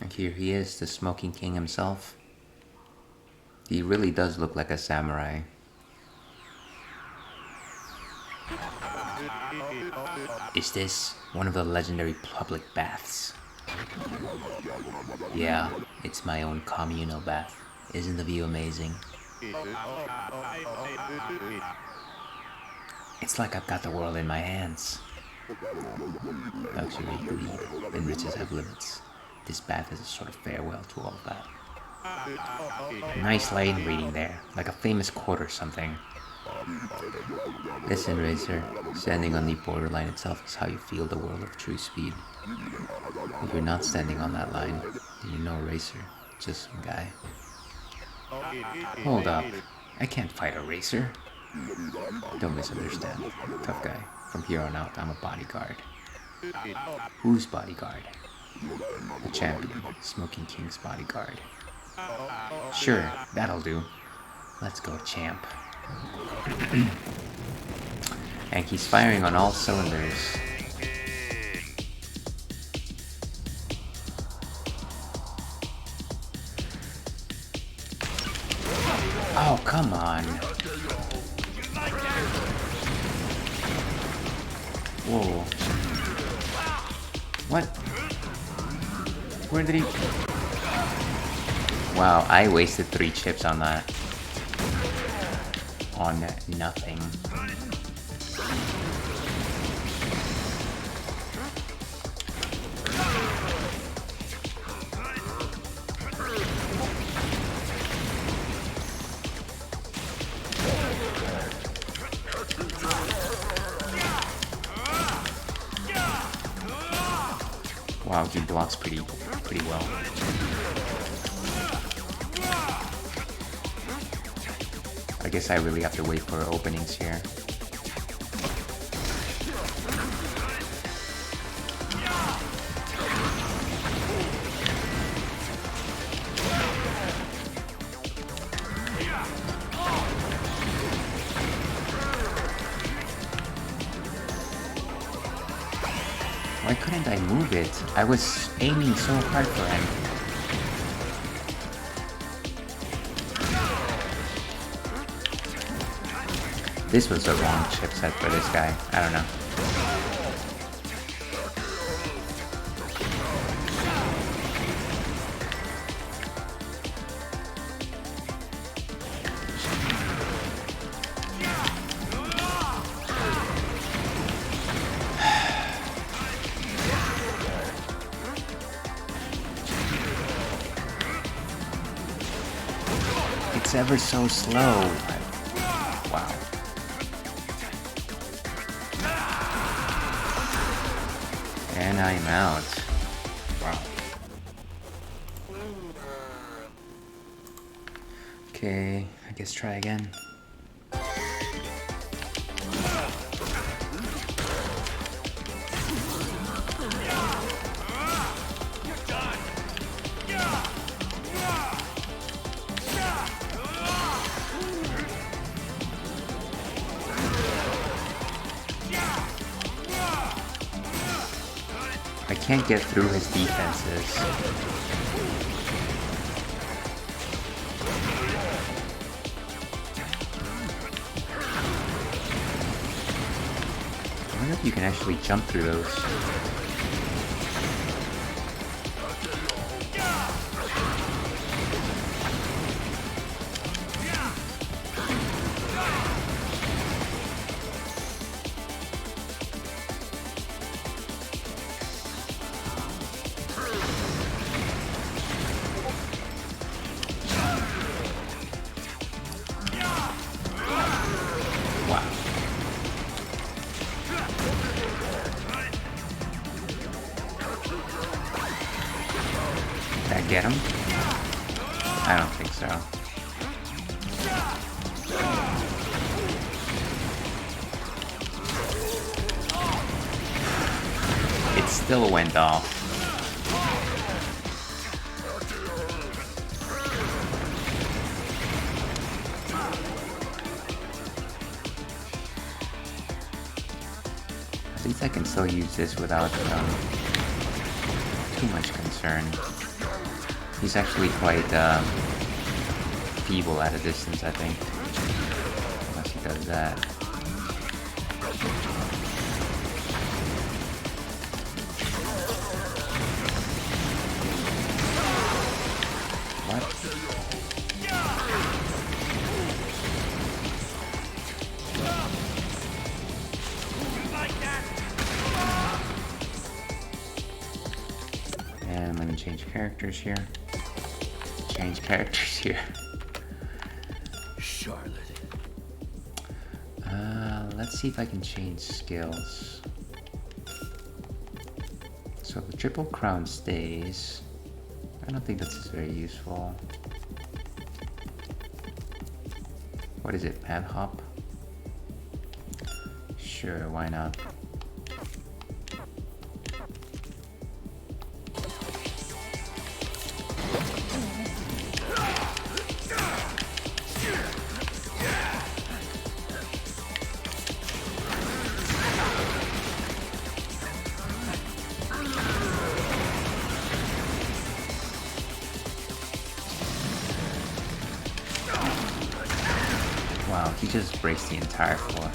And here he is, the Smoking King himself. He really does look like a samurai. Is this one of the legendary public baths? Yeah, it's my own communal bath. Isn't the view amazing? It's like I've got the world in my hands. Luxury, greed, and riches have limits. This bath is a sort of farewell to all that. Nice lane reading there, like a famous quote or something. Listen, Racer, standing on the borderline itself is how you feel the world of true speed. If you're not standing on that line, then you're no racer, just some guy. Hold up, I can't fight a racer. Don't misunderstand, tough guy. From here on out, I'm a bodyguard. Whose bodyguard? The champion, Smoking King's bodyguard. Sure, that'll do. Let's go, champ. And he's firing on all cylinders. Oh, come on. Whoa. What? Where did he... Wow, I wasted 3 chips on that. On nothing. Wow, he blocks pretty well. I guess I really have to wait for openings here. Why couldn't I move it? I was aiming so hard for him. This was the wrong chipset for this guy. I don't know. It's ever so slow. Wow. And I'm out. Wow. Okay, I guess try again. I can't get through his defenses. I wonder if you can actually jump through those. Did I get him? I don't think so. It still went off. At least I can still use this without too much concern. He's actually quite feeble at a distance, I think. Unless he does that. What? And let me change characters here. Change characters here. Charlotte. Let's see if I can change skills. So the triple crown stays. I don't think this is very useful. What is it? Pad hop? Sure, why not? Wow, he just breaks the entire floor.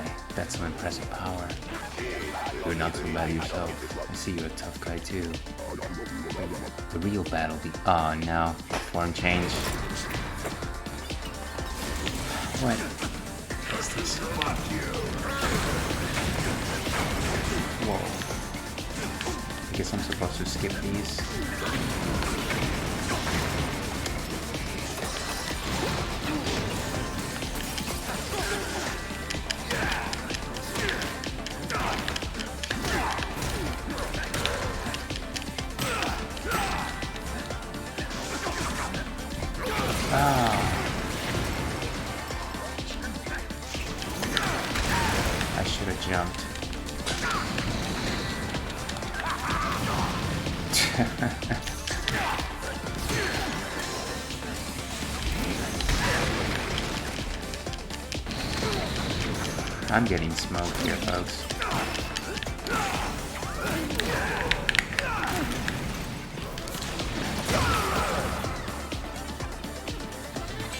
guy. That's some impressive power. You're not so bad yourself. I see you're a tough guy too. The real battle oh no, form change. What is this? Whoa. I guess I'm supposed to skip these. I should have jumped. I'm getting smoked here, folks.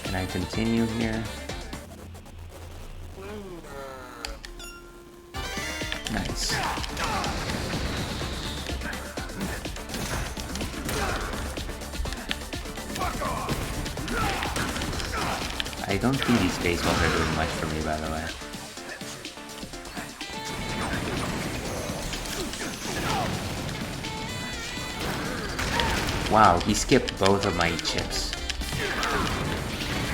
Can I continue here? Nice. I don't think these baseballs are doing much for me, by the way. Wow, he skipped both of my chips.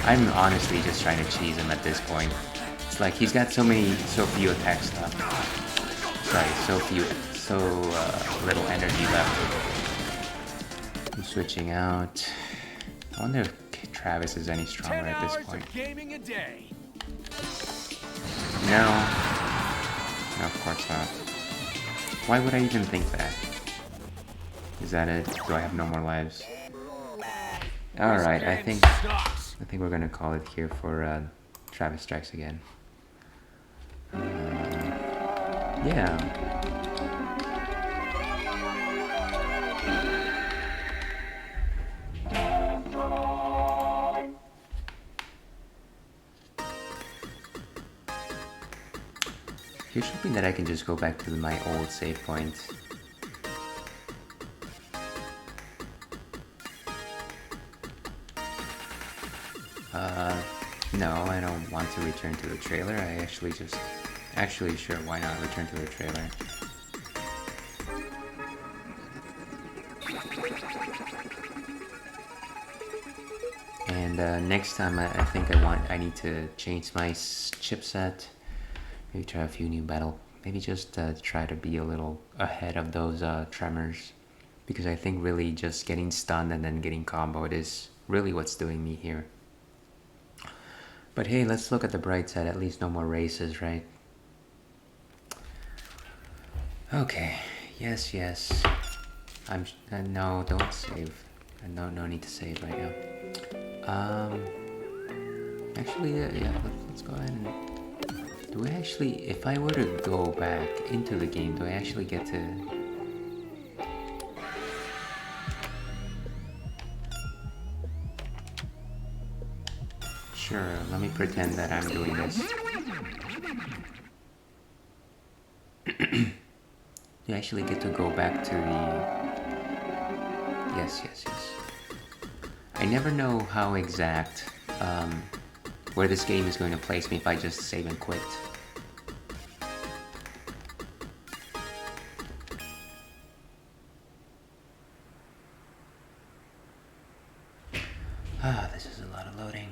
I'm honestly just trying to cheese him at this point. It's like he's got so few attack stuff. Sorry, so little energy left. I'm switching out. I wonder if Travis is any stronger at this point. Gaming a day. No. No, of course not. Why would I even think that? Is that it? Do I have no more lives? Alright, I think we're gonna call it here for Travis Strikes Again. Yeah. Here's hoping that I can just go back to my old save point. No, I don't want to return to the trailer. I actually sure, why not return to the trailer? And next time I think I need to change my chipset. Maybe try a few new maybe just try to be a little ahead of those tremors. Because I think really just getting stunned and then getting comboed is really what's doing me here. But hey, let's look at the bright side. At least no more races, right? Okay. Yes. No, don't save. No need to save right now. Actually, yeah. Let's go ahead and. Do I actually? If I were to go back into the game, do I actually get to? Sure, let me pretend that I'm doing this. You actually get to go back to the... Yes. I never know how exact where this game is going to place me if I just save and quit. This is a lot of loading.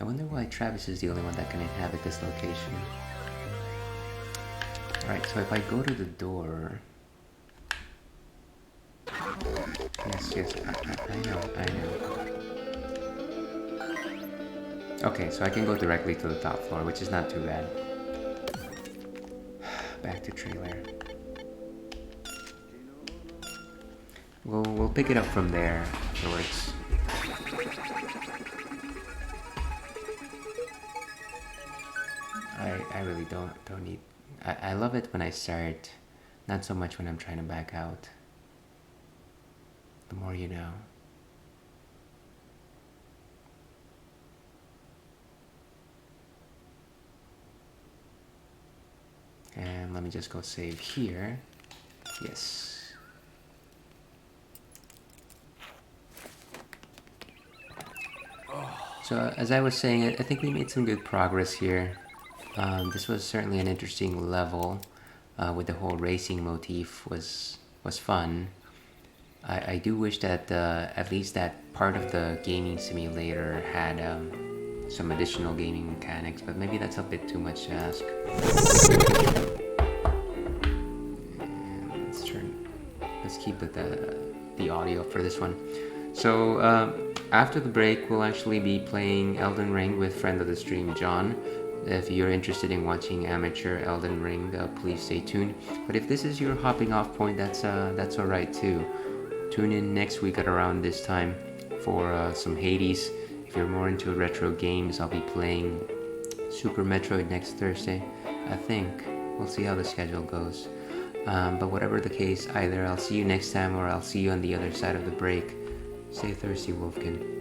I wonder why Travis is the only one that can inhabit this location. Alright, so if I go to the door... Yes, I know. Okay, so I can go directly to the top floor, which is not too bad. Back to trailer. We'll pick it up from there afterwards. I really don't need... I love it when I start Not so much when I'm trying to back out. The more you know. And let me just go save here. Yes. So as I was saying, I think we made some good progress here. This was certainly an interesting level with the whole racing motif was fun. I do wish that at least that part of the gaming simulator had some additional gaming mechanics, but maybe that's a bit too much to ask. And let's keep the audio for this one. So after the break, we'll actually be playing Elden Ring with friend of the stream, John. If you're interested in watching amateur Elden Ring, please stay tuned. But if this is your hopping off point, that's alright too. Tune in next week at around this time for some Hades. If you're more into retro games, I'll be playing Super Metroid next Thursday, I think. We'll see how the schedule goes. But whatever the case, either I'll see you next time or I'll see you on the other side of the break. Stay thirsty, Wolfkin.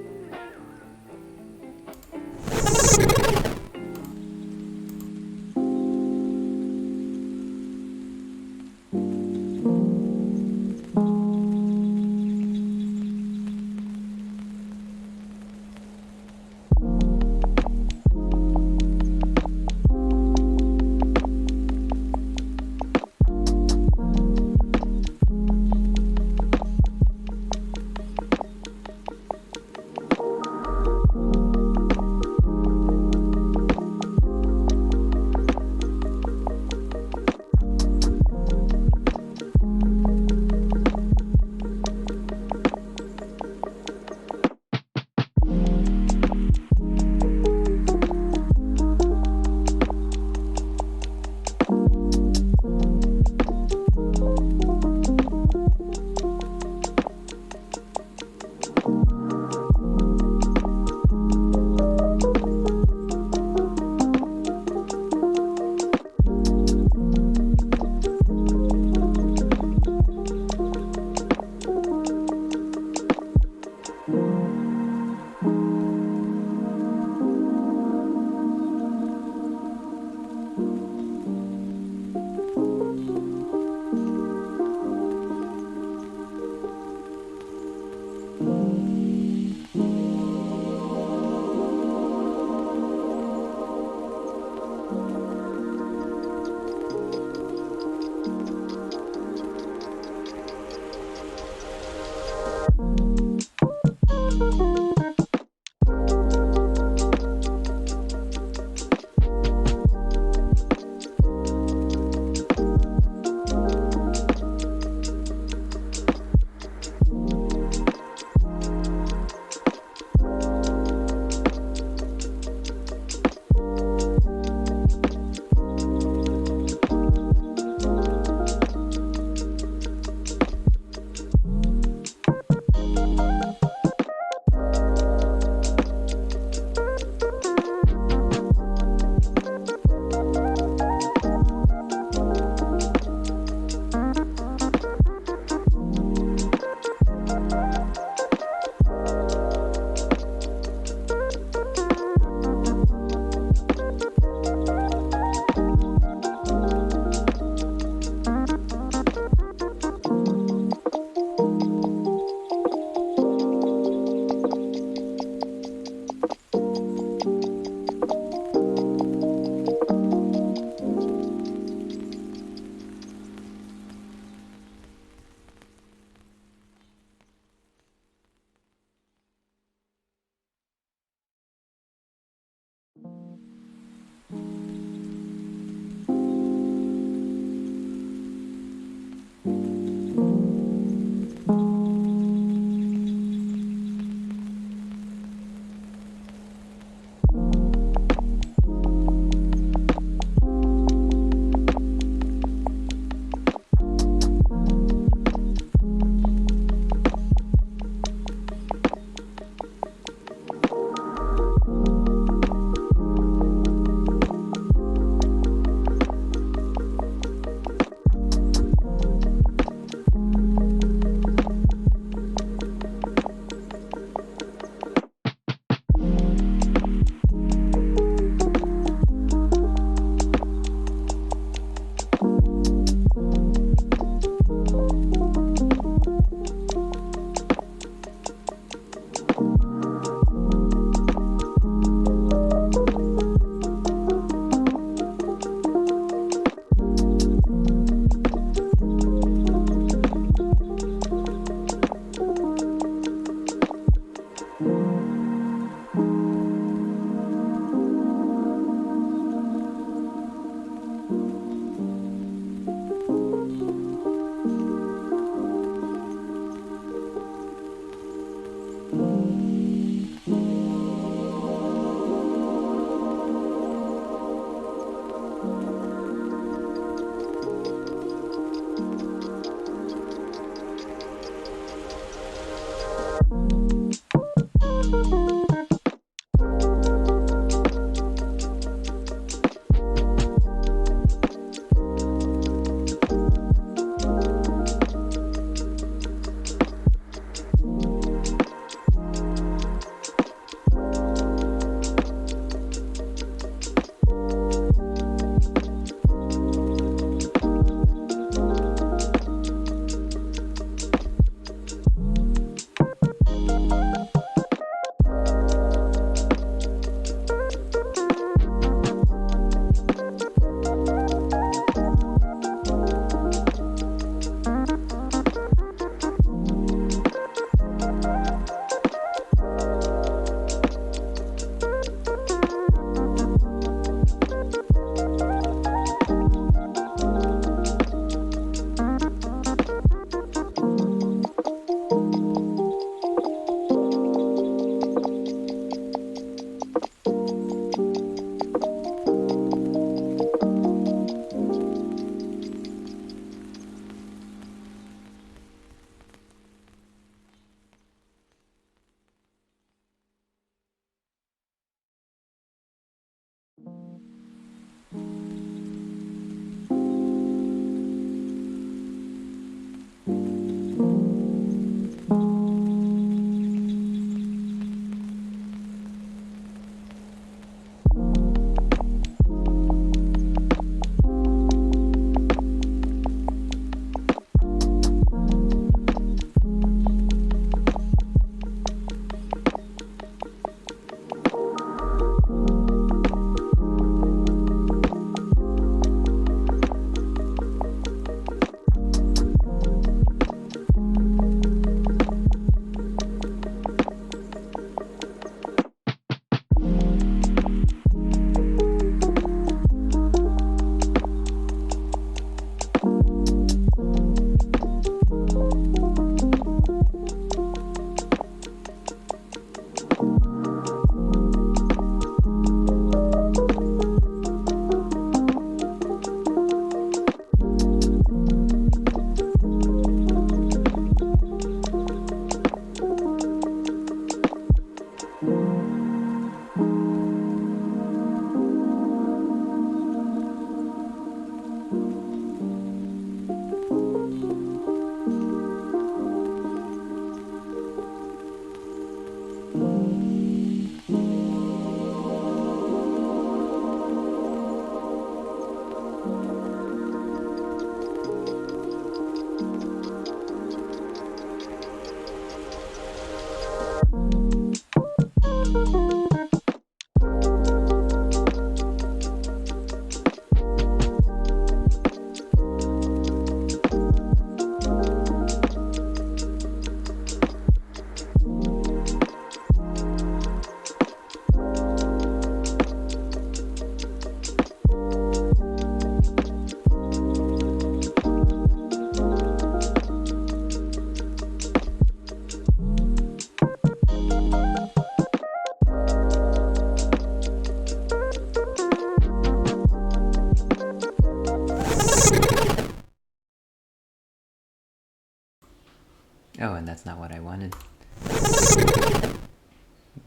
Oh, and that's not what I wanted.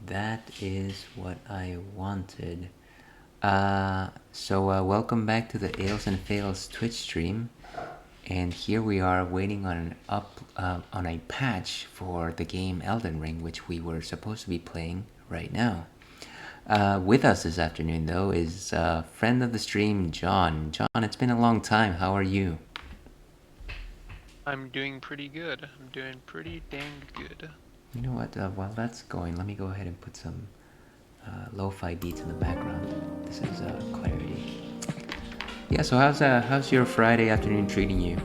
That is what I wanted. Welcome back to the Ales and Fails Twitch stream. And here we are waiting on on a patch for the game Elden Ring, which we were supposed to be playing right now. With us this afternoon, though, is friend of the stream, John. John, it's been a long time. How are you? I'm doing pretty good. I'm doing pretty dang good. You know what? While that's going, let me go ahead and put some lo-fi beats in the background. This is clarity. Yeah. So how's your Friday afternoon treating you?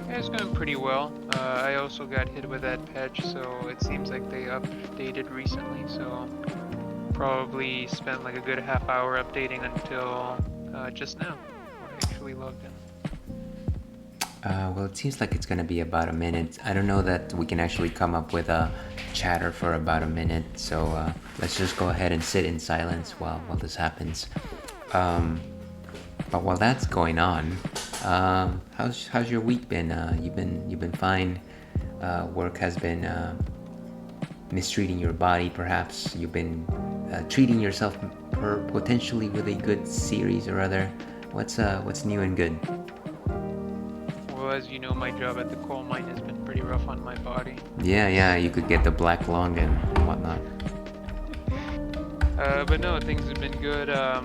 Yeah, it's going pretty well. I also got hit with that patch, so it seems like they updated recently. So probably spent like a good half hour updating until just now, when I actually logged in. Well, it seems like it's going to be about a minute. I don't know that we can actually come up with a chatter for about a minute, so let's just go ahead and sit in silence while this happens. But while that's going on, how's your week been? You've been fine. Work has been mistreating your body, perhaps. You've been treating yourself potentially with a good series or other. What's new and good? Well, as you know, my job at the coal mine has been pretty rough on my body. Yeah, you could get the black lung and whatnot. But no, things have been good. I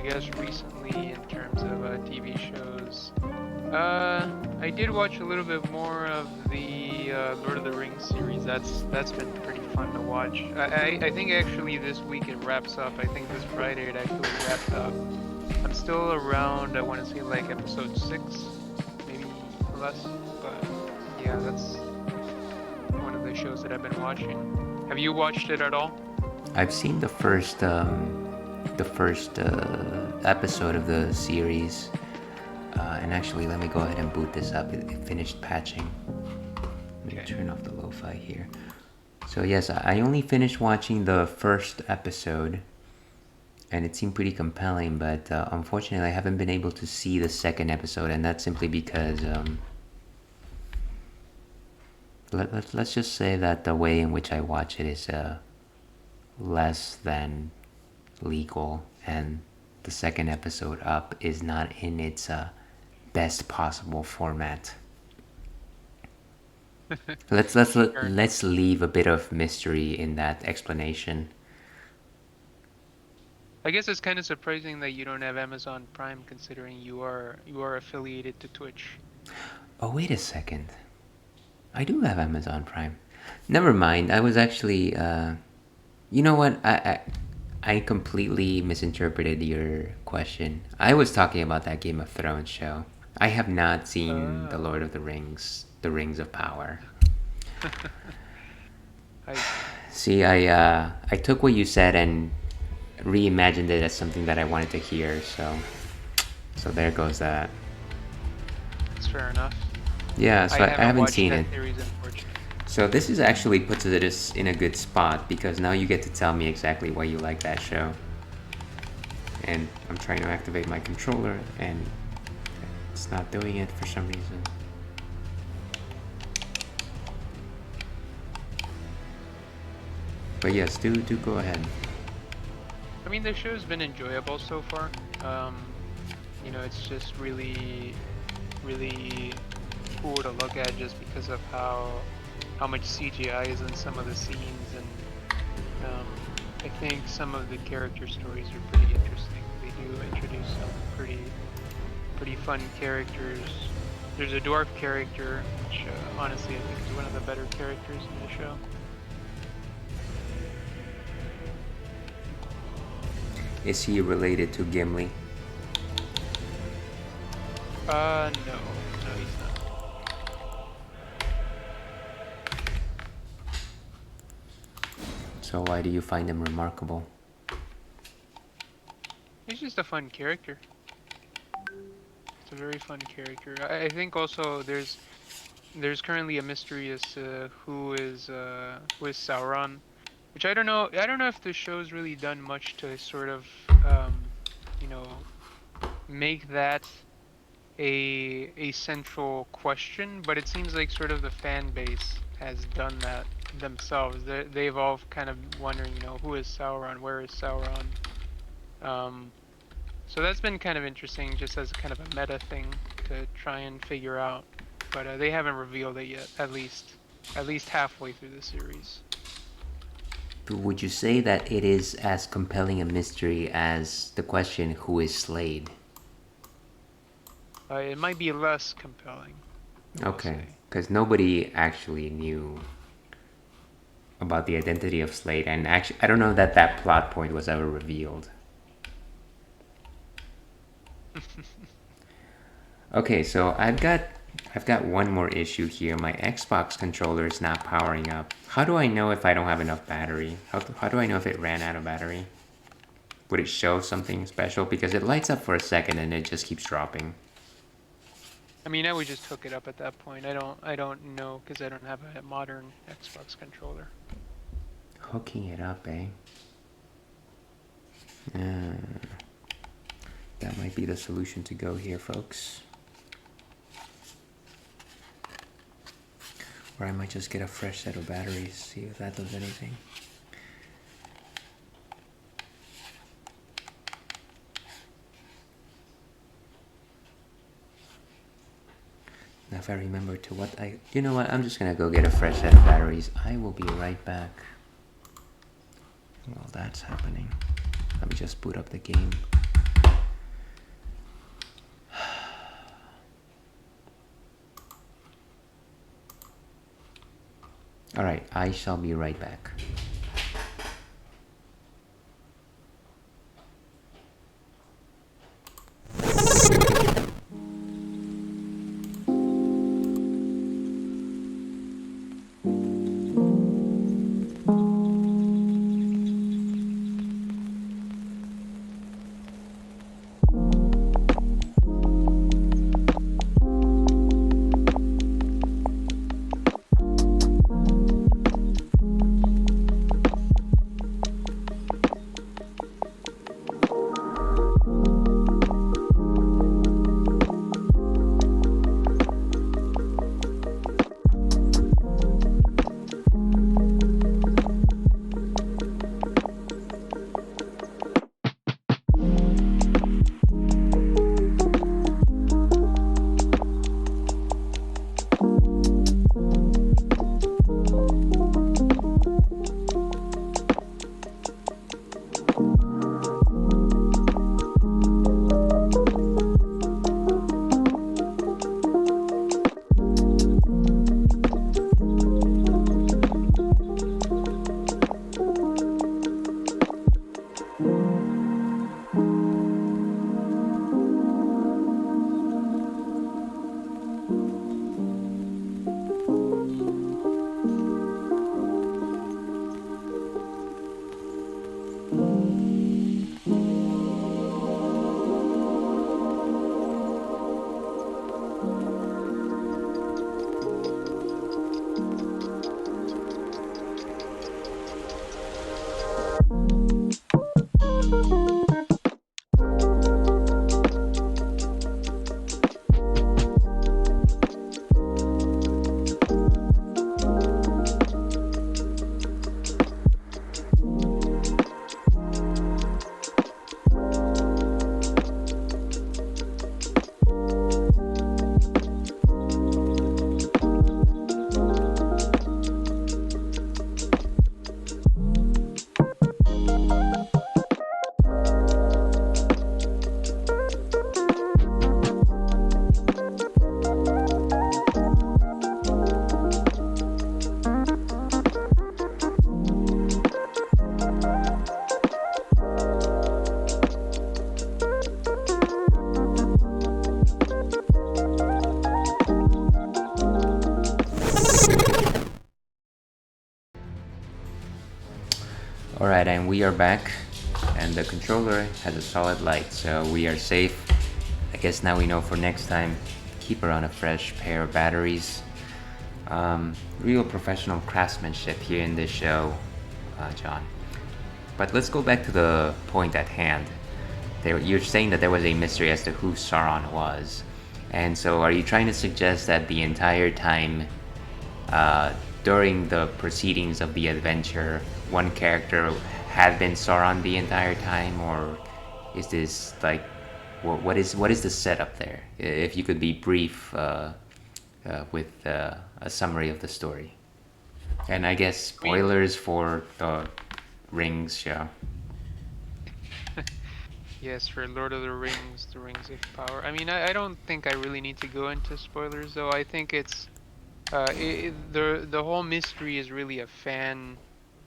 guess recently in terms of TV shows, I did watch a little bit more of the Lord of the Rings series. That's been pretty fun to watch. I think actually this week it wraps up. I think this Friday it actually wrapped up. I'm still around, I want to say like episode 6, maybe less. But yeah, that's one of the shows that I've been watching. Have you watched it at all? I've seen the first episode of the series, and actually, let me go ahead and boot this up. It finished patching. Let me turn off the lo-fi here. So yes, I only finished watching the first episode, and it seemed pretty compelling. But unfortunately, I haven't been able to see the second episode, and that's simply because let's just say that the way in which I watch it is less than legal, and the second episode up is not in its best possible format. Let's leave a bit of mystery in that explanation. I guess it's kind of surprising that you don't have Amazon Prime, considering you are affiliated to Twitch. Oh, wait a second. I do have Amazon Prime. Never mind. I was actually you know what? I completely misinterpreted your question. I was talking about that Game of Thrones show. I have not seen The Lord of the Rings, The Rings of Power. See, I took what you said and reimagined it as something that I wanted to hear, so there goes that. That's fair enough. Yeah, so I haven't seen it. Series, unfortunately. So this is actually puts it in a good spot, because now you get to tell me exactly why you like that show. And I'm trying to activate my controller, and it's not doing it for some reason. But yes, do go ahead. I mean, the show's been enjoyable so far. You know, it's just really cool to look at, just because of how much CGI is in some of the scenes, and I think some of the character stories are pretty interesting. They do introduce some pretty fun characters. There's a dwarf character, which honestly I think is one of the better characters in the show. Is he related to Gimli? No, he's not. So why do you find him remarkable? He's just a fun character. It's a very fun character. I think also there's currently a mystery as to who is Sauron, which I don't know. I don't know if the show's really done much to sort of you know, make that a central question, but it seems like sort of the fan base has done that themselves. They've all kind of wondering, who is Sauron? Where is Sauron? Um, so that's been kind of interesting, just as a kind of a meta thing to try and figure out. But they haven't revealed it yet, at least halfway through the series. But would you say that it is as compelling a mystery as the question, who is Slade? It might be less compelling. Okay, because nobody actually knew about the identity of Slade, and actually, I don't know that that plot point was ever revealed. Okay, so I've got one more issue here. My Xbox controller is not powering up. How do I know if I don't have enough battery? How do I know if it ran out of battery? Would it show something special? Because it lights up for a second and it just keeps dropping. I mean, I would just hook it up at that point. I don't know because I don't have a modern Xbox controller. Hooking it up, eh? That might be the solution to go here, folks. Or I might just get a fresh set of batteries, see if that does anything. Now if I remember to what you know what, I'm just gonna go get a fresh set of batteries. I will be right back. While that's happening, let me just boot up the game. Alright, I shall be right back. Alright, and we are back, and the controller has a solid light, so we are safe. I guess now we know for next time, keep around a fresh pair of batteries. Real professional craftsmanship here in this show, John. But let's go back to the point at hand. You're saying that there was a mystery as to who Sauron was, And so, are you trying to suggest that the entire time, uh, during the proceedings of the adventure, one character had been Sauron the entire time, or is this like, what is the setup there? If you could be brief with a summary of the story, and I guess I mean, spoilers for the rings, yeah. yes, for Lord of the Rings of Power. I mean, I don't think I really need to go into spoilers, though. I think it's the whole mystery is really a fan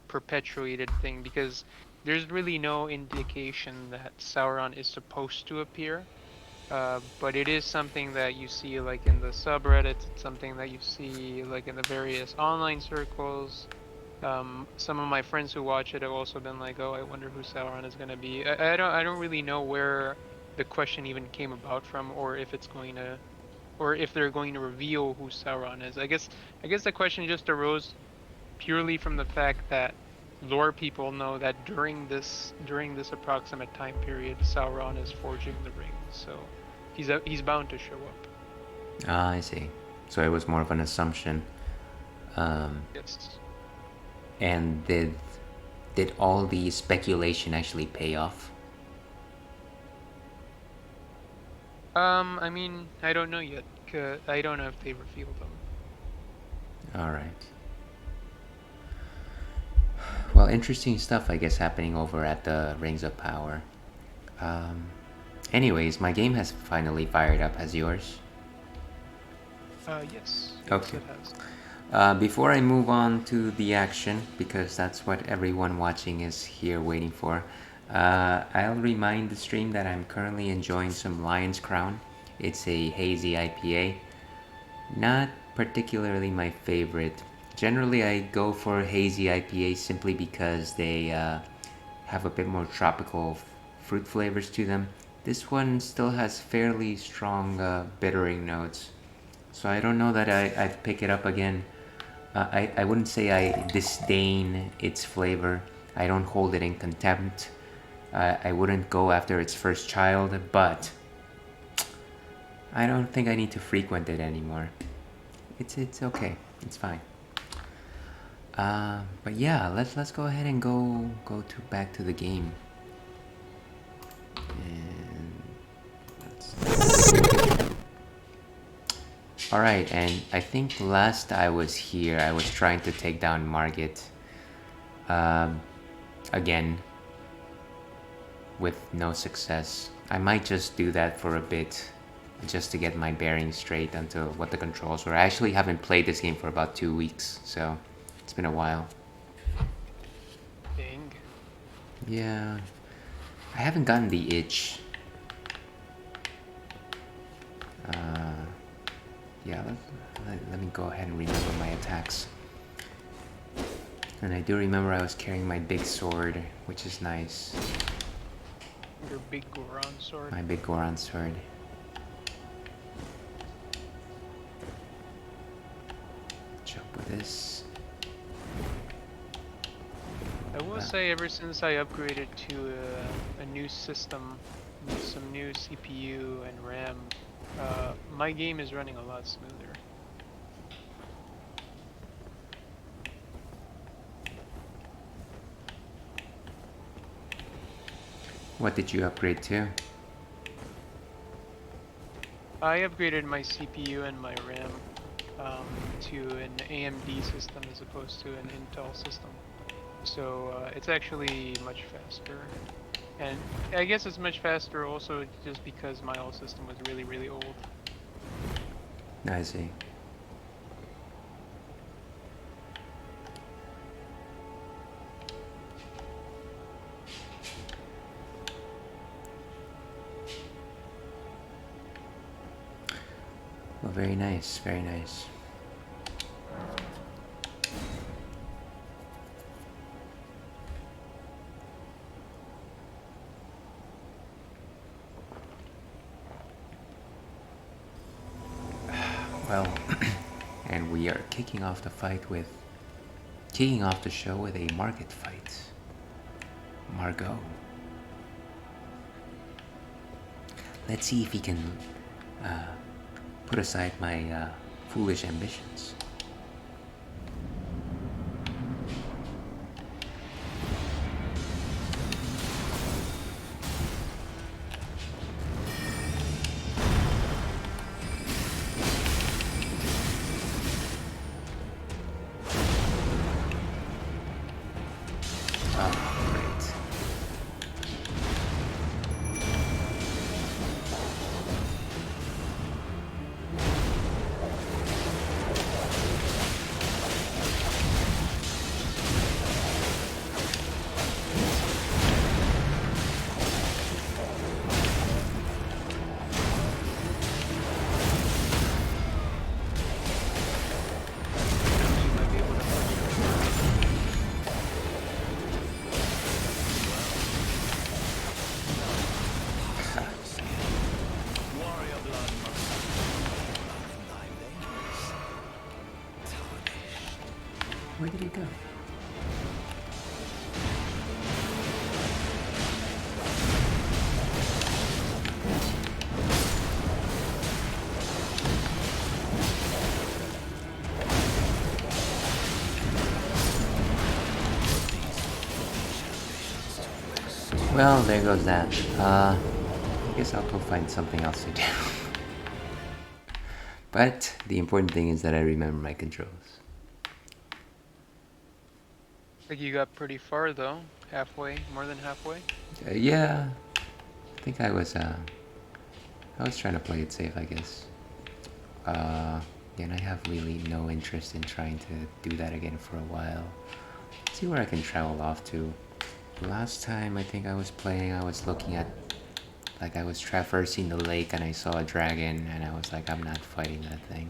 perpetuated thing because there's really no indication that Sauron is supposed to appear. But it is something that you see like in the subreddits. It's something that you see like in the various online circles. Some of my friends who watch it have also been like, "Oh, I wonder who Sauron is going to be." I don't really know where the question even came about from, or if it's going to, or if they're going to reveal who Sauron is. I guess the question just arose purely from the fact that lore people know that during this approximate time period, Sauron is forging the ring, so he's bound to show up. Ah, I see. So it was more of an assumption. Um, Yes. and did all the speculation actually pay off? I mean, I don't know yet. I don't know if they revealed them. All right. Well, interesting stuff, I guess, happening over at the Rings of Power. Um, anyways, my game has finally fired up. Has yours? Yes, Okay. it has. Before I move on to the action, because that's what everyone watching is here waiting for, I'll remind the stream that I'm currently enjoying some Lion's Crown. It's a hazy IPA. Not particularly my favorite. Generally, I go for hazy IPAs simply because they have a bit more tropical fruit flavors to them. This one still has fairly strong bittering notes. So I don't know that I'd pick it up again. I wouldn't say I disdain its flavor. I don't hold it in contempt. I wouldn't go after its first child, but I don't think I need to frequent it anymore. It's okay. It's fine. But yeah, let's go ahead and go to back to the game. And all right, and I think last I was here, I was trying to take down Margit um, again with no success. I might just do that for a bit just to get my bearings straight onto what the controls were. I actually haven't played this game for about 2 weeks, so it's been a while. Dang. Yeah, I haven't gotten the itch. Yeah, let me go ahead and remember my attacks. And I do remember I was carrying my big sword, which is nice. Your big Goron sword. My big Goron sword. Jump with this. I will say, ever since I upgraded to a new system with some new CPU and RAM, my game is running a lot smoother. What did you upgrade to? I upgraded my CPU and my RAM to an AMD system as opposed to an Intel system. So it's actually much faster. And I guess it's much faster also just because my old system was really, really old. I see. Well, very nice, very nice. Well, and we are kicking off the show with a market fight. Margot. Let's see if he can put aside my foolish ambitions. Oh, great. Where did it go? Well, there goes that. I guess I'll go find something else to do. But the important thing is that I remember my controls. Like you got pretty far though, halfway, more than halfway. Yeah, I think I was trying to play it safe, I guess. And I have really no interest in trying to do that again for a while. See where I can travel off to. Last time I think I was playing, I was looking at, like I was traversing the lake and I saw a dragon and I was like, I'm not fighting that thing.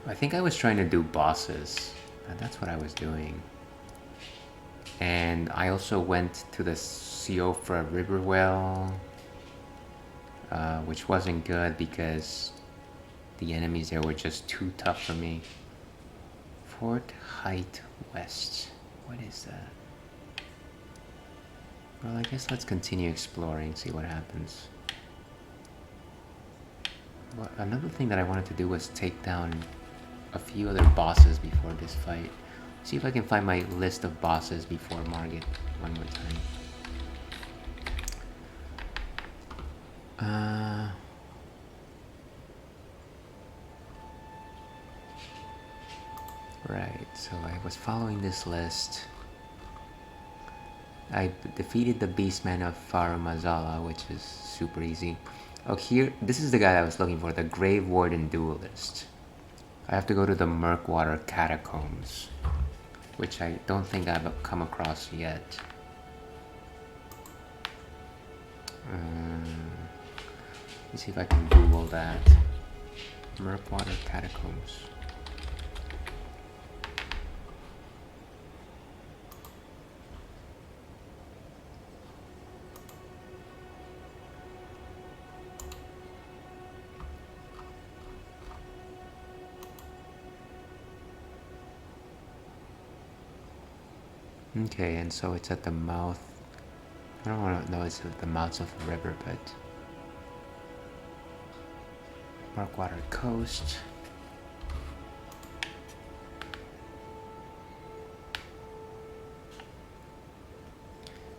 I think I was trying to do bosses. That's what I was doing. And I also went to the Siofra River Well, which wasn't good because the enemies there were just too tough for me. Fort Height West. What is that? Well, I guess let's continue exploring, see what happens. Well, another thing that I wanted to do was take down a few other bosses before this fight. See if I can find my list of bosses before Margit one more time. Right, so I was following this list. I defeated the Beastman of Faramazala, which is super easy. Oh, here, this is the guy I was looking for, the Grave Warden Duelist. I have to go to the Murkwater Catacombs, which I don't think I've come across yet. Let's see if I can Google that. Murkwater Catacombs. Okay, and so it's at the mouth. I don't want to know it's at the mouths of the river, but Murkwater Coast.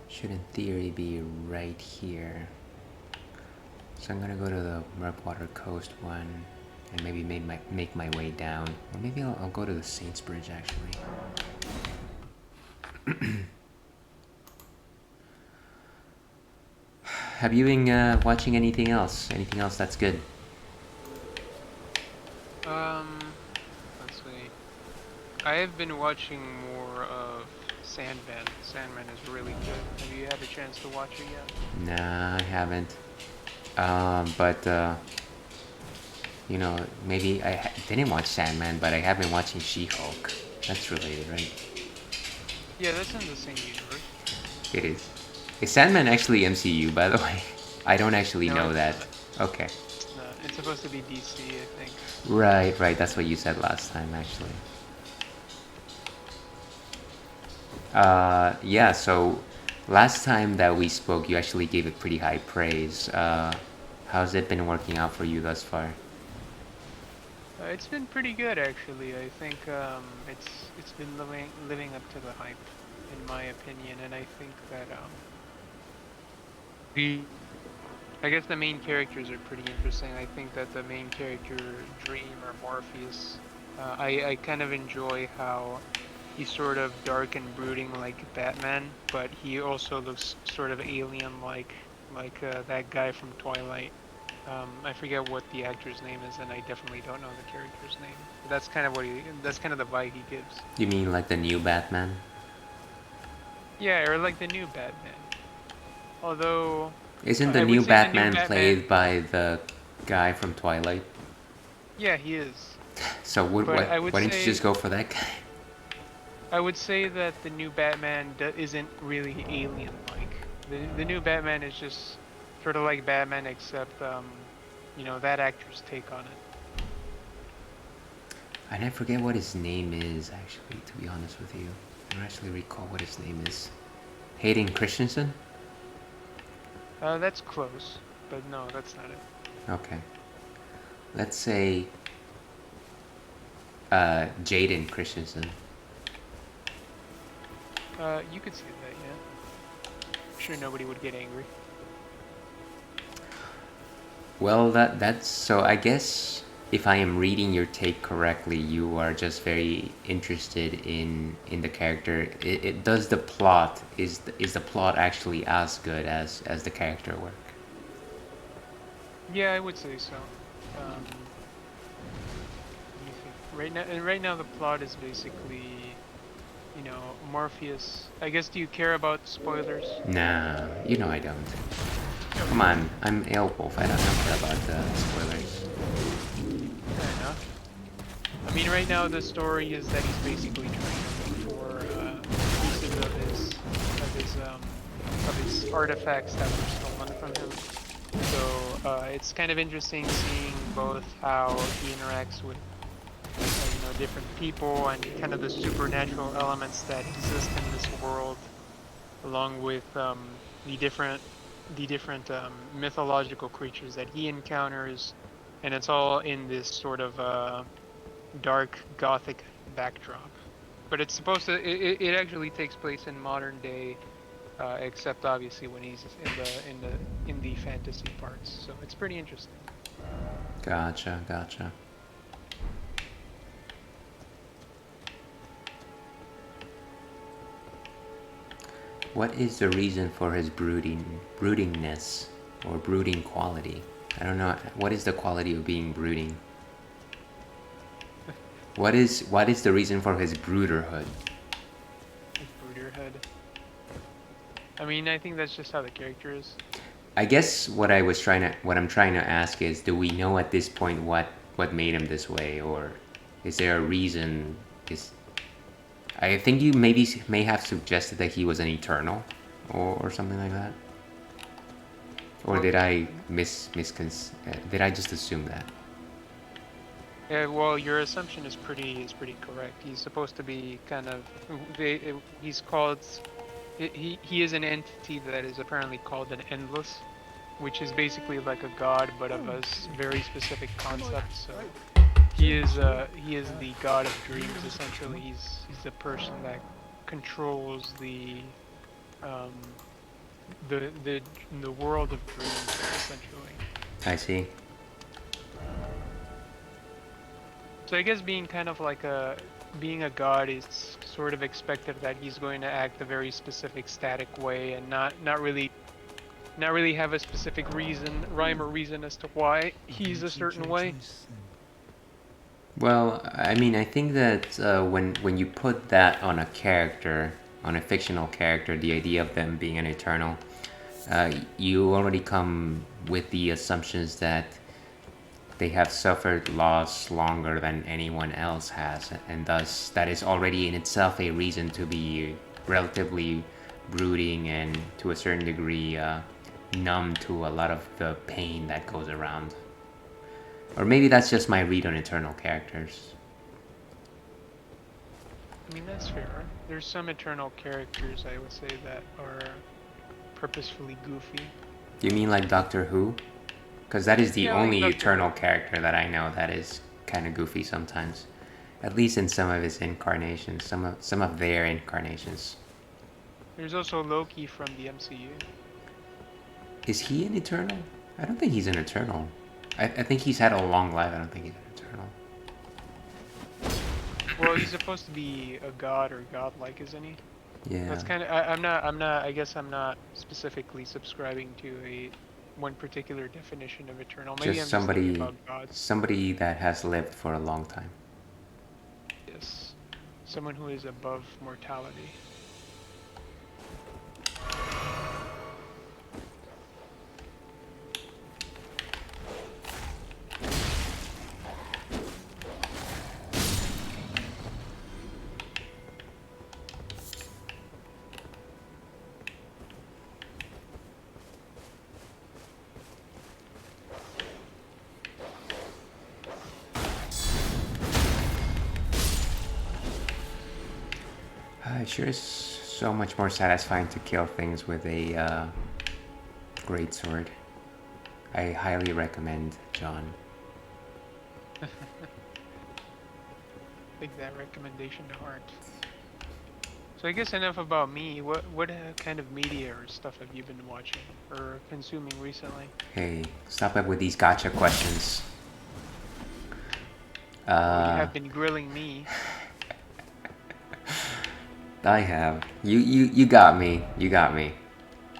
Should in theory be right here. So I'm gonna go to the Murkwater Coast one and maybe make my way down. Or maybe I'll go to the Saints Bridge actually. Have you been watching anything else? Anything else that's good? Let's see. I have been watching more of Sandman. Sandman is really good. Have you had a chance to watch it yet? Nah, I haven't. But you know, maybe I didn't watch Sandman, but I have been watching She-Hulk. That's related, right? Yeah, that's in the same universe. It is. Is Sandman actually MCU, by the way? I don't actually No, know it's that. not. Okay. No, it's supposed to be DC, I think. Right. That's what you said last time, actually. Yeah, so last time that we spoke, you actually gave it pretty high praise. How's it been working out for you thus far? It's been pretty good actually. I think it's been living up to the hype, in my opinion, and I think that the I guess the main characters are pretty interesting. I think that the main character, Dream or Morpheus, I kind of enjoy how he's sort of dark and brooding like Batman, but he also looks sort of alien-like, like that guy from Twilight. I forget what the actor's name is, and I definitely don't know the character's name. But that's kind of that's kind of the vibe he gives. You mean like the new Batman? Yeah, or like the new Batman. Although, Isn't the I would new say the new Batman Batman, played by the guy from Twilight? yeah, he is. So But I would why didn't you say just go for that guy? I would say that the new Batman isn't really alien-like. The new Batman is just sort of like Batman, except you know, that actor's take on it. I forget what his name is, actually, to be honest with you. I don't actually recall what his name is. Hayden Christensen? That's close, but no, that's not it. Okay. Let's say Jaden Christensen. You could say that, yeah. I'm sure nobody would get angry. Well, that's so. I guess if I am reading your take correctly, you are just very interested in the character. It does the plot is the plot actually as good as the character work? Yeah, I would say so. Let me think. Right now the plot is basically, you know, Morpheus. I guess, do you care about spoilers? Nah, you know I don't. Come on, I'm Aelwolf. I don't care about spoilers. Fair enough. I mean, right now the story is that he's basically training for pieces of his artifacts that were stolen from him. So it's kind of interesting seeing both how he interacts with you know, different people and kind of the supernatural elements that exist in this world, along with the different mythological creatures that he encounters, and it's all in this sort of dark gothic backdrop. But it's supposed to it actually takes place in modern day, except obviously when he's in the fantasy parts. So it's pretty interesting. Gotcha. What is the reason for his broodingness, or brooding quality? I don't know. What is the quality of being brooding? What is the reason for his brooderhood? His Brooderhood. I mean, I think that's just how the character is. I guess what I'm trying to ask is, do we know at this point what made him this way, or is there a reason? I think you may have suggested that he was an Eternal, or something like that. Or did I did I just assume that? Yeah, well, your assumption is pretty correct. He's supposed to be kind of he's called he is an entity that is apparently called an endless, which is basically like a god but of a very specific concept. So he is the god of dreams essentially. He's the person that controls um the world of dreams essentially. I see. So I guess being kind of like being a god is sort of expected that he's going to act a very specific static way and not really have a specific rhyme or reason as to why he's a certain way. Well, I mean, I think that when you put that on a character, on a fictional character, the idea of them being an eternal, you already come with the assumptions that they have suffered loss longer than anyone else has, and thus that is already in itself a reason to be relatively brooding and to a certain degree numb to a lot of the pain that goes around. Or maybe that's just my read on eternal characters. I mean, that's fair. There's some Eternal characters, I would say, that are purposefully goofy. You mean like Doctor Who? Because that is the Yeah, like only Doctor Eternal Who. character that I know that is kind of goofy sometimes. At least in some of his incarnations, some of their incarnations. There's also Loki from the MCU. Is he an Eternal? I don't think he's an Eternal. I think he's had a long life. I don't think he's an Eternal. Well, he's supposed to be a god or godlike, isn't he? Yeah. That's kind of. I'm not. I guess I'm not specifically subscribing to a one particular definition of eternal. Maybe Just I'm just thinking somebody, about gods. somebody that has lived for a long time. Yes, someone who is above mortality. It sure is so much more satisfying to kill things with a great sword. I highly recommend, John. Take that recommendation to heart. So I guess enough about me. What kind of media or stuff have you been watching or consuming recently? Hey, stop it with these gotcha questions. You have been grilling me. I have. You got me. You got me.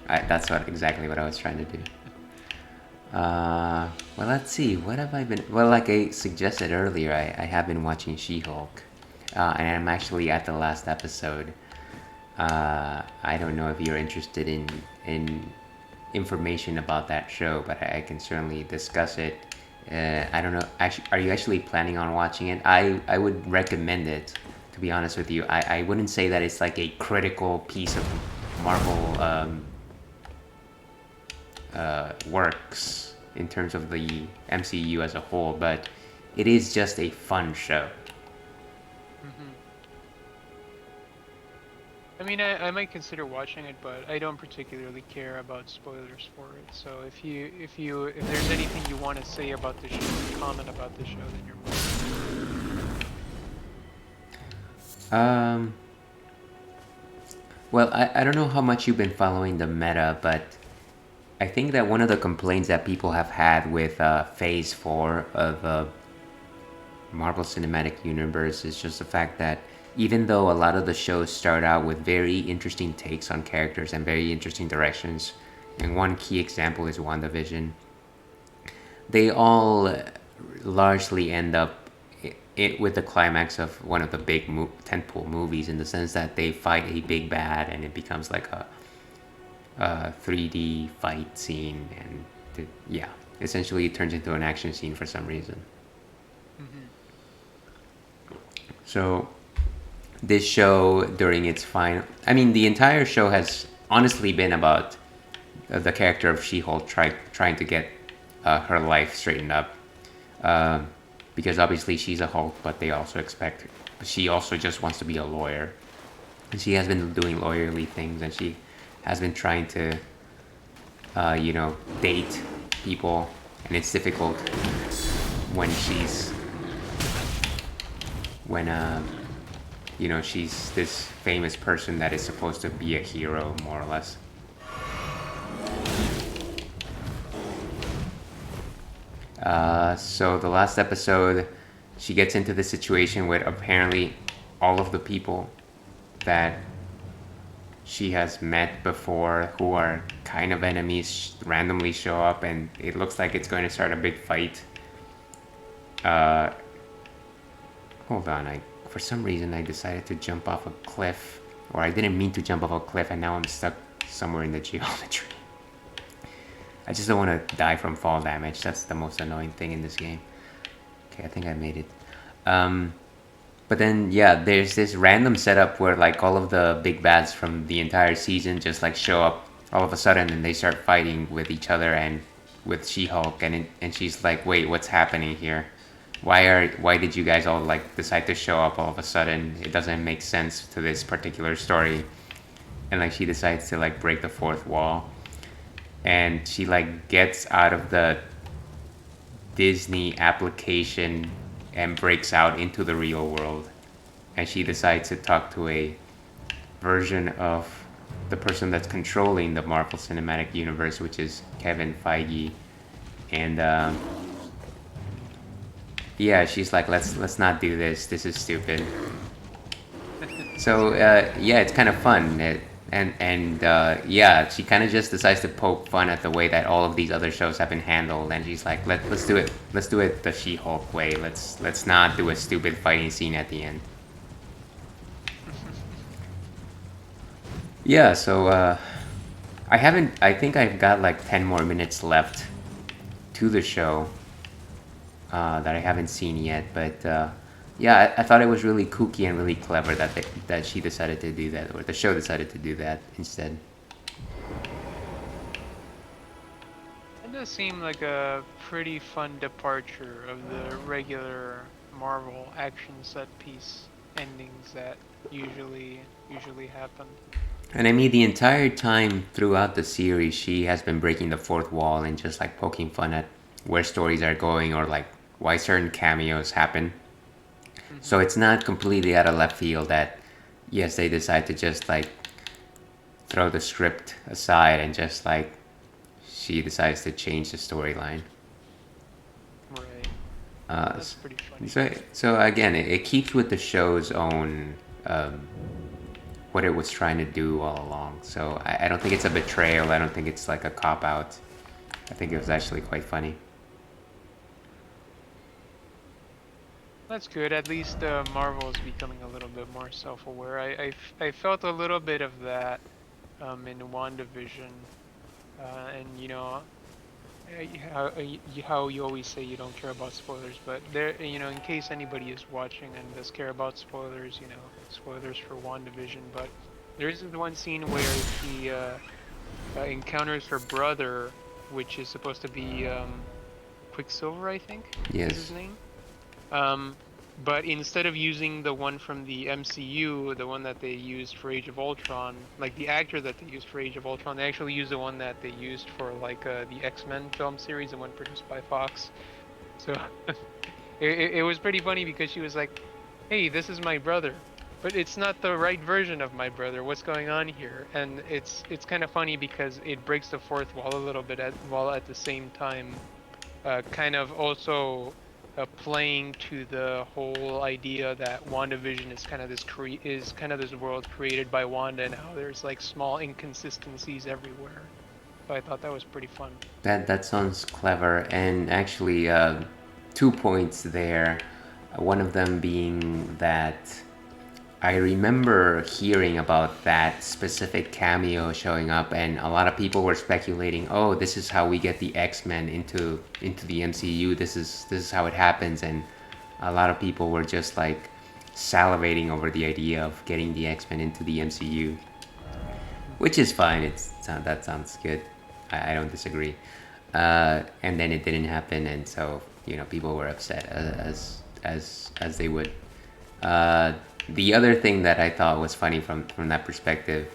That's exactly what I was trying to do. Well, let's see. What have I been? Well, like I suggested earlier, I have been watching She-Hulk, and I'm actually at the last episode. I don't know if you're interested in information about that show, but I can certainly discuss it. I don't know. Actually, are you actually planning on watching it? I would recommend it. To be honest with you, I wouldn't say that it's like a critical piece of Marvel works in terms of the MCU as a whole, but it is just a fun show. I mean, I might consider watching it, but I don't particularly care about spoilers for it. So if there's anything you want to say about the show, comment about the show, then you're welcome. Well, I don't know how much you've been following the meta, but I think that one of the complaints that people have had with Phase 4 of Marvel Cinematic Universe is just the fact that even though a lot of the shows start out with very interesting takes on characters and very interesting directions, and one key example is WandaVision, they all largely end up with the climax of one of the big tentpole movies, in the sense that they fight a big bad and it becomes like a 3D fight scene, and yeah, essentially it turns into an action scene for some reason. So this show, during its final, I mean, the entire show has honestly been about the character of She-Hulk trying to get her life straightened up, because obviously she's a Hulk, but they also expect she also just wants to be a lawyer, and she has been doing lawyerly things, and she has been trying to date people, and it's difficult when she's this famous person that is supposed to be a hero, more or less. So the last episode, she gets into the situation where apparently all of the people that she has met before, who are kind of enemies, randomly show up, and it looks like it's going to start a big fight. Hold on, for some reason I decided to jump off a cliff, or I didn't mean to jump off a cliff, and now I'm stuck somewhere in the geometry. I just don't want to die from fall damage. That's the most annoying thing in this game. Okay, I think I made it. But then, yeah, there's this random setup where like all of the big bads from the entire season just like show up all of a sudden, and they start fighting with each other and with She-Hulk, and she's like, wait, what's happening here? why did you guys all like decide to show up all of a sudden? It doesn't make sense to this particular story. And like she decides to like break the fourth wall, and she like gets out of the Disney application and breaks out into the real world, and she decides to talk to a version of the person that's controlling the Marvel Cinematic Universe, which is Kevin Feige. And yeah, she's like, let's not do this. This is stupid. So yeah, it's kind of fun. Yeah, she kind of just decides to poke fun at the way that all of these other shows have been handled, and she's like, let's do it. Let's do it the She-Hulk way. Let's not do a stupid fighting scene at the end. Yeah, so I haven't. I think I've got like 10 more minutes left to the show that I haven't seen yet. But yeah, I thought it was really kooky and really clever that she decided to do that, or the show decided to do that instead. It does seem like a pretty fun departure of the regular Marvel action set piece endings that usually happen. And I mean, the entire time throughout the series, she has been breaking the fourth wall and just like poking fun at where stories are going or like why certain cameos happen. So it's not completely out of left field that, yes, they decide to just like throw the script aside and just like she decides to change the storyline. Right. Uh, That's pretty funny. so again, it keeps with the show's own what it was trying to do all along. So I don't think it's a betrayal. I don't think it's like a cop out. I think it was actually quite funny. That's good. At least Marvel is becoming a little bit more self-aware. I felt a little bit of that in WandaVision, and you know how you always say you don't care about spoilers, but there, you know, in case anybody is watching and does care about spoilers, you know, spoilers for WandaVision, but there is one scene where she encounters her brother, which is supposed to be Quicksilver, I think. Yes. Is his name. But instead of using the one from the MCU, the one that they used for Age of Ultron, like the actor that they used for Age of Ultron, they actually used the one that they used for like the X-Men film series, the one produced by Fox. So it was pretty funny because she was like, "Hey, this is my brother, but it's not the right version of my brother. What's going on here?" And it's kind of funny because it breaks the fourth wall a little bit while at the same time, kind of also. Playing to the whole idea that WandaVision is kind of this world created by Wanda, and how there's like small inconsistencies everywhere. So I thought that was pretty fun. That sounds clever, and actually, 2 points there. One of them being that I remember hearing about that specific cameo showing up, and a lot of people were speculating, "Oh, this is how we get the X-Men into the MCU. This is how it happens." And a lot of people were just like salivating over the idea of getting the X-Men into the MCU, which is fine. That sounds good. I don't disagree. And then it didn't happen, and so you know people were upset as they would. The other thing that I thought was funny from that perspective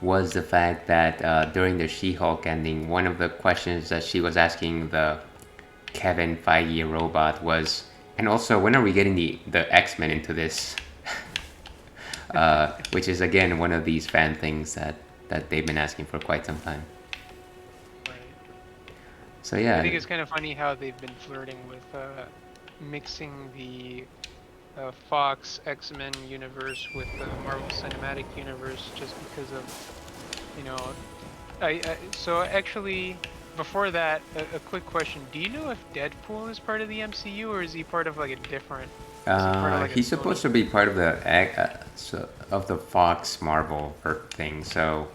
was the fact that during the She-Hulk ending, one of the questions that she was asking the Kevin Feige robot was, and also, when are we getting the X-Men into this? Which is, again, one of these fan things that they've been asking for quite some time. Right. So yeah. I think it's kind of funny how they've been flirting with mixing the Fox X-Men universe with the Marvel Cinematic Universe, just because of, you know, so actually, before that, a quick question: do you know if Deadpool is part of the MCU, or is he part of like a different? He's supposed to be part of the Fox Marvel thing. So,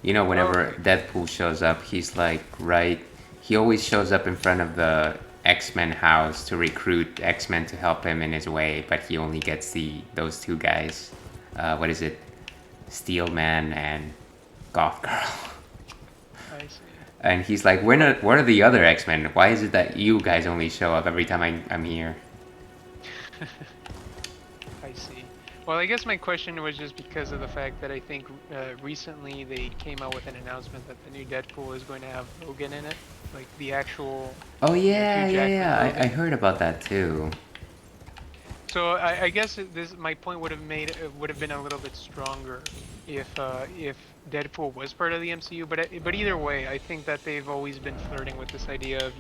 you know, whenever Deadpool shows up, he's like he always shows up in front of the X-Men house to recruit X-Men to help him in his way, but he only gets those two guys. What is it? Steel Man and Goth Girl. I see. And he's like, where are the other X-Men? Why is it that you guys only show up every time I'm here? I see. Well, I guess my question was just because of the fact that I think recently they came out with an announcement that the new Deadpool is going to have Logan in it, like the actual, Oh Hugh yeah, yeah, Jackman yeah. I Logan. heard about that too. So I guess this my point would have been a little bit stronger if Deadpool was part of the MCU. But either way, I think that they've always been flirting with this idea of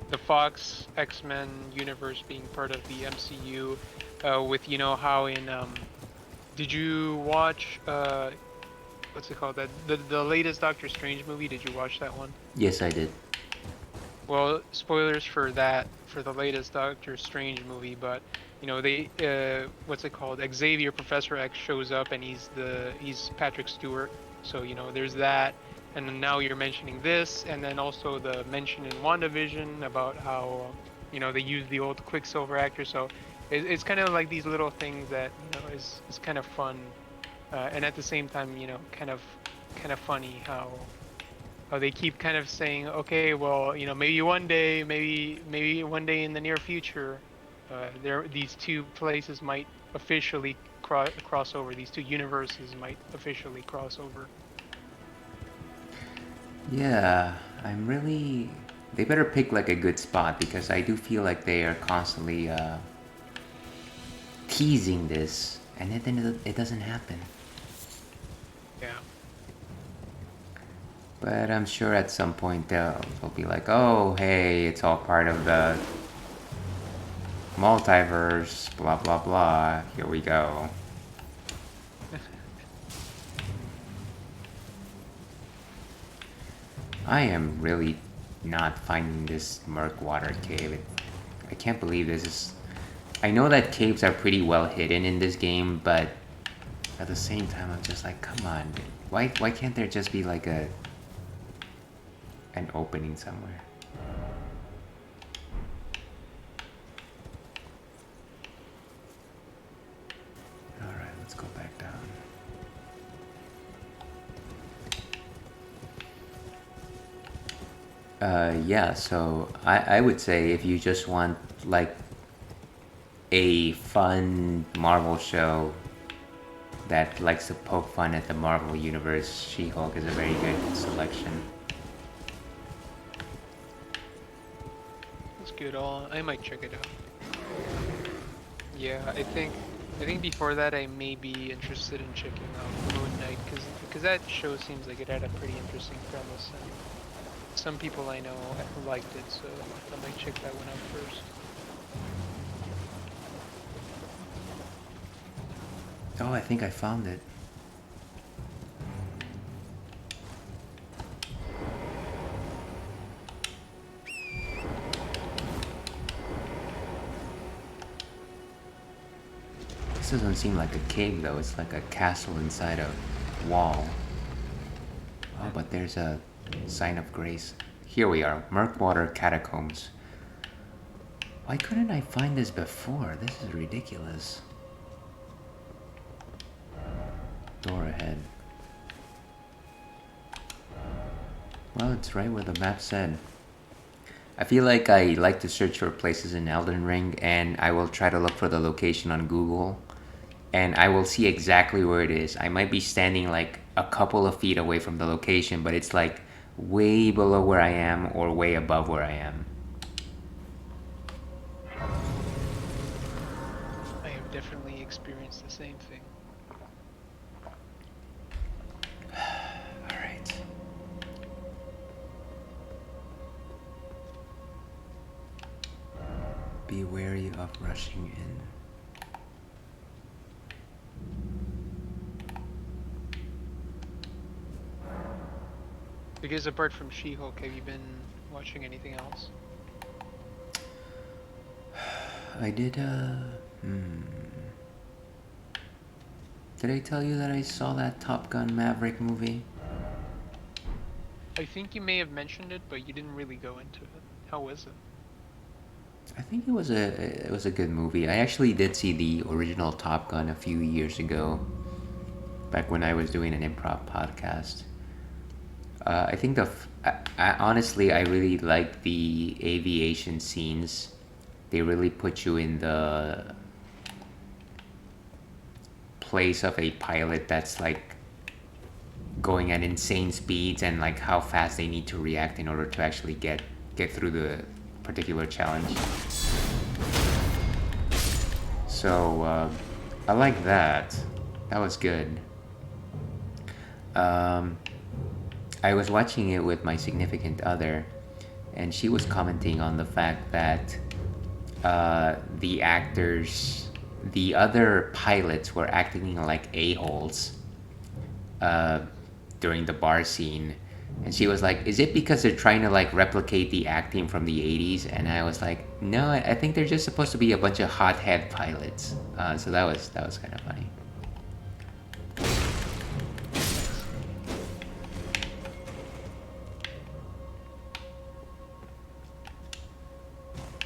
the Fox X-Men universe being part of the MCU, with how in did you watch what's it called, that the latest Doctor Strange movie? Did you watch that one? Yes, I did. Well, spoilers for that, for the latest Doctor Strange movie, but they what's it called? Xavier, Professor X shows up and he's Patrick Stewart. So, there's that. And then now you're mentioning this, and then also the mention in WandaVision about how they use the old Quicksilver actor. So it's kind of like these little things that is kind of fun, and at the same time kind of funny how they keep kind of saying, okay, well, maybe one day in the near future, these two places might officially cross over. These two universes might officially cross over. Yeah, I'm really. They better pick like a good spot because I do feel like they are constantly teasing this, and then it doesn't happen. Yeah. But I'm sure at some point they'll be like, oh, hey, it's all part of the multiverse, blah blah blah. Here we go. I am really not finding this Murkwater cave. I can't believe this is. I know that caves are pretty well hidden in this game, but at the same time, I'm just like, come on, why can't there just be like an opening somewhere? All right, let's go back down. Yeah, so I would say if you just want like a fun Marvel show that likes to poke fun at the Marvel Universe, She-Hulk is a very good selection. That's good. I might check it out. Yeah, I think before that I may be interested in checking out Moon Knight because that show seems like it had a pretty interesting premise, and some people I know liked it, so I might check that one out first. Oh, I think I found it. This doesn't seem like a cave though, it's like a castle inside a wall. Oh, but there's a sign of grace. Here we are, Murkwater Catacombs. Why couldn't I find this before? This is ridiculous. Door ahead. Well, it's right where the map said. I feel like I like to search for places in Elden Ring, and I will try to look for the location on Google, and I will see exactly where it is. I might be standing like a couple of feet away from the location, but it's like way below where I am or way above where I am. I have definitely experienced the same thing. Alright. Be wary of rushing in. Because apart from She-Hulk, have you been watching anything else? I did, Did I tell you that I saw that Top Gun Maverick movie? I think you may have mentioned it, but you didn't really go into it. How was it? I think it was a good movie. I actually did see the original Top Gun a few years ago, back when I was doing an improv podcast. I think I really like the aviation scenes. They really put you in the place of a pilot that's like going at insane speeds and like how fast they need to react in order to actually get through the particular challenge. So I like that. That was good. Um, I was watching it with my significant other, and she was commenting on the fact that the actors, the other pilots, were acting like a-holes uh, during the bar scene. And she was like, is it because they're trying to like replicate the acting from the 80s? And I was like, no, I think they're just supposed to be a bunch of hothead pilots. So that was kind of funny.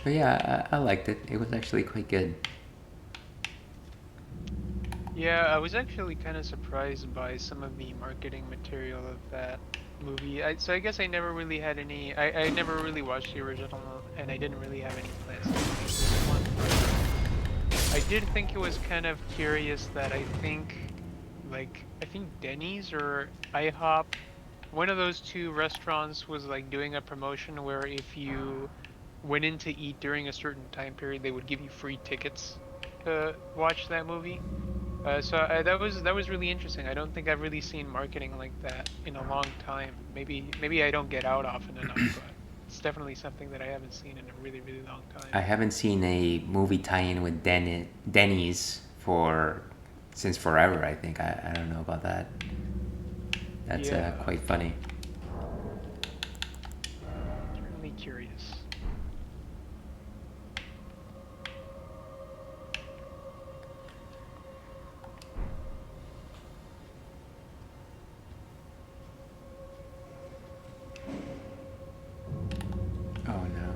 But yeah, I liked it. It was actually quite good. Yeah, I was actually kind of surprised by some of the marketing material of that movie. So I guess I never really had any. I never really watched the original, and I didn't really have any plans to watch this one. But I did think it was kind of curious that I think Denny's or IHOP, one of those two restaurants was like doing a promotion where if you went in to eat during a certain time period, they would give you free tickets to watch that movie. That was really interesting. I don't think I've really seen marketing like that in a long time. Maybe I don't get out often enough, but it's definitely something that I haven't seen in a really really long time. I haven't seen a movie tie-in with Denny's for since forever. I think I don't know about that. That's Yeah, quite funny. certainly curious. Oh no.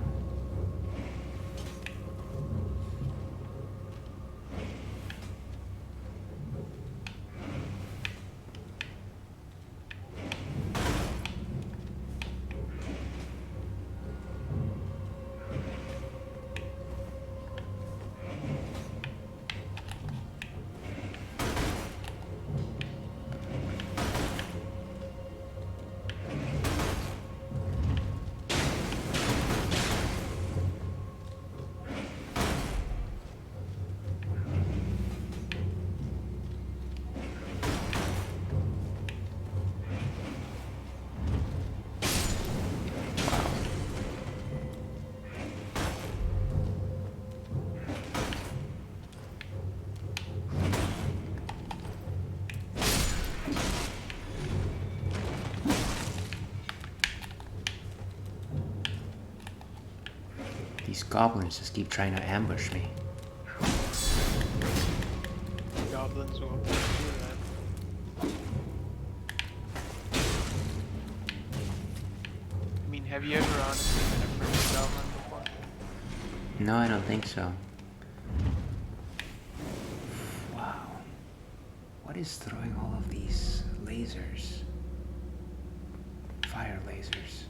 These goblins just keep trying to ambush me. Goblins will do that. I mean, have you ever honestly been a French goblin before? No, I don't think so. Wow. What is throwing all of these lasers? Fire lasers.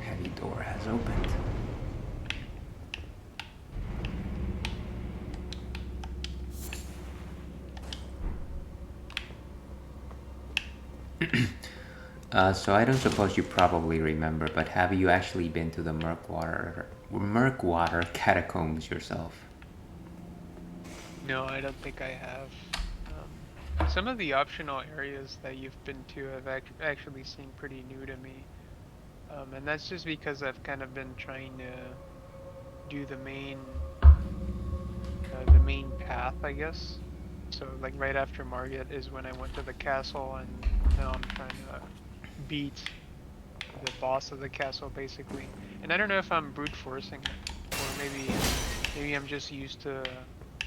Heavy door has opened. So I don't suppose you probably remember, but have you actually been to the Murkwater catacombs yourself? No, I don't think I have. Um, Some of the optional areas that you've been to have actually seemed pretty new to me. And that's just because I've kind of been trying to do the main path, I guess. So like right after Margit is when I went to the castle, and now I'm trying to beat the boss of the castle basically. And I don't know if I'm brute forcing it, or maybe I'm just used to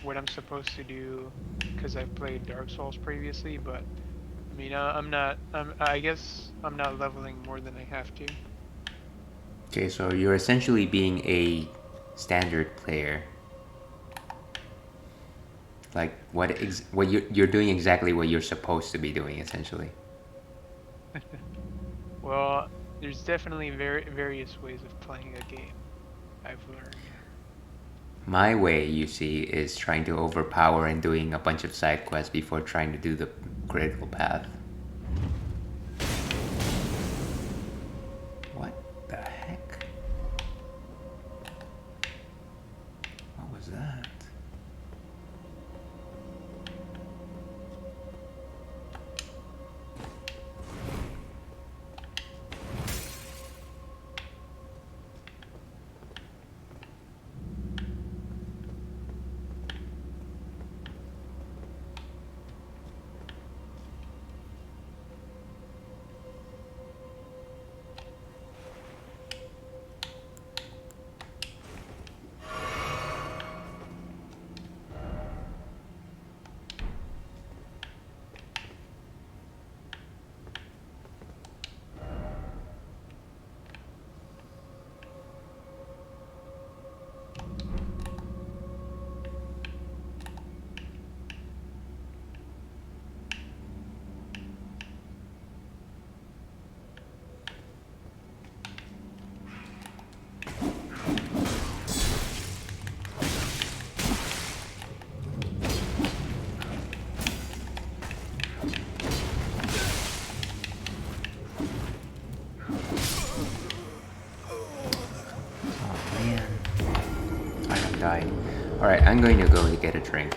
what I'm supposed to do because I've played Dark Souls previously. But I mean, I guess I'm not leveling more than I have to. Okay, so you're essentially being a standard player. Like what you're doing exactly what you're supposed to be doing essentially. Well, there's definitely various ways of playing a game, I've learned. My way, you see, is trying to overpower and doing a bunch of side quests before trying to do the critical path. What the heck? What was that? Died. Alright, I'm going to go to get a drink.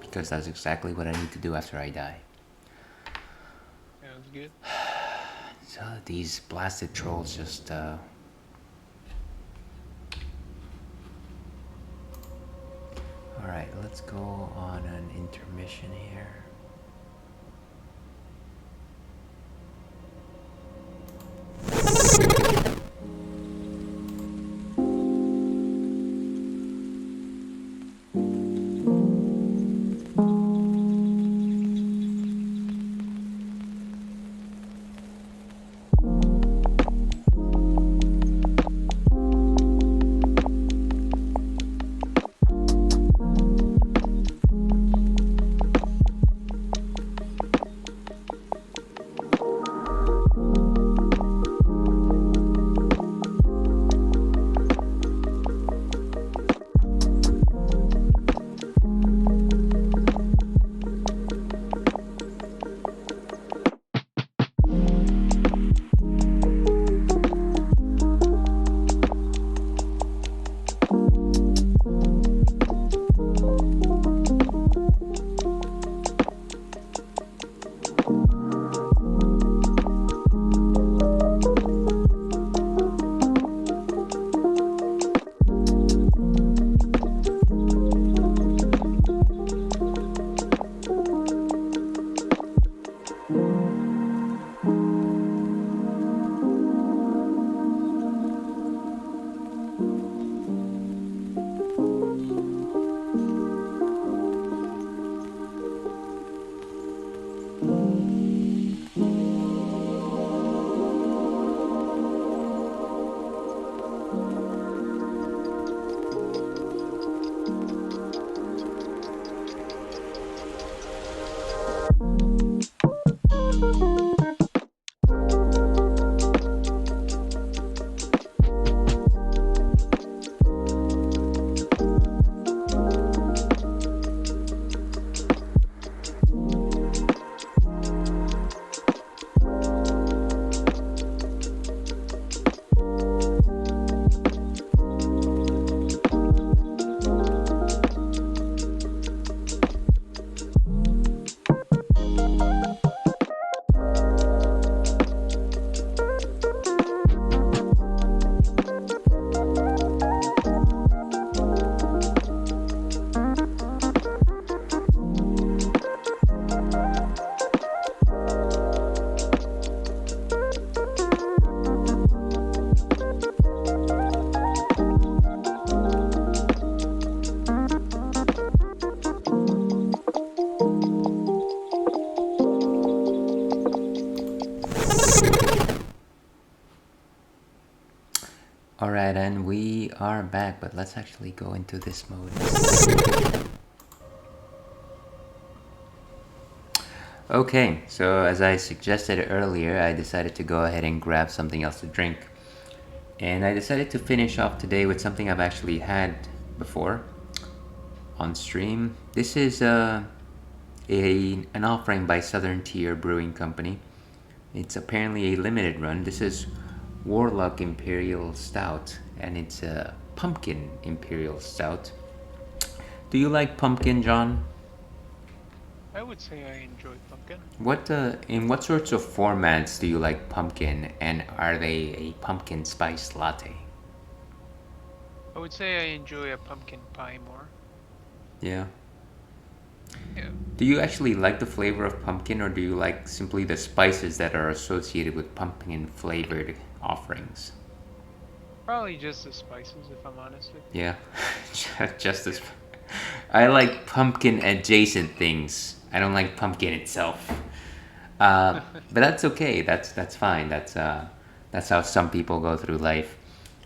Because that's exactly what I need to do after I die. Sounds good. So these blasted trolls just Alright, let's go on an intermission here. Alright, and we are back, but let's actually go into this mode. Okay, so as I suggested earlier, I decided to go ahead and grab something else to drink. And I decided to finish off today with something I've actually had before on stream. This is an offering by Southern Tier Brewing Company. It's apparently a limited run. This is Warlock Imperial Stout, and it's a pumpkin Imperial Stout. Do you like pumpkin, John? I would say I enjoy pumpkin. In what sorts of formats do you like pumpkin, and are they a pumpkin spice latte? I would say I enjoy a pumpkin pie more. Yeah. Yeah. Do you actually like the flavor of pumpkin, or do you like simply the spices that are associated with pumpkin flavored offerings? Probably just the spices, if I'm honest with you. Yeah, just as. I like pumpkin adjacent things. I don't like pumpkin itself. But that's okay. That's fine. That's how some people go through life.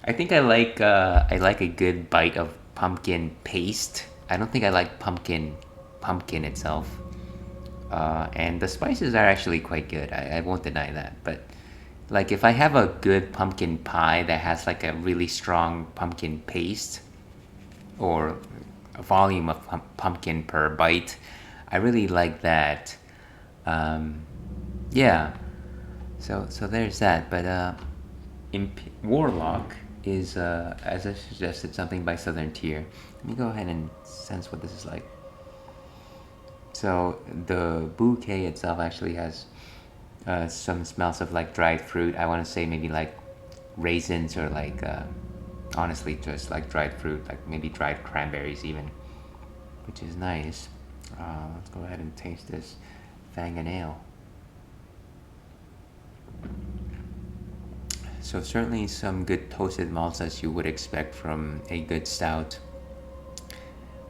I think I like a good bite of pumpkin paste. I don't think I like pumpkin itself. And the spices are actually quite good. I won't deny that. But like if I have a good pumpkin pie that has like a really strong pumpkin paste, or a volume of pumpkin per bite, I really like that. Yeah. So there's that. But Warlock is, as I suggested, something by Southern Tier. Let me go ahead and sense what this is like. So the bouquet itself actually has some smells of like dried fruit. I want to say maybe like raisins, or like honestly just like dried fruit, like maybe dried cranberries even, which is nice. Let's go ahead and taste this Fang and Ale. So certainly some good toasted malts as you would expect from a good stout.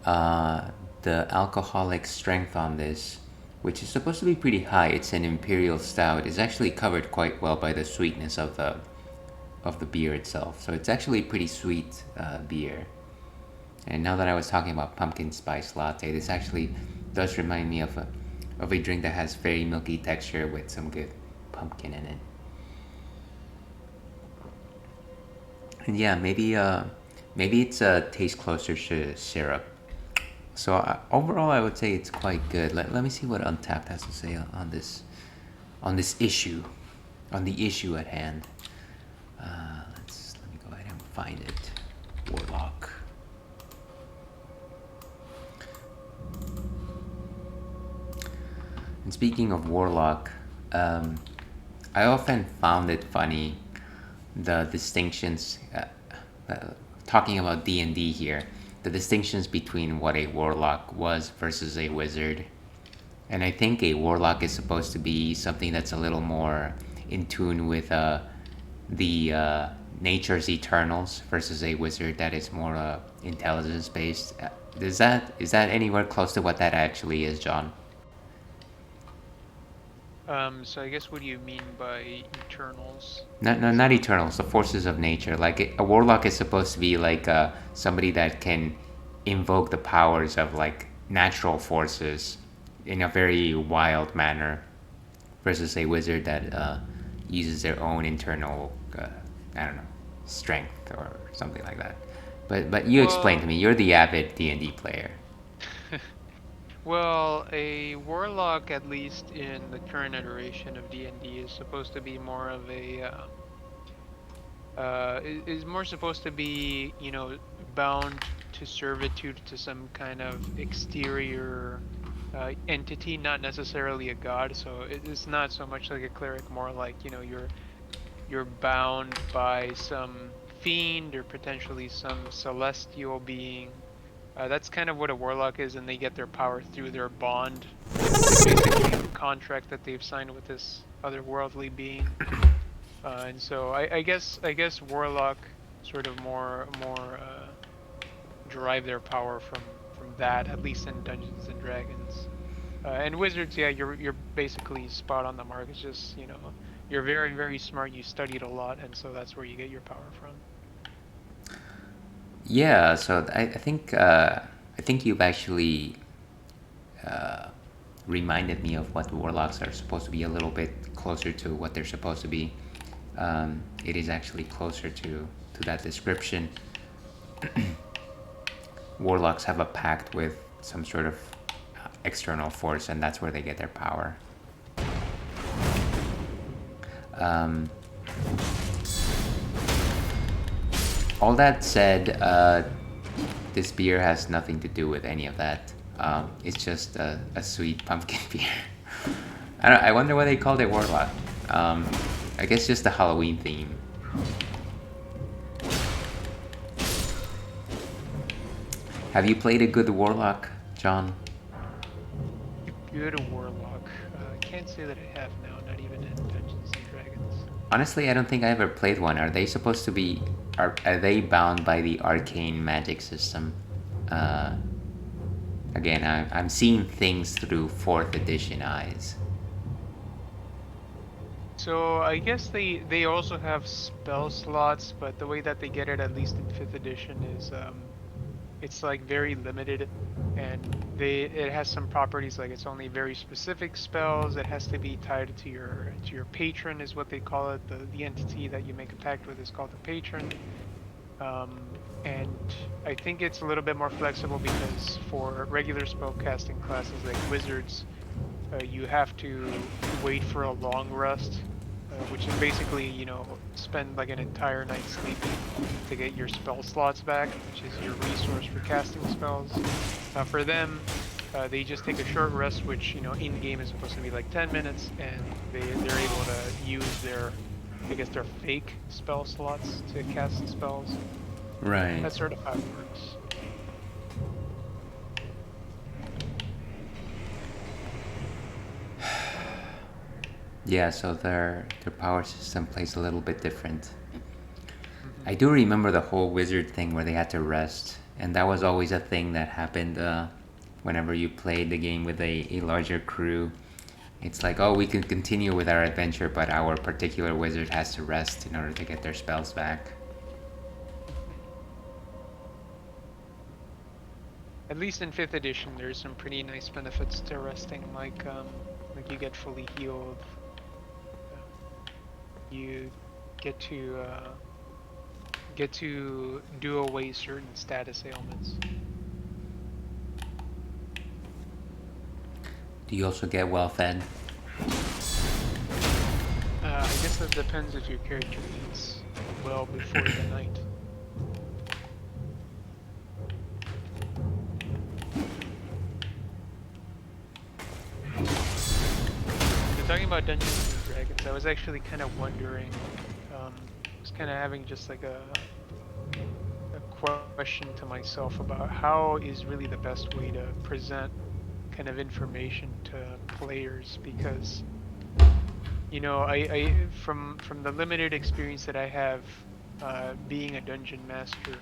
The alcoholic strength on this, which is supposed to be pretty high, it's an imperial stout, is actually covered quite well by the sweetness of the beer itself. So it's actually pretty sweet beer. And now that I was talking about pumpkin spice latte, this actually does remind me of a drink that has very milky texture with some good pumpkin in it. And yeah, maybe it's tastes closer to syrup. So overall, I would say it's quite good. Let me see what Untapped has to say on this issue, on the issue at hand. Let me go ahead and find it. Warlock. And speaking of Warlock, I often found it funny, the distinctions. Talking about D&D here, the distinctions between what a warlock was versus a wizard. And I think a warlock is supposed to be something that's a little more in tune with the nature's eternals, versus a wizard that is more intelligence based. Is that anywhere close to what that actually is, John? So I guess what do you mean by Eternals? Not eternals, the forces of nature. Like a warlock is supposed to be like somebody that can invoke the powers of like natural forces in a very wild manner, versus a wizard that uses their own internal, I don't know, strength or something like that. But you explain to me. You're the avid D&D player. Well, a warlock, at least in the current iteration of D&D, is supposed to be more of a is more supposed to be, bound to servitude to some kind of exterior entity, not necessarily a god. So it's not so much like a cleric, more like, you're bound by some fiend or potentially some celestial being. That's kind of what a warlock is, and they get their power through their bond, basically the contract that they've signed with this otherworldly being. And so I guess warlock sort of more derive their power from that, at least in Dungeons and Dragons. And wizards, yeah, you're basically spot on the mark. It's just, you're very, very smart. You studied a lot, and so that's where you get your power from. Yeah, so I think you've actually reminded me of what warlocks are supposed to be, a little bit closer to what they're supposed to be. It is actually closer to that description. Warlocks have a pact with some sort of external force, and that's where they get their power. Um, all that said, this beer has nothing to do with any of that. It's just a sweet pumpkin beer. I wonder why they called it Warlock. I guess just the Halloween theme. Have you played a good Warlock, John? Good warlock. I can't say that I have now, not even in Dungeons and Dragons. Honestly, I don't think I ever played one. Are they supposed to be... Are they bound by the arcane magic system? Again, I'm seeing things through 4th edition eyes. So I guess they also have spell slots, but the way that they get it, at least in 5th edition, is it's like very limited, and it has some properties like it's only very specific spells. It has to be tied to your patron, is what they call it. The entity that you make a pact with is called the patron. And I think it's a little bit more flexible because for regular spellcasting classes like wizards, you have to wait for a long rest, which is basically, you know, spend like an entire night sleeping to get your spell slots back, which is your resource for casting spells. For them, they just take a short rest, which, you know, in game is supposed to be like 10 minutes, and they're able to use their, I guess, their fake spell slots to cast spells. Right. That's sort of how it works. Yeah, so their power system plays a little bit different. I do remember the whole wizard thing where they had to rest, and that was always a thing that happened whenever you played the game with a larger crew. It's like, oh, we can continue with our adventure, but our particular wizard has to rest in order to get their spells back. At least in 5th edition, there's some pretty nice benefits to resting, like you get fully healed. You get to do away certain status ailments. Do you also get well fed? I guess that depends if your character eats well before the night. You're talking about Dungeons and Dragons. I was actually kind of wondering. I was kind of having just like a question to myself about how is really the best way to present kind of information to players, because, you know, I from the limited experience that I have being a dungeon master,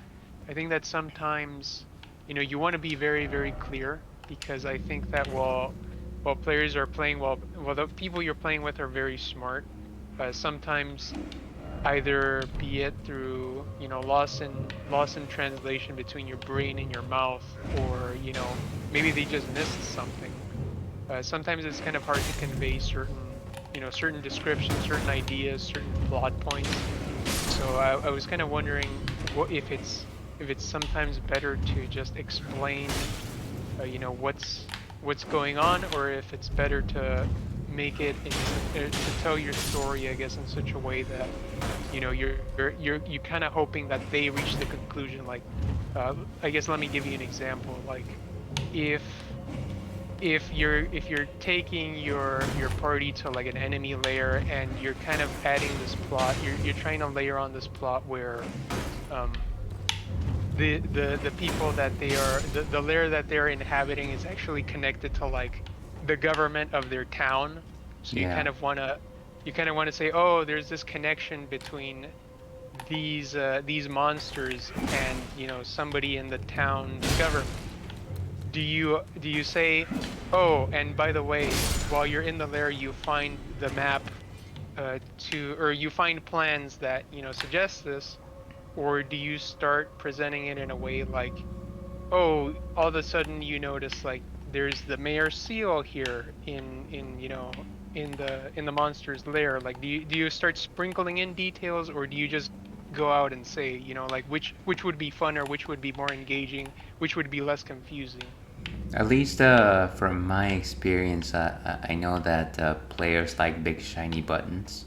I think that sometimes, you know, you want to be very, very clear, because I think that while players are playing, while the people you're playing with are very smart, sometimes, either be it through, you know, loss in translation between your brain and your mouth, or, you know, maybe they just missed something. Sometimes it's kind of hard to convey certain, you know, certain descriptions, certain ideas, certain plot points. So I was kind of wondering if it's sometimes better to just explain, you know, what's going on, or if it's better to make it to tell your story, I guess, in such a way that, you know, you're kind of hoping that they reach the conclusion. Like, I guess, let me give you an example. Like, if you're taking your party to like an enemy lair, and you're kind of adding this plot, you're trying to layer on this plot where the people that they are, the lair that they're inhabiting is actually connected to like the government of their town. So you kind of want to say, oh, there's this connection between these monsters and, you know, somebody in the town's government. Do you say, oh, and by the way, while you're in the lair, you find the map or you find plans that, you know, suggest this, or do you start presenting it in a way like, oh, all of a sudden you notice like there's the mayor seal here in in the monster's lair. Like, do you start sprinkling in details, or do you just go out and say, like which would be fun or which would be more engaging, which would be less confusing? At least from my experience, I know that players like big shiny buttons.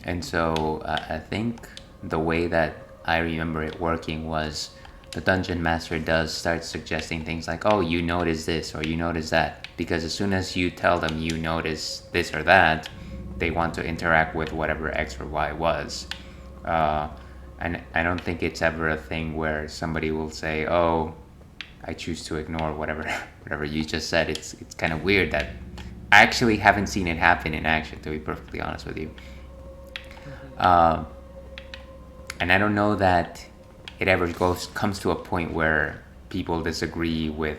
And so I think the way that I remember it working was the dungeon master does start suggesting things like, oh, you notice this or you notice that. Because as soon as you tell them you notice this or that, they want to interact with whatever X or Y was. Uh, and I don't think it's ever a thing where somebody will say, oh, I choose to ignore whatever whatever you just said. It's kind of weird that I actually haven't seen it happen in action, to be perfectly honest with you. Uh, and I don't know that it ever comes to a point where people disagree with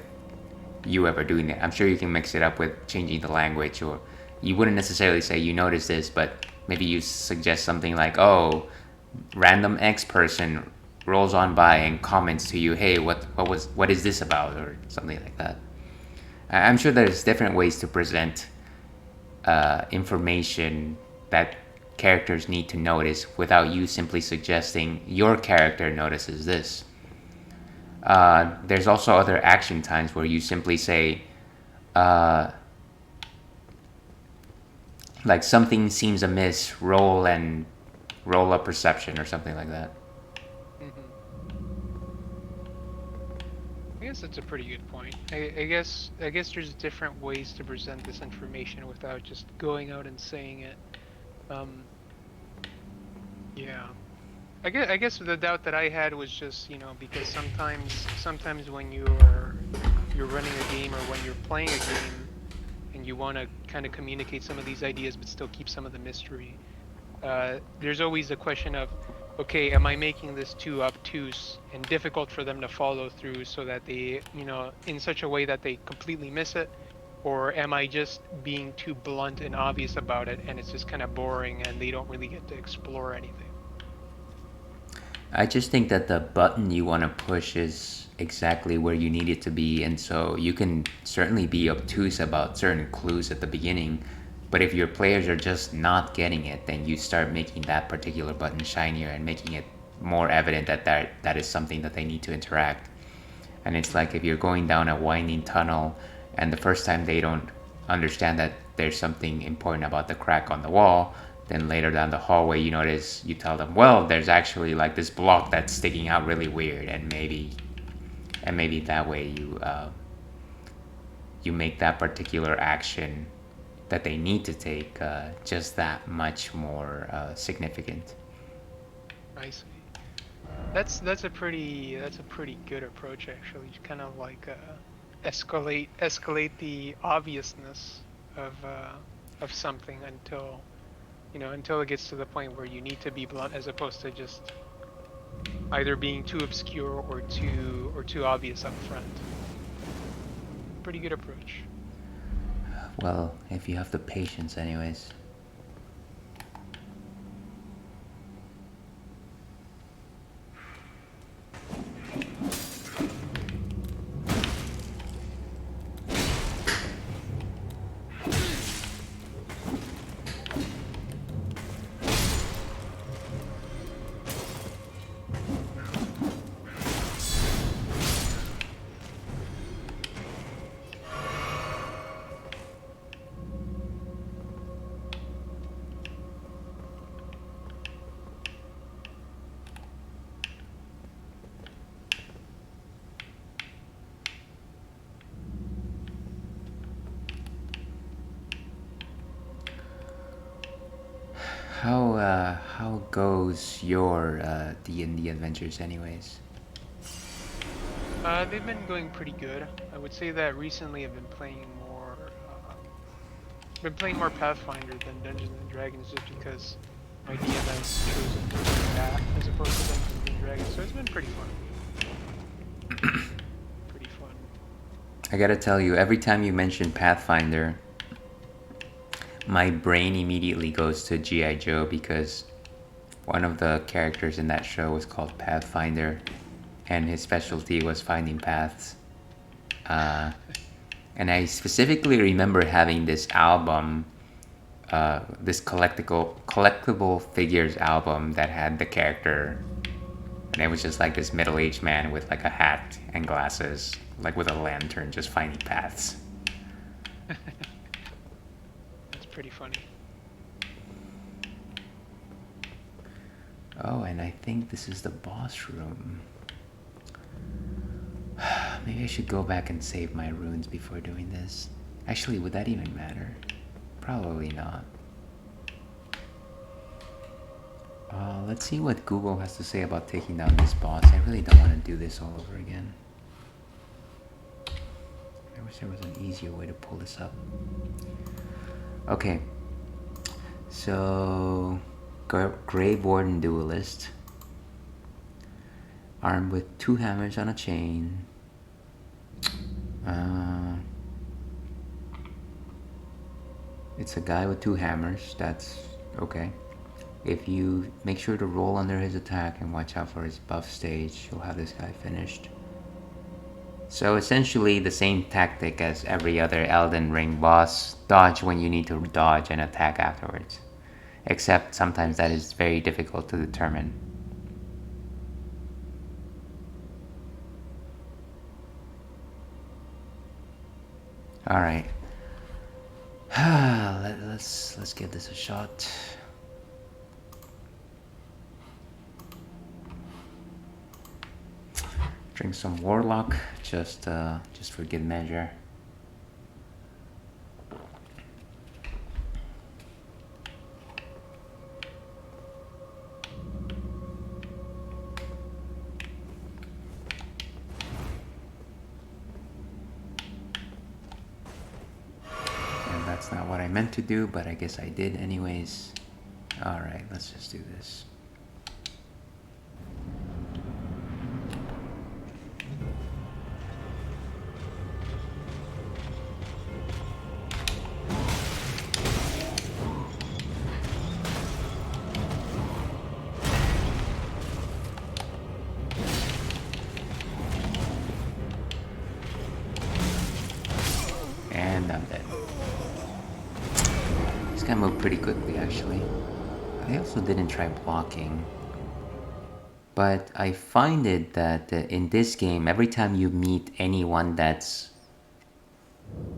you ever doing it. I'm sure you can mix it up with changing the language, or you wouldn't necessarily say you notice this, but maybe you suggest something like, oh, random X person rolls on by and comments to you, hey, what is this about, or something like that. I'm sure there's different ways to present information that characters need to notice without you simply suggesting your character notices this. There's also other action times where you simply say, like something seems amiss, roll a perception or something like that. I guess that's a pretty good point. I guess there's different ways to present this information without just going out and saying it. Um, yeah. I guess the doubt that I had was just, because sometimes when you're running a game or when you're playing a game and you want to kind of communicate some of these ideas but still keep some of the mystery, there's always the question of, okay, am I making this too obtuse and difficult for them to follow through so that they, in such a way that they completely miss it? Or am I just being too blunt and obvious about it and it's just kind of boring and they don't really get to explore anything? I just think that the button you want to push is exactly where you need it to be, and so you can certainly be obtuse about certain clues at the beginning, but if your players are just not getting it, then you start making that particular button shinier and making it more evident that is something that they need to interact. And it's like if you're going down a winding tunnel and the first time they don't understand that there's something important about the crack on the wall, then later down the hallway you tell them, well, there's actually like this block that's sticking out really weird, and maybe that way you make that particular action that they need to take just that much more significant. I see. That's a pretty good approach actually. Kind of like escalate the obviousness of something until it gets to the point where you need to be blunt as opposed to just either being too obscure or too obvious up front. Pretty good approach. Well, if you have the patience, anyways. How goes your D&D adventures, anyways? They've been going pretty good. I would say that recently I've been playing more Pathfinder than Dungeons and Dragons, just because my DM has chosen to do that as opposed to Dungeons and Dragons. So it's been pretty fun. Pretty fun. I gotta tell you, every time you mention Pathfinder, my brain immediately goes to G.I. Joe, because One of the characters in that show was called Pathfinder, and his specialty was finding paths. And I specifically remember having this album, this collectible figures album that had the character, and it was just like this middle-aged man with like a hat and glasses, like with a lantern, just finding paths. That's pretty funny. Oh, and I think this is the boss room. Maybe I should go back and save my runes before doing this. Actually, would that even matter? Probably not. Let's see what Google has to say about taking down this boss. I really don't want to do this all over again. I wish there was an easier way to pull this up. Okay. So, Grave Warden Duelist. Armed with 2 hammers on a chain. It's a guy with 2 hammers. That's okay. If you make sure to roll under his attack and watch out for his buff stage, you'll have this guy finished. So essentially the same tactic as every other Elden Ring boss. Dodge when you need to dodge and attack afterwards. Except sometimes that is very difficult to determine. All right. Let's give this a shot. Drink some Warlock, just for good measure. That's not what I meant to do, but I guess I did anyways. Alright, let's just do this. And I'm dead. This guy moved pretty quickly, actually. I also didn't try blocking. But I find it that in this game, every time you meet anyone that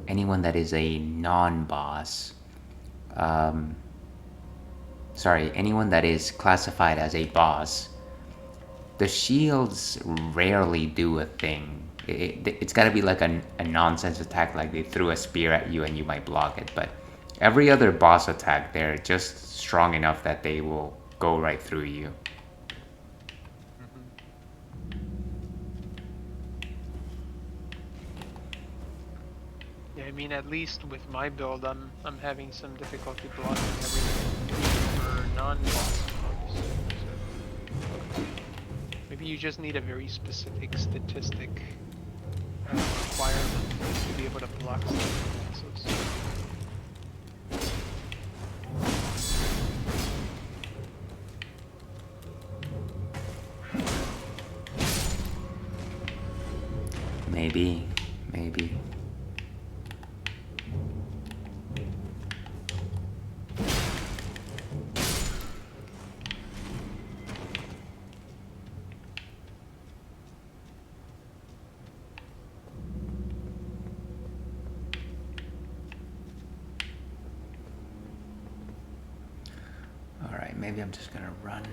is a non-boss, anyone that is classified as a boss, the shields rarely do a thing. It's gotta be like a nonsense attack, like they threw a spear at you and you might block it, but every other boss attack, they're just strong enough that they will go right through you. Yeah, I mean, at least with my build, I'm having some difficulty blocking everything for non-boss mobs. So maybe you just need a very specific statistic requirement to be able to block some bosses. Maybe. Alright, maybe I'm just gonna run.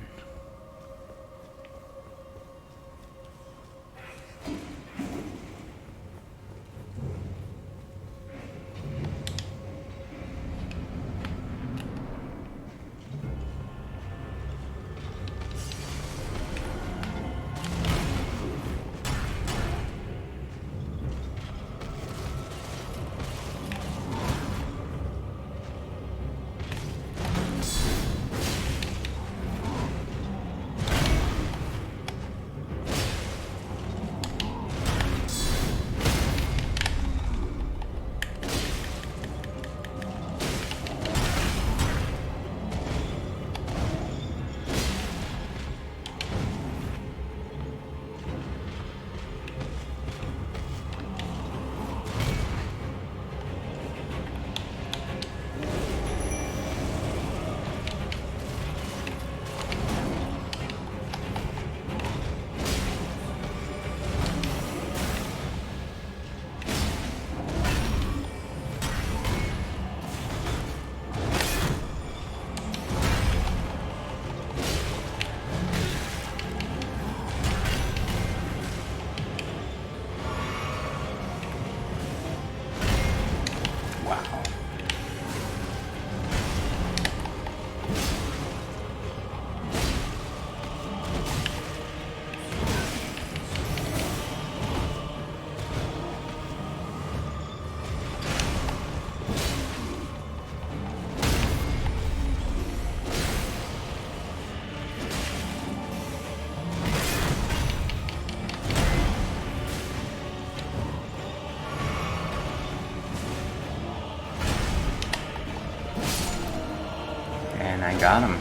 got him.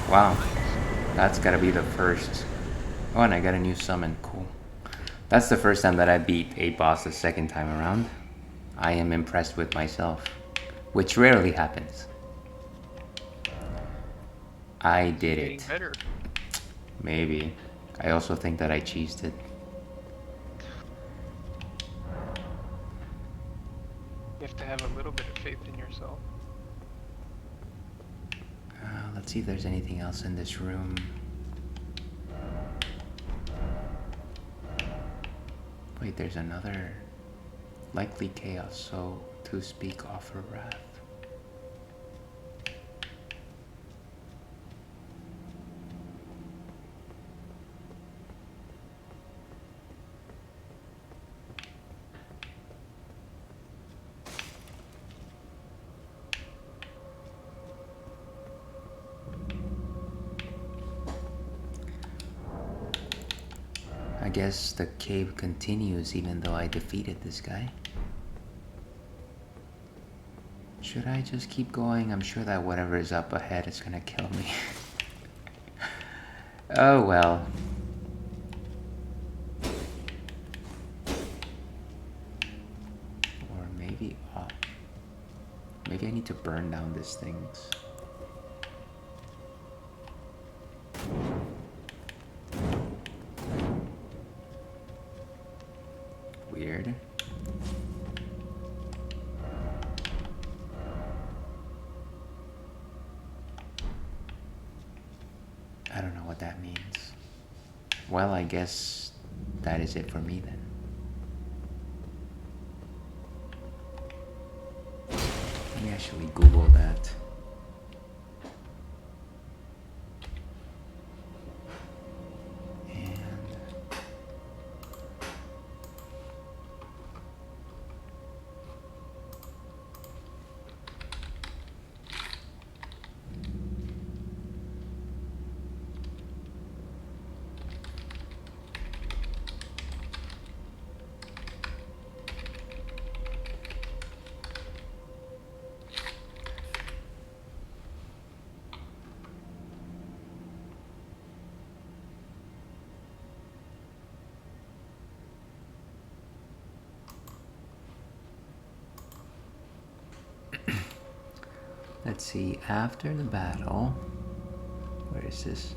Wow. That's gotta be the first. Oh, and I got a new summon. Cool. That's the first time that I beat a boss the second time around. I am impressed with myself, which rarely happens. I did Getting it. better. Maybe. I also think that I cheesed it. You have to have a little bit of faith in yourself. Let's see if there's anything else in this room. Wait, there's another. Likely chaos, so to speak, offer wrath. I guess the cave continues even though I defeated this guy. Should I just keep going? I'm sure that whatever is up ahead is gonna kill me. Oh well. Or maybe, oh, maybe I need to burn down these things. Weird. I don't know what that means. Well, I guess that is it for me then. Let me actually Google that. And let's see, after the battle, where is this?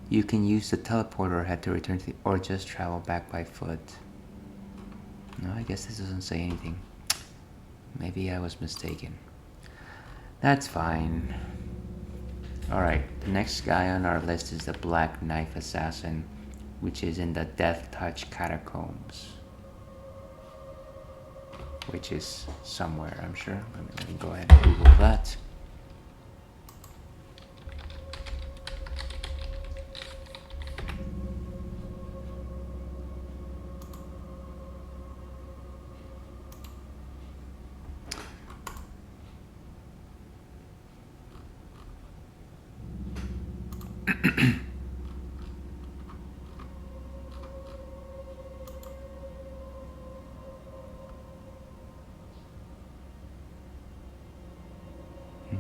You can use the teleporter head to return to the, or just travel back by foot. No, I guess this doesn't say anything. Maybe I was mistaken. That's fine. Alright, the next guy on our list is the Black Knife Assassin, which is in the Death Touch Catacombs. Which is somewhere, I'm sure. Let me go ahead and Google that.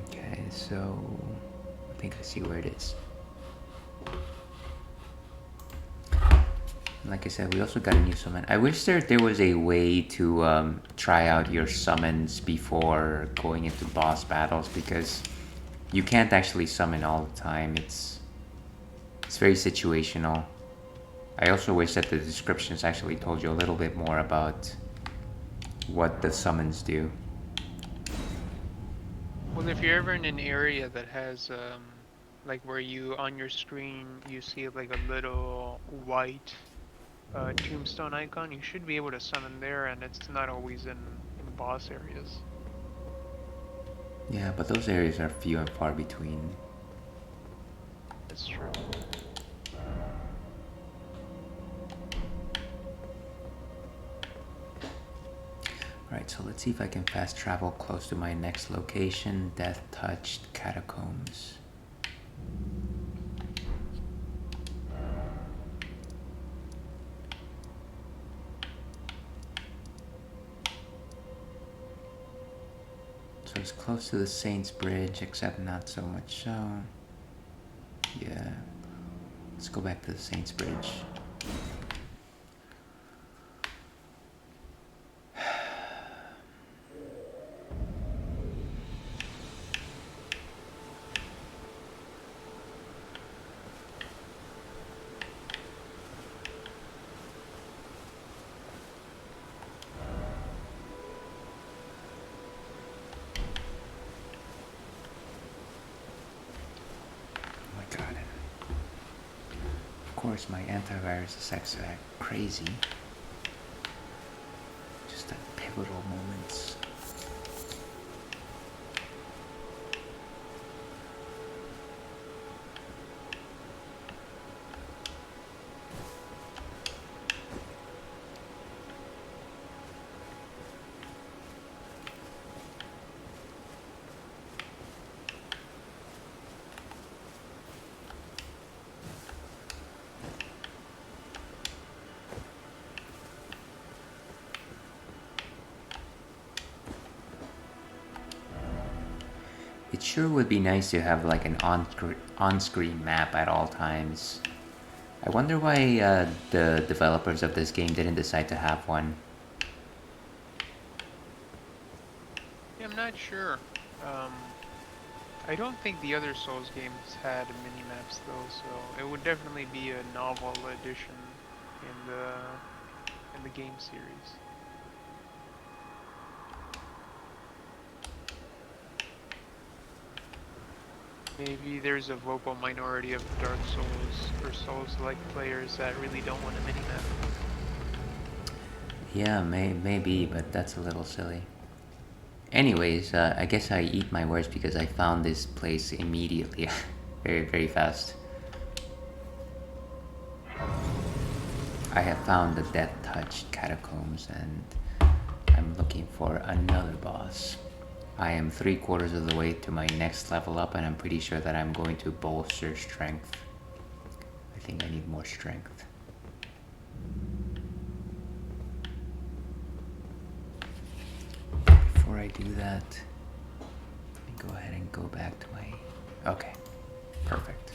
Okay, so I think I see where it is. Like I said, we also got a new summon. I wish there was a way to try out your summons before going into boss battles, because you can't actually summon all the time. It's very situational. I also wish that the descriptions actually told you a little bit more about what the summons do. Well, if you're ever in an area that has, like where you, on your screen, you see like a little white tombstone icon, you should be able to summon there, and it's not always in boss areas. Yeah, but those areas are few and far between. That's true. Alright, so let's see if I can fast travel close to my next location, Death Touched Catacombs. So it's close to the Saints Bridge, except not so much so. Yeah. Let's go back to the Saints Bridge. Of course, my antivirus is actually crazy. Just at pivotal moments. It sure would be nice to have like an on-screen map at all times. I wonder why the developers of this game didn't decide to have one. Yeah, I'm not sure. Um, I don't think the other Souls games had mini maps though, so it would definitely be a novel addition in the game series. Maybe there's a vocal minority of Dark Souls or Souls-like players that really don't want a mini map. Yeah, maybe, but that's a little silly. Anyways, I guess I eat my words because I found this place immediately. Very, very fast. I have found the Death-Touched Catacombs and I'm looking for another boss. I am 3/4 of the way to my next level up and I'm pretty sure that I'm going to bolster strength. I think I need more strength. Before I do that, let me go ahead and go back to my... Okay, perfect.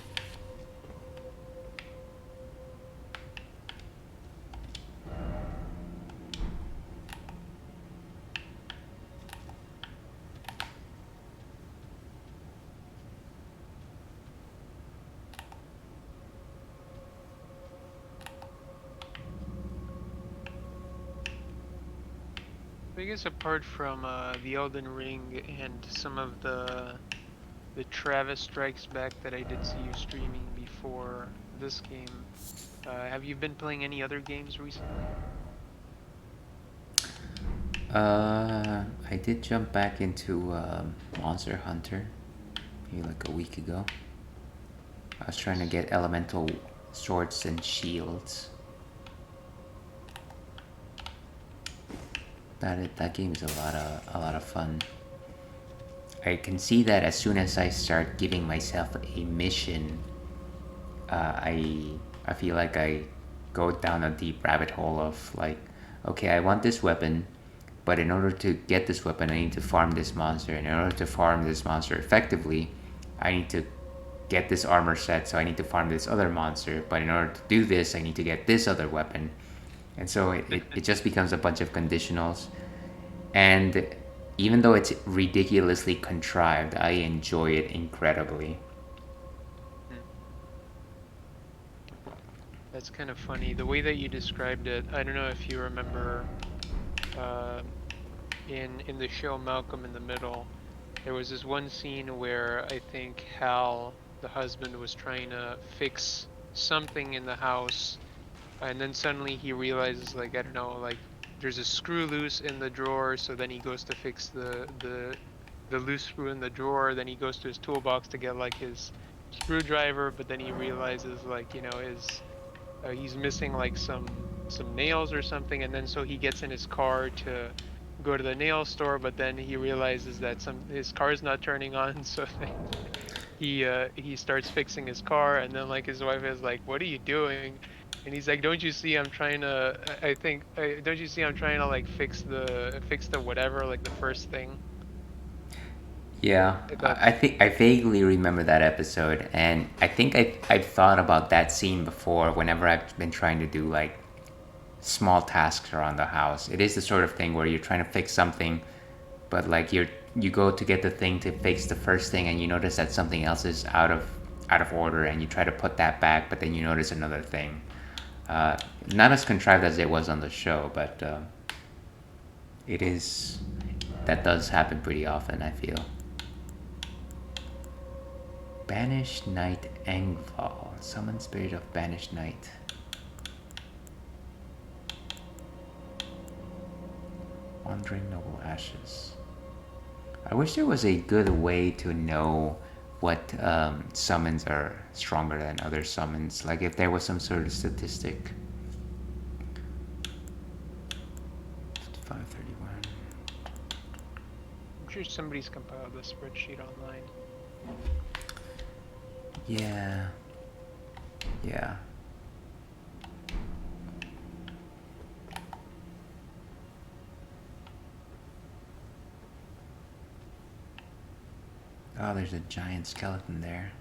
I guess apart from the Elden Ring and some of the Travis Strikes Back that I did see you streaming before this game, have you been playing any other games recently? I did jump back into Monster Hunter maybe like a week ago. I was trying to get elemental swords and shields. That game is a lot of fun. I can see that as soon as I start giving myself a mission, I feel like I go down a deep rabbit hole of like, okay, I want this weapon, but in order to get this weapon, I need to farm this monster. And in order to farm this monster effectively, I need to get this armor set, so I need to farm this other monster. But in order to do this, I need to get this other weapon. And so it just becomes a bunch of conditionals. And even though it's ridiculously contrived, I enjoy it incredibly. That's kind of funny. The way that you described it, I don't know if you remember uh, in the show Malcolm in the Middle, there was this one scene where I think Hal, the husband, was trying to fix something in the house, and then suddenly he realizes, like, I don't know, like there's a screw loose in the drawer, so then he goes to fix the loose screw in the drawer, then he goes to his toolbox to get like his screwdriver, but then he realizes, like, you know, he's missing like some nails or something, and then so he gets in his car to go to the nail store, but then he realizes that his car's not turning on, so he starts fixing his car, and then like his wife is like, "What are you doing?" And he's like, "Don't you see I'm trying to? I think don't you see I'm trying to like fix the whatever, like the first thing." Yeah, I thought, I think I vaguely remember that episode, and I think I've thought about that scene before whenever I've been trying to do like small tasks around the house. It is the sort of thing where you're trying to fix something, but like you go to get the thing to fix the first thing, and you notice that something else is out of order, and you try to put that back, but then you notice another thing. Uh, Not as contrived as it was on the show, but it is that does happen pretty often, I feel. Banished Knight Engval. Summon spirit of Banished Knight. Wandering Noble Ashes. I wish there was a good way to know what summons are stronger than other summons. Like if there was some sort of statistic. 531. I'm sure somebody's compiled a spreadsheet online. Yeah. Yeah. Oh, there's a giant skeleton there.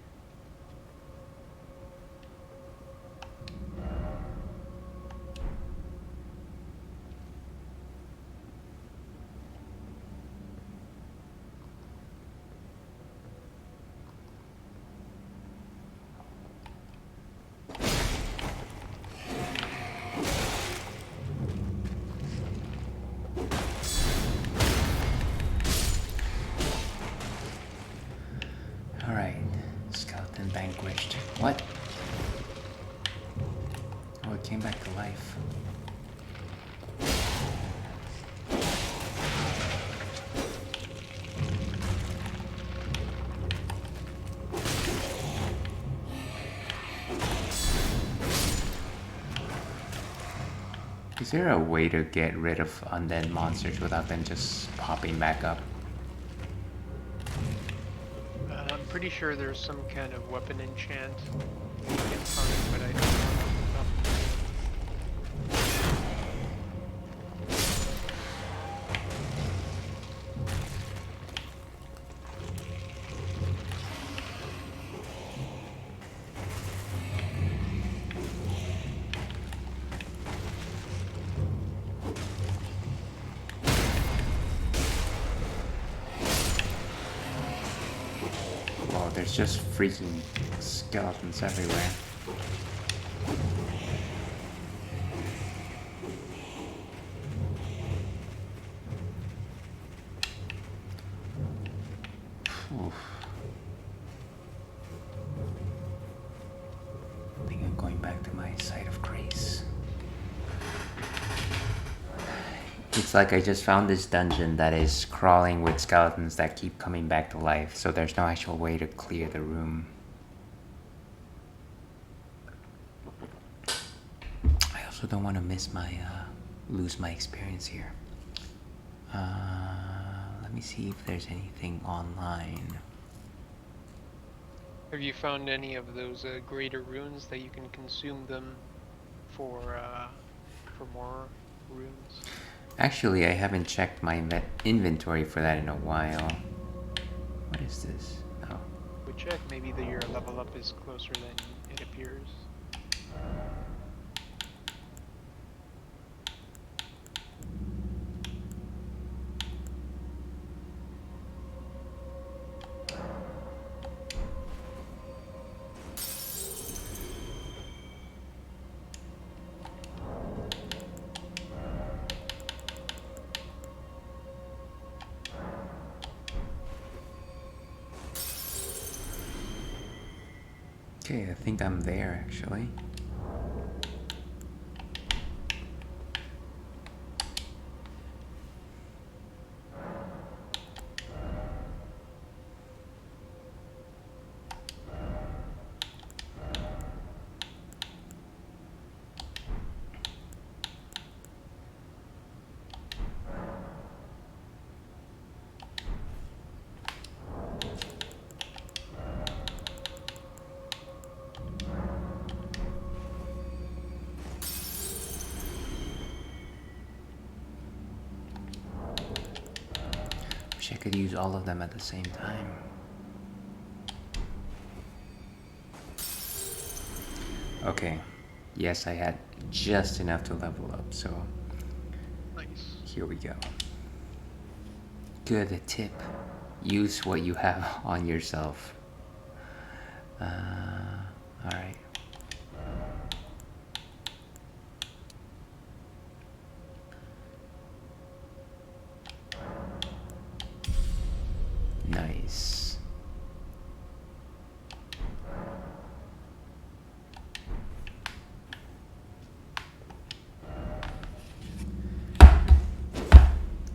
Alright, skeleton vanquished. What? Oh, it came back to life. Is there a way to get rid of undead monsters without them just popping back up? I'm pretty sure there's some kind of weapon enchant you can find, but I don't know off the top of my head. Whoa, there's just freaking skeletons everywhere. Oof. I think I'm going back to my site of grace. It's like I just found this dungeon that is crawling with skeletons that keep coming back to life, so there's no actual way to clear the room. I also don't want to lose my experience here. Let me see if there's anything online. Have you found any of those greater runes that you can consume them for more runes? Actually, I haven't checked my inventory for that in a while. What is this? Oh. Would check, maybe your level up is closer than it appears. Okay, I think I'm there actually. I could use all of them at the same time. Okay. Yes, I had just enough to level up, so Nice. here we go. Good tip. Use what you have on yourself. Alright. Nice.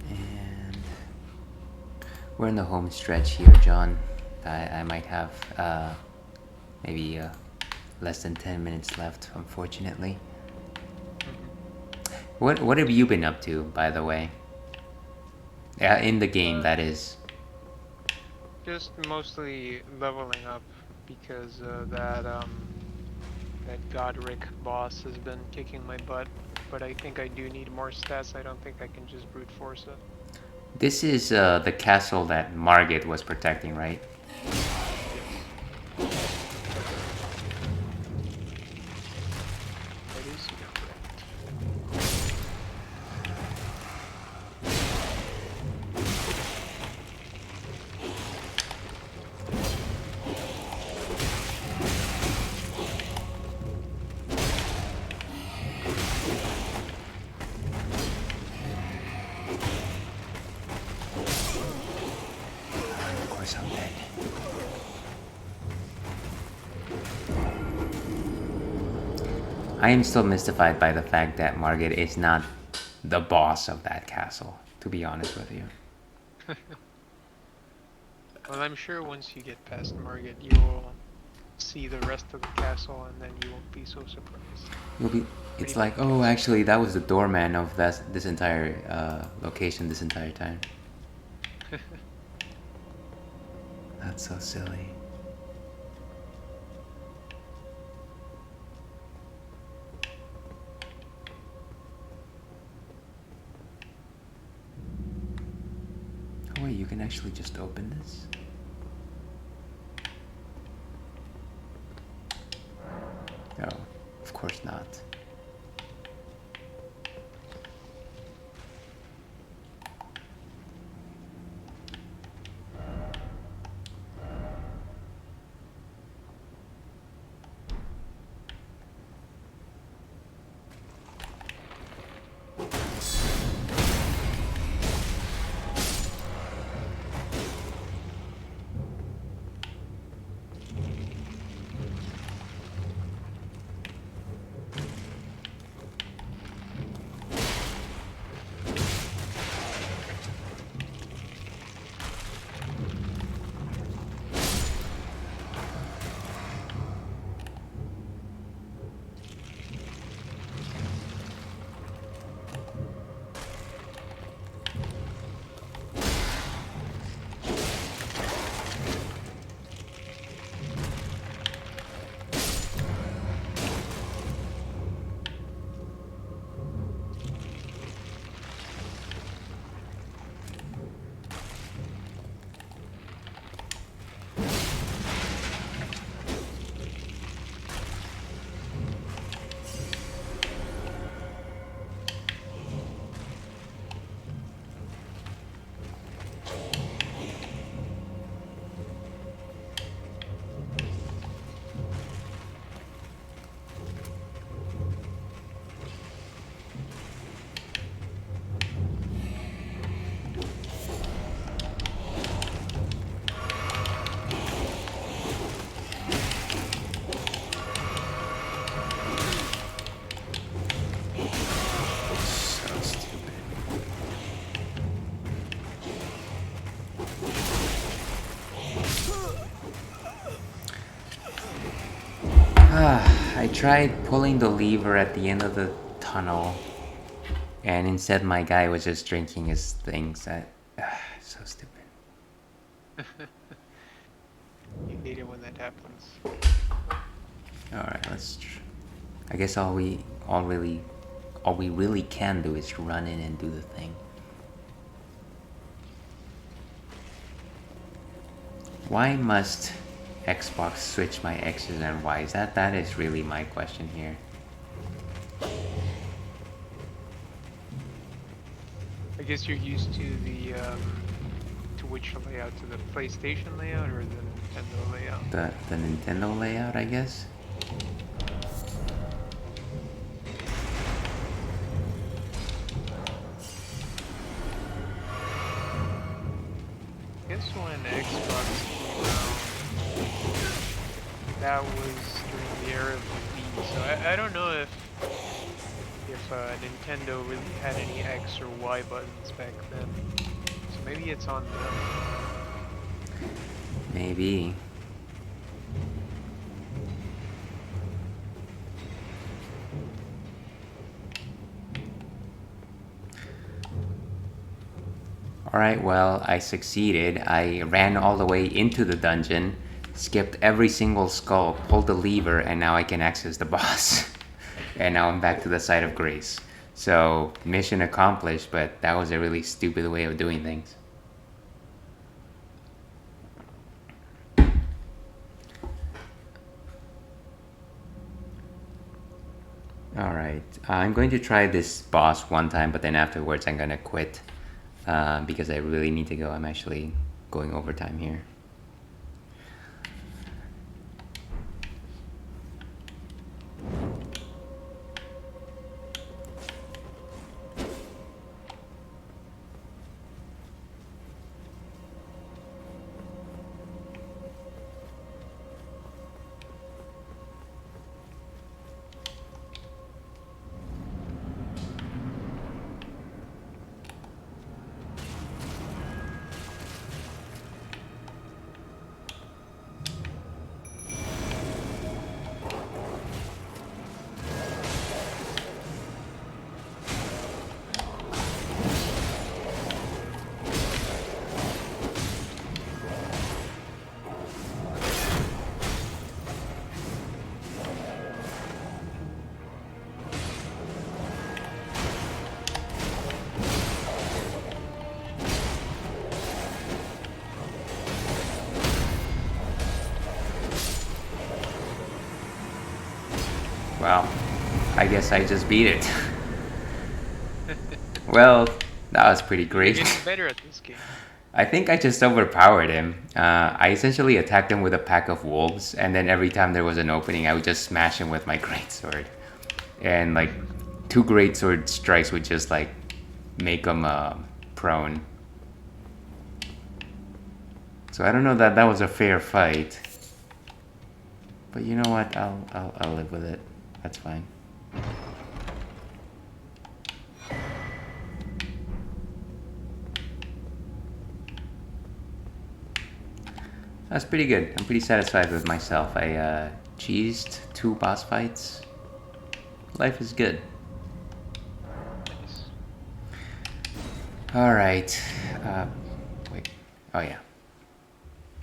And we're in the home stretch here, John. I might have maybe less than 10 minutes left, unfortunately. What have you been up to, by the way? In the game, that is. Just mostly leveling up because that Godric boss has been kicking my butt. But I think I do need more stats. I don't think I can just brute force it. This is the castle that Margit was protecting, right? That is correct. Of course I'm dead. I am still mystified by the fact that Margit is not the boss of that castle, to be honest with you. Well, I'm sure once you get past Margit, you will see the rest of the castle, and then you won't be so surprised. You'll be. It's like, oh, actually, that was the doorman of this entire location this entire time. That's so silly. Oh wait, you can actually just open this? No, of course not. So stupid. I tried pulling the lever at the end of the tunnel, and instead my guy was just drinking his things. So stupid. You hate it when that happens. Alright, I guess all we really can do is run in and do the thing. Why must Xbox switch my X's and Y's? That is really my question here. I guess you're used to the to which layout, to the PlayStation layout or the Nintendo layout? The Nintendo layout, I guess. I guess when Xbox came out, that was during the era of the Wii, so I don't know if Nintendo really had any X or Y buttons back then. So maybe it's on them. Maybe. Alright, well, I succeeded. I ran all the way into the dungeon, skipped every single skull, pulled the lever, and now I can access the boss. And now I'm back to the site of grace. So, mission accomplished, but that was a really stupid way of doing things. Alright, I'm going to try this boss one time, but then afterwards I'm gonna quit. Because I really need to go. I'm actually going overtime here. Well, I guess I just beat it. Well, that was pretty You're great. getting better at this game. I think I just overpowered him. I essentially attacked him with a pack of wolves, and then every time there was an opening, I would just smash him with my greatsword. And like, 2 greatsword strikes would just like make him prone. So I don't know that that was a fair fight. But you know what? I'll live with it. That's fine. That's pretty good. I'm pretty satisfied with myself. I cheesed 2 boss fights. Life is good. Nice. Alright. Wait. Oh yeah.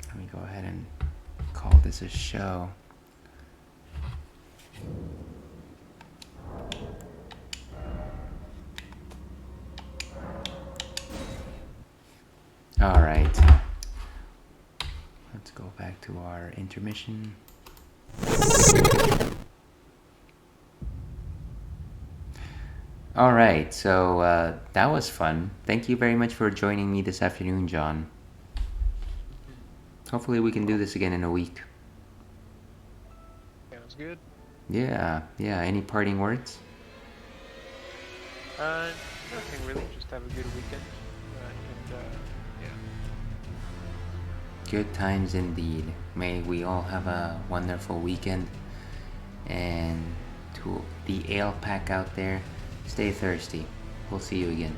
Let me go ahead and call this a show. Alright. Let's go back to our intermission. Alright, so that was fun. Thank you very much for joining me this afternoon, John. Hopefully we can do this again in a week. Sounds good. Yeah. Any parting words? Nothing really. Just have a good weekend. Yeah. Good times indeed. May we all have a wonderful weekend. And to the ale pack out there, stay thirsty. We'll see you again.